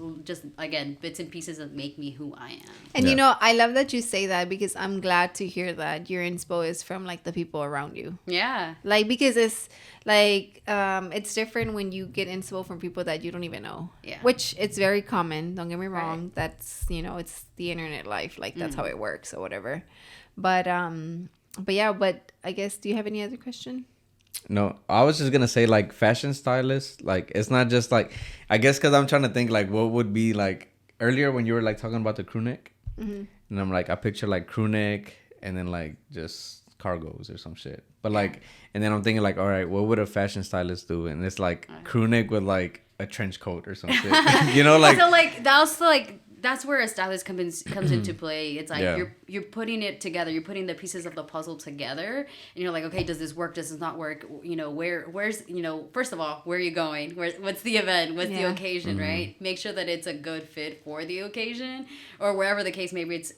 again bits and pieces that make me who I am. And I love that you say that, because I'm glad to hear that your inspo is from like the people around you. Yeah, like because it's like it's different when you get inspo from people that you don't even know. Yeah, which it's very common, don't get me wrong. Right. That's it's the internet life, like that's how it works or whatever. But I guess, do you have any other question? No, I was just gonna say like fashion stylist, like it's not just like, I guess because I'm trying to think like what would be like earlier when you were like talking about the crew neck, and I'm like, I picture like crew neck and then like just cargos or some shit, but like, and then I'm thinking like, all right, what would a fashion stylist do? And it's like crew neck with like a trench coat or something. Like so like that's where a stylist comes into play. It's like you're putting it together, you're putting the pieces of the puzzle together, and you're like, okay, does this work, does this not work? Where's first of all, where are you going, what's the event, what's the occasion, right? Make sure that it's a good fit for the occasion, or wherever the case, maybe it's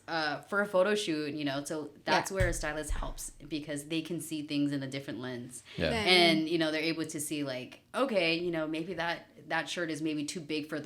for a photo shoot, so that's where a stylist helps, because they can see things in a different lens, and they're able to see like, okay, maybe that shirt is maybe too big for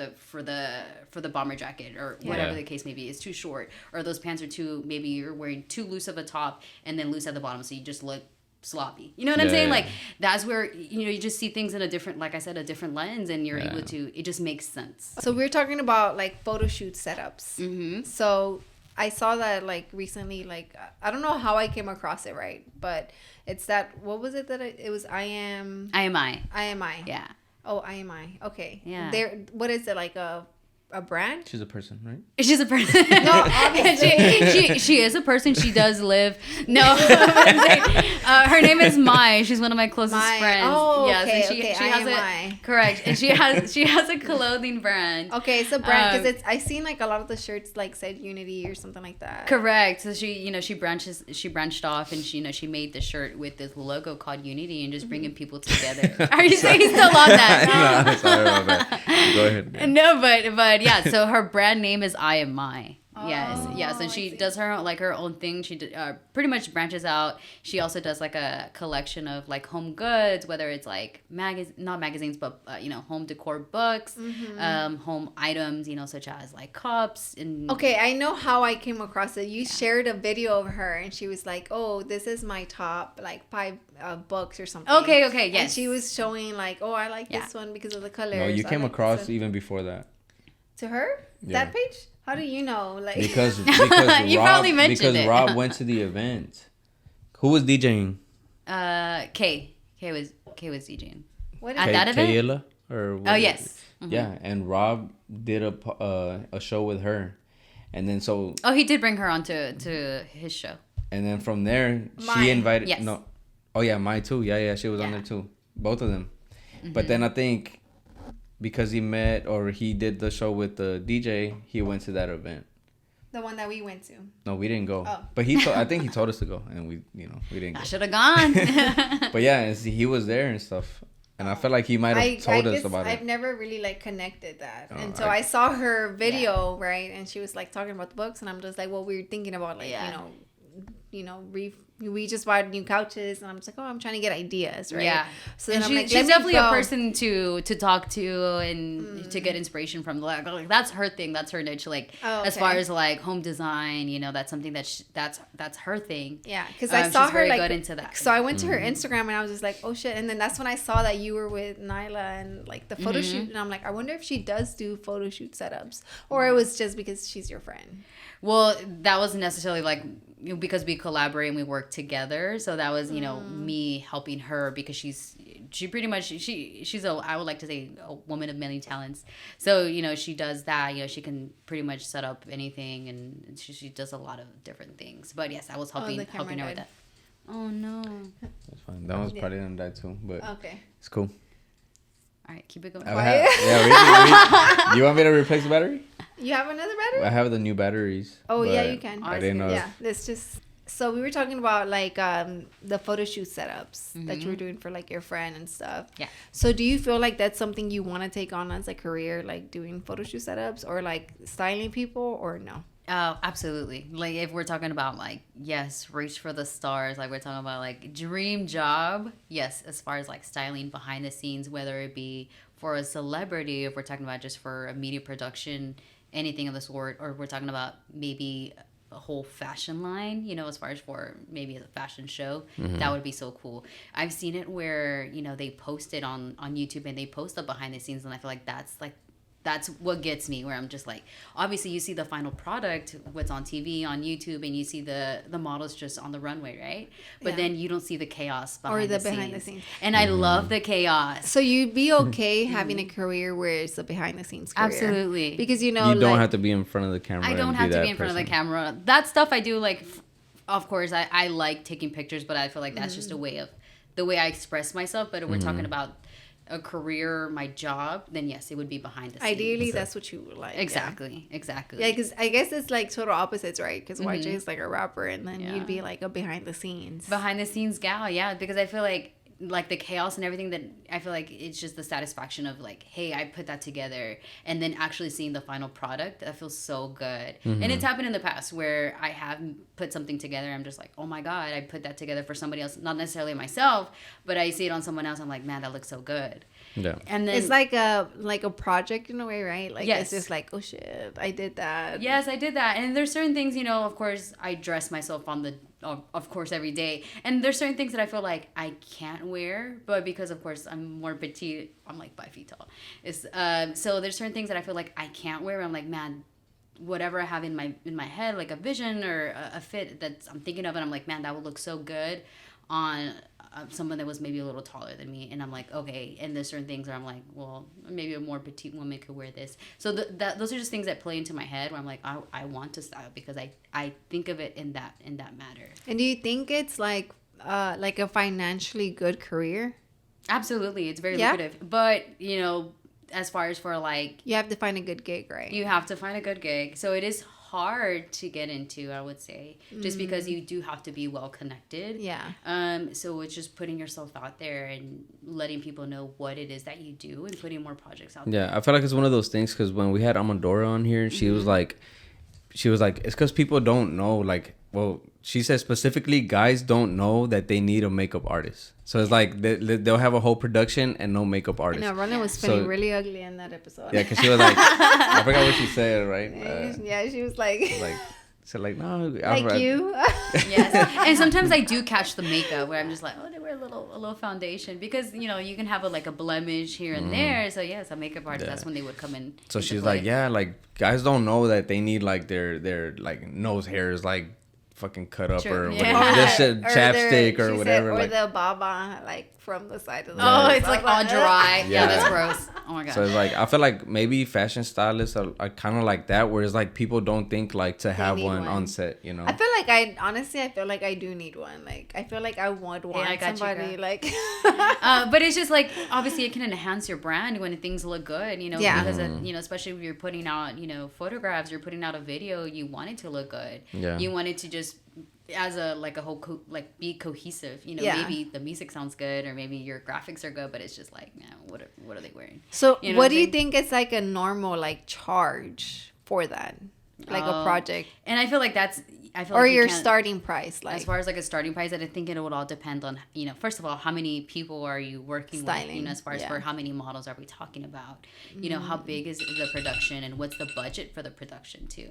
the bomber jacket, or whatever the case may be. It's too short, or those pants are maybe you're wearing too loose of a top and then loose at the bottom, so you just look sloppy. You know what I'm saying? Like that's where you just see things in a different, like I said, a different lens, and you're able to. It just makes sense. So we're talking about like photo shoot setups. Mm-hmm. So I saw that like recently, like I don't know how I came across it, right? But it's that, what was it that it was? IMI. Yeah. Oh, IMI. Okay. Yeah. What is it, like a brand? She's a person, right? She's a person. No, obviously. she is a person. She does live. No. Her name is Mai. She's one of my closest friends. Oh, yes, okay. And she has correct. And she has a clothing brand. Okay, it's a brand, because I seen like a lot of the shirts like said Unity or something like that. Correct. So she branched off, and she made the shirt with this logo called Unity, and just bringing people together. Are you saying still on that? No, sorry about that. Go ahead. No, but yeah, so her brand name is I Am My. Yes, and she does her own thing. She pretty much branches out. She also does like a collection of like home goods, whether it's like not magazines, but home decor books, home items, such as like cups and. Okay, I know how I came across it. You shared a video of her, and she was like, "Oh, this is my top like 5 books or something." Okay, yes. And she was showing like, "Oh, I like this one because of the colors." No, you came across even before that. To her? Yeah. That page? How do you know? Like Because You probably mentioned it. Rob went to the event. Who was DJing? Kay was DJing. what At is that event? Kayla? Or Oh yes. Yeah, and Rob did a show with her, and then so. Oh, he did bring her on to his show. And then from there, Mine. she invited. Yes. No, oh yeah, mine too. Yeah, she was on there too. Both of them. But then I think because he did the show with the DJ, he went to that event. the one that we went to? No, we didn't go. Oh. But I think he told us to go, and we didn't go. I should have gone. But yeah, and see, he was there and stuff, and I felt like he might have told us about I've it. never really like connected that, Oh, and so I saw her video right, and she was like talking about the books, and I'm just like, well, we were thinking about like we just bought new couches, and I'm just like, oh, I'm trying to get ideas, right? Yeah. So then and I'm like, she's definitely a person to talk to and to get inspiration from. Like that's her thing. That's her niche. Like as far as like home design, that's something that's her thing. Yeah, because I saw she's her very like good into that. So I went to her Instagram, and I was just like, oh shit! And then that's when I saw that you were with Nyla and like the photo shoot, and I'm like, I wonder if she does do photo shoot setups, or it was just because she's your friend. Well, that wasn't necessarily like because we collaborate and we work together. So that was, me helping her because she pretty much, she's I would like to say a woman of many talents. So, she does that, she can pretty much set up anything, and she does a lot of different things. But yes, I was helping her with that. Oh no. That's fine. That one's probably gonna die too, but Okay. it's cool. All right, keep it going. You want me to replace the battery? You have another battery? I have the new batteries. Oh yeah, you can. I didn't know. Yeah, it's just. So we were talking about like the photo shoot setups that you were doing for like your friend and stuff. Yeah. So do you feel like that's something you want to take on as a career, like doing photo shoot setups or like styling people, or no? Oh, absolutely. Like if we're talking about like, yes, reach for the stars, like we're talking about like dream job. Yes, as far as like styling behind the scenes, whether it be for a celebrity, if we're talking about just for a media production, anything of the sort, or we're talking about maybe a whole fashion line, as far as for maybe a fashion show, that would be so cool. I've seen it where, they post it on YouTube and they post up behind the scenes, and I feel like that's what gets me, where I'm just like, obviously you see the final product, what's on TV, on YouTube, and you see the models just on the runway, right? But then you don't see the chaos behind the scenes. And I love the chaos. So you'd be okay having a career where it's a behind the scenes career. Absolutely. Because you don't have to be in front of the camera. I don't have to be in front of the camera. That stuff I do, like, of course, I like taking pictures, but I feel like that's just the way I express myself. But if we're talking about a career, my job, then yes, it would be behind the scenes. Ideally, that's what you would like. Exactly. Yeah, because I guess it's like total opposites, right? Because YJ is like a rapper, and then you'd be like a behind the scenes gal. Yeah, because I feel like the chaos and everything, that I feel like it's just the satisfaction of like, hey, I put that together, and then actually seeing the final product, that feels so good. And it's happened in the past where I have put something together, I'm just like, oh my god, I put that together for somebody else, not necessarily myself, but I see it on someone else, I'm like, man, that looks so good. Yeah. And then it's like a project in a way, right? Like yes. It's just like, oh shit, I did that. Yes, I did that. And there's certain things, of course, I dress myself of course every day, and there's certain things that I feel like I can't wear, but because of course I'm more petite, I'm like 5 feet tall, so there's certain things that I feel like I can't wear. I'm like, man, whatever I have in my head, like a vision or a fit that I'm thinking of, and I'm like, man, that would look so good on someone that was maybe a little taller than me, and I'm like, okay. And there's certain things where I'm like, well, maybe a more petite woman could wear this. So those are just things that play into my head where I'm like, I want to style because I think of it in that matter. And do you think it's like a financially good career? Absolutely, it's very lucrative. But as far as for like, you have to find a good gig, right? You have to find a good gig. So it is hard to get into, I would say, just because you do have to be well connected. Yeah. So it's just putting yourself out there and letting people know what it is that you do and putting more projects out there. Yeah, I feel like it's one of those things because when we had Amadora on here, she was like, it's because people don't know, like, well, she said specifically guys don't know that they need a makeup artist. So it's like they'll have a whole production and no makeup artist. No, Rona was feeling really ugly in that episode. Yeah, because she was like, I forgot what she said, right? Yeah, she was like So like, no, like you. Yes. And sometimes I do catch the makeup where I'm just like, oh, they wear a little foundation, because you know you can have like a blemish here and there. So yes, a makeup artist, that's when they would come in. So she's like, yeah, like guys don't know that they need like their like nose hairs like fucking cut up or whatever, just a chapstick or whatever, or like the baba like from the side of the oh, it's like all dry. Yeah, that's gross. Oh my god. So it's like, I feel like maybe fashion stylists are kind of like that, where it's like people don't think like to have one on set, you know. I feel like I feel like I do need one. Like I feel like I would want somebody like but it's just like, obviously it can enhance your brand when things look good, you know. Yeah. Because you know, especially if you're putting out, you know, photographs, you're putting out a video, you want it to look good. Yeah. You want it to just as a like a whole be cohesive, you know. Yeah. Maybe the music sounds good, or maybe your graphics are good, but it's just like, you know, what are they wearing? So you know what do you think is like a normal like charge for that, like a project? And I feel like or your starting price, like as far as like a starting price, I think it would all depend on, you know, first of all, how many people are you working with, you know, as far as for how many models are we talking about, you know, how big is the production, and what's the budget for the production too.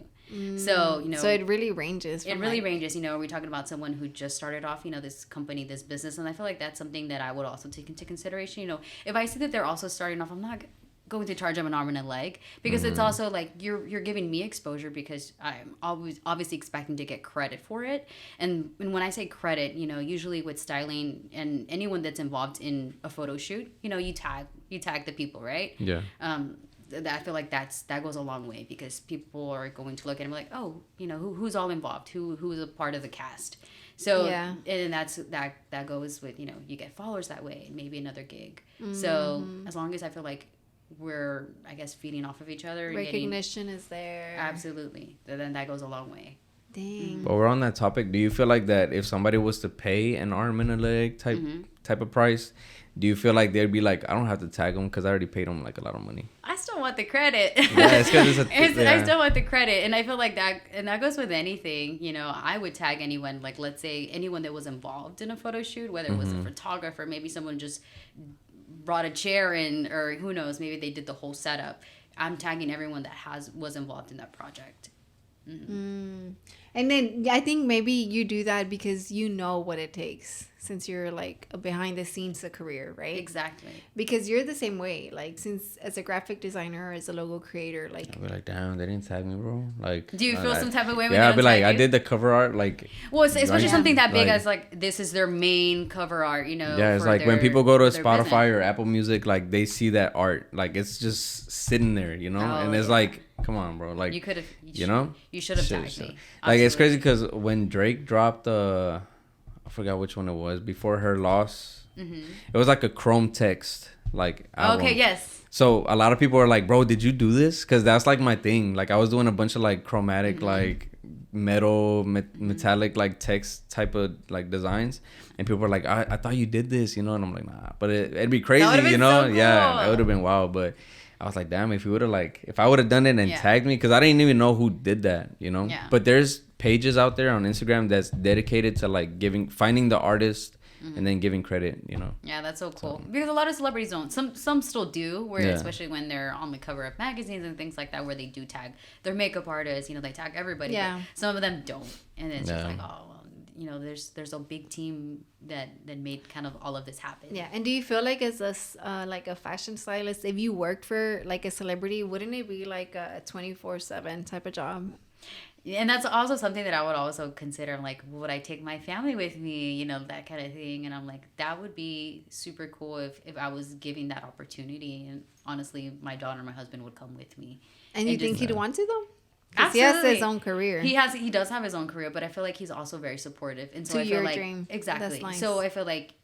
So, you know, so it really ranges. It really ranges, you know. Are we talking about someone who just started off, you know, this company, this business? And I feel like that's something that I would also take into consideration. You know, if I see that they're also starting off, I'm not going to charge them an arm and a leg, because it's also like you're giving me exposure, because I'm always obviously expecting to get credit for it. And when I say credit, you know, usually with styling and anyone that's involved in a photo shoot, you know, you tag the people, right? Yeah. I feel like that goes a long way, because people are going to look at it and be like, oh, you know, who's all involved, who's a part of the cast. So yeah. And that goes with, you know, you get followers that way, and maybe another gig. So as long as I feel like we're, I guess, feeding off of each other, recognition is there, absolutely, then that goes a long way. Dang. But we're on that topic. Do you feel like that if somebody was to pay an arm and a leg type of price, do you feel like they'd be like, I don't have to tag them because I already paid them like a lot of money? I still want the credit. Yeah, it's because I still want the credit, and I feel like that goes with anything. You know, I would tag anyone, like let's say anyone that was involved in a photo shoot, whether it was a photographer, maybe someone just brought a chair in, or who knows, maybe they did the whole setup. I'm tagging everyone that was involved in that project. And then I think maybe you do that because you know what it takes, since you're like a behind the scenes career, right? Exactly. Because you're the same way, like since as a graphic designer or as a logo creator, like I'll be like, damn, they didn't tag me, bro. Like, do you feel some type of way when yeah, they I'll be don't like, tag I you? did the cover art, like, well, especially something that big, like, as like this is their main cover art, you know. Yeah, it's like when people go to Spotify or Apple Music, like they see that art, like it's just sitting there, you know. And it's like, come on, bro, like you could have, you know, you should have tagged me. Like it's crazy because when Drake dropped I forgot which one it was before her loss, it was like a chrome text like album. Okay, yes. So a lot of people are like, bro, did you do this? Because that's like my thing. Like I was doing a bunch of like chromatic like metallic like text type of like designs, and people are like, I thought you did this, you know. And I'm like, nah, but it'd be crazy, you know. So cool. Yeah, it would have been wild. But I was like, damn, if you would have like, if I would have done it and tagged me, because I didn't even know who did that, you know. Yeah. But there's pages out there on Instagram that's dedicated to like finding the artist and then giving credit, you know. Yeah, that's so cool. Because a lot of celebrities don't. Some still do, where especially when they're on the cover of magazines and things like that, where they do tag their makeup artists, you know, they tag everybody. Yeah. But some of them don't. And it's just like, oh, well, you know, there's a big team that made kind of all of this happen. Yeah. And do you feel like as a like a fashion stylist, if you worked for like a celebrity, wouldn't it be like a 24/7 type of job? And that's also something that I would also consider. I'm like, would I take my family with me? You know, that kind of thing. And I'm like, that would be super cool if I was giving that opportunity. And honestly, my daughter and my husband would come with me. And you think he'd want to though? Absolutely. He has his own career. He does have his own career, but I feel like he's also very supportive. And so to I feel your like dream. Exactly. That's nice. So I feel like,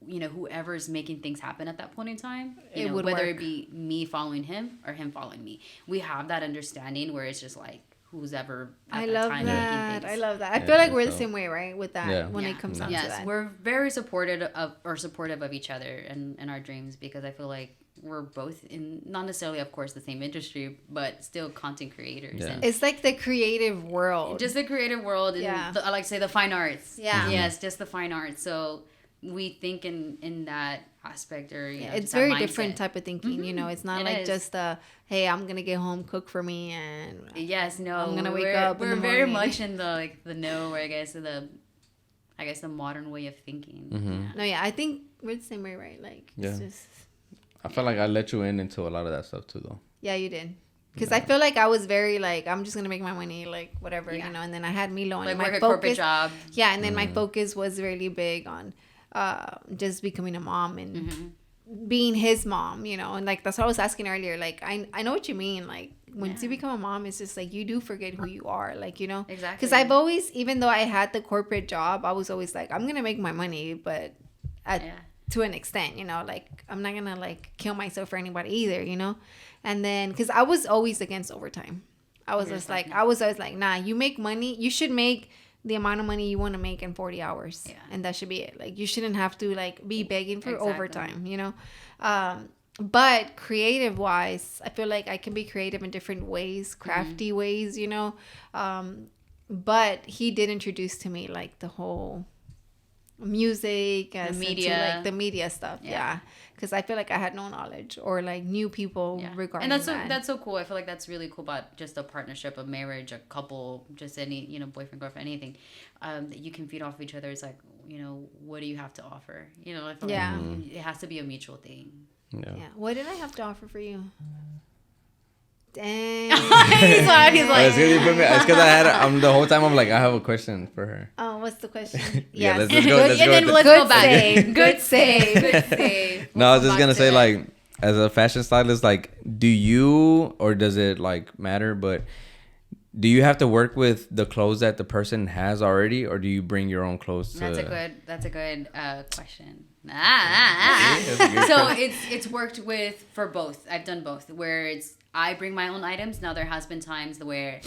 you know, whoever's making things happen at that point in time, you know, would whether work. it be me following him or him following me, we have that understanding where it's just like, who's ever at that time making things. I love that. I feel like we're the same way, right? With that when it comes down to that. Yes, we're very supportive of each other and our dreams, because I feel like we're both in, not necessarily of course the same industry, but still content creators. And it's like the creative world. Just the creative world, and I like to say the fine arts. Yeah. Yes, just the fine arts. So we think in that aspect, or it's very different type of thinking. It's not just hey, I'm gonna get home, cook for me, and I'm gonna wake up. We're very much in the know, or I guess the modern way of thinking. No, I think we're the same way, right? Like it's just. I felt like I let you into a lot of that stuff too, though. Yeah, you did. Because I feel like I was very like, I'm just gonna make my money, like whatever, and then I had Milo, and like my work a corporate job. Yeah, and then my focus was really big on just becoming a mom and being his mom, and like that's what I was asking earlier. Like I know what you mean. Like once you become a mom, it's just like you do forget who you are, like Exactly. Because I've always, even though I had the corporate job, I was always like, I'm gonna make my money, but to an extent, like I'm not gonna like kill myself for anybody either, and then because I was always against overtime. I was always like, nah, you make money, you should make the amount of money you want to make in 40 hours, and that should be it. Like you shouldn't have to like be begging for overtime, but creative wise, I feel like I can be creative in different ways, crafty ways, but he did introduce to me like the whole music, the media, like the media stuff, because I feel like I had no knowledge or like new people regarding and that. that's so cool. I feel like that's really cool about just a partnership, a marriage, a couple, just any boyfriend, girlfriend, anything, that you can feed off each other. It's like, what do you have to offer? I feel like it has to be a mutual thing. What did I have to offer for you? Dang. he's like it's because I had the whole time I'm like, I have a question for her. Oh, what's the question? Let's go back. Good save. No, I was just gonna say, like, as a fashion stylist, like, do you, or does it like matter, but do you have to work with the clothes that the person has already, or do you bring your own clothes? That's a good question. So it's worked with for both. I've done both, where I bring my own items. Now there has been times where,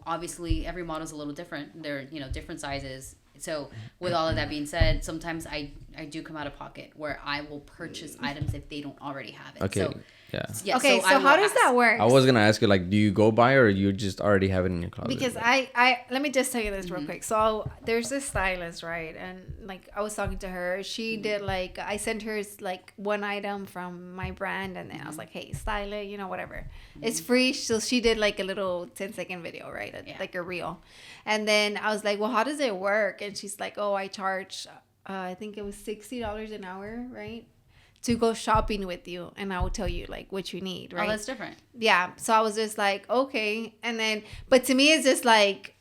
obviously every model is a little different. They're, different sizes. So with all of that being said, sometimes I do come out of pocket where I will purchase items if they don't already have it. Okay. So, okay, so how does that work? I was gonna ask you, like, do you go buy, or you just already have it in your closet? Because I let me just tell you this real quick. So there's this stylist, right? And like I was talking to her. She did like, I sent her like one item from my brand, and then I was like, hey, style it, whatever. It's free. So she did like a little 10-second video, right? Like a reel. And then I was like, well, how does it work? And she's like, oh, I charge, I think it was $60 an hour, right? To go shopping with you, and I will tell you like what you need, right? Oh, that's different. Yeah. So I was just like, okay. And then, but to me, it's just like,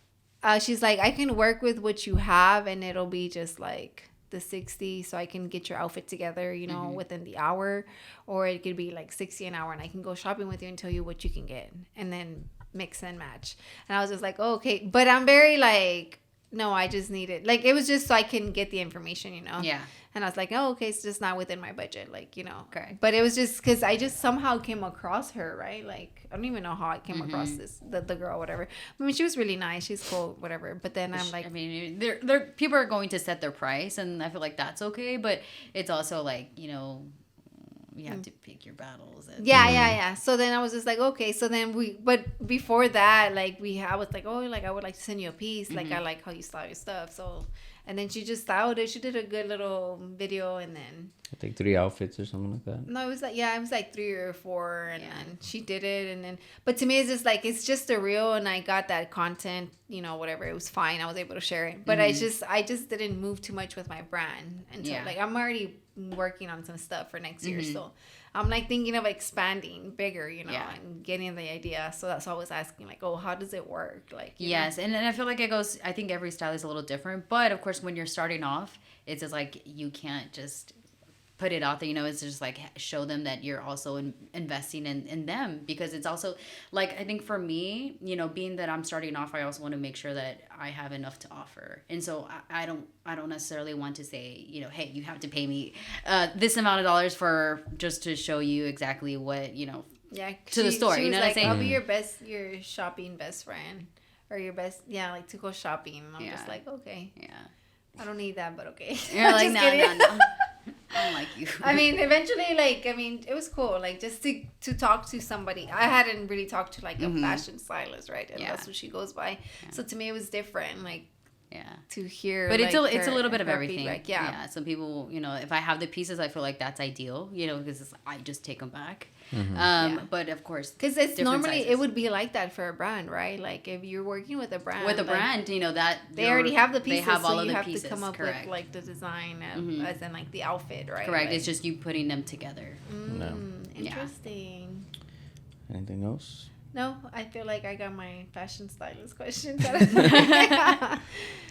she's like, I can work with what you have, and it'll be just like the 60, so I can get your outfit together, within the hour, or it could be like 60 an hour, and I can go shopping with you and tell you what you can get, and then mix and match. And I was just like, oh, okay. But I'm very like, no, I just need it. Like, it was just so I can get the information, Yeah. And I was like, oh, okay, it's just not within my budget, like, Okay. But it was just because I just somehow came across her, right? Like, I don't even know how I came across the girl, whatever. I mean, she was really nice. She's cool, whatever. But then I'm like... I mean, they're people are going to set their price, and I feel like that's okay. But it's also like, you have to pick your battles. Yeah. So then I was just like, okay. So then but before that, like, I was like, oh, like, I would like to send you a piece. Like, I like how you style your stuff. So... And then she just styled it. She did a good little video, and then... I think 3 outfits or something like that. No, it was like 3 or 4, and then she did it, and then... But to me, it's just like, it's just a reel, and I got that content, whatever. It was fine. I was able to share it. But I just didn't move too much with my brand until, like, I'm already working on some stuff for next year, so... I'm like thinking of expanding bigger, and getting the idea. So that's why I was asking, like, oh, how does it work? Like, yes, and I feel like it goes. I think every style is a little different, but of course, when you're starting off, it's just like you can't just put it out there. It's just like show them that you're also investing in them, because it's also like, I think for me, being that I'm starting off, I also want to make sure that I have enough to offer, and so I don't necessarily want to say, hey, you have to pay me this amount of dollars for just to show you exactly what to the store. She was what like, I'm saying? I'll be your shopping best friend, or your best, like, to go shopping. And I'm just like, okay, I don't need that, but okay. You're like, no. I don't like you. I mean, eventually, like, it was cool, like, just to talk to somebody. I hadn't really talked to, like, a fashion stylist, right? And that's what she goes by. Yeah. So to me, it was different. Like, Yeah. to hear. But it's like, it's a her- little bit of her everything. feedback. Yeah. Some people, if I have the pieces, I feel like that's ideal, because I just take them back. But of course, Because it's different normally sizes. it would be like that for a brand, right? Like if you're working with a brand, with a like, brand, that they already have the pieces, They have all so of you the have pieces. to come up Correct. with like the design, as in like the outfit, right? Correct. Like, It's just you putting them together. No. Interesting. Anything else? No, I feel like I got my fashion stylist questions.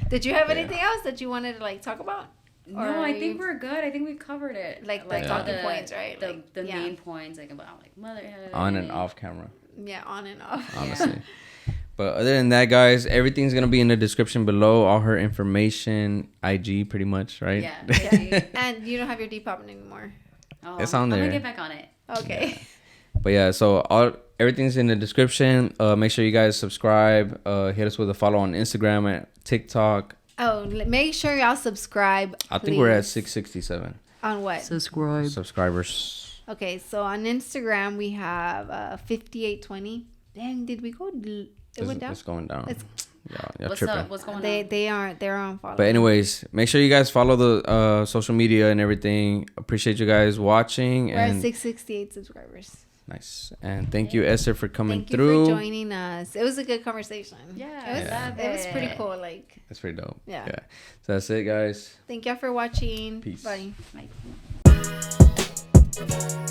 Did you have anything else that you wanted to like talk about? No, I think we're good. I think we covered it. Like the talking points, right? The main points, like about like motherhood. On and off camera. Yeah, on and off. Honestly. But other than that, guys, everything's going to be in the description below. All her information, IG pretty much, right? Yeah. And you don't have your Depop anymore. Oh, It's on there. I'm gonna get back on it. Okay. Yeah. But yeah, so everything's in the description. Make sure you guys subscribe. Hit us with a follow on Instagram and TikTok. Oh, make sure y'all subscribe. I think we're at 667 on what? subscribers. Okay, so on Instagram we have 5820. Dang, did we go? It went down. It's going down. Y'all What's tripping. up? What's going on? They're on follow. But anyways, make sure you guys follow the social media and everything. Appreciate you guys watching. We're and at 668 subscribers. Nice. And thank you, Esther, for coming Thank you through. for joining us. It was a good conversation. Yeah, it was pretty cool. Like, that's pretty dope. Yeah. So that's it, guys. thank y'all for watching. Peace. Bye. Bye.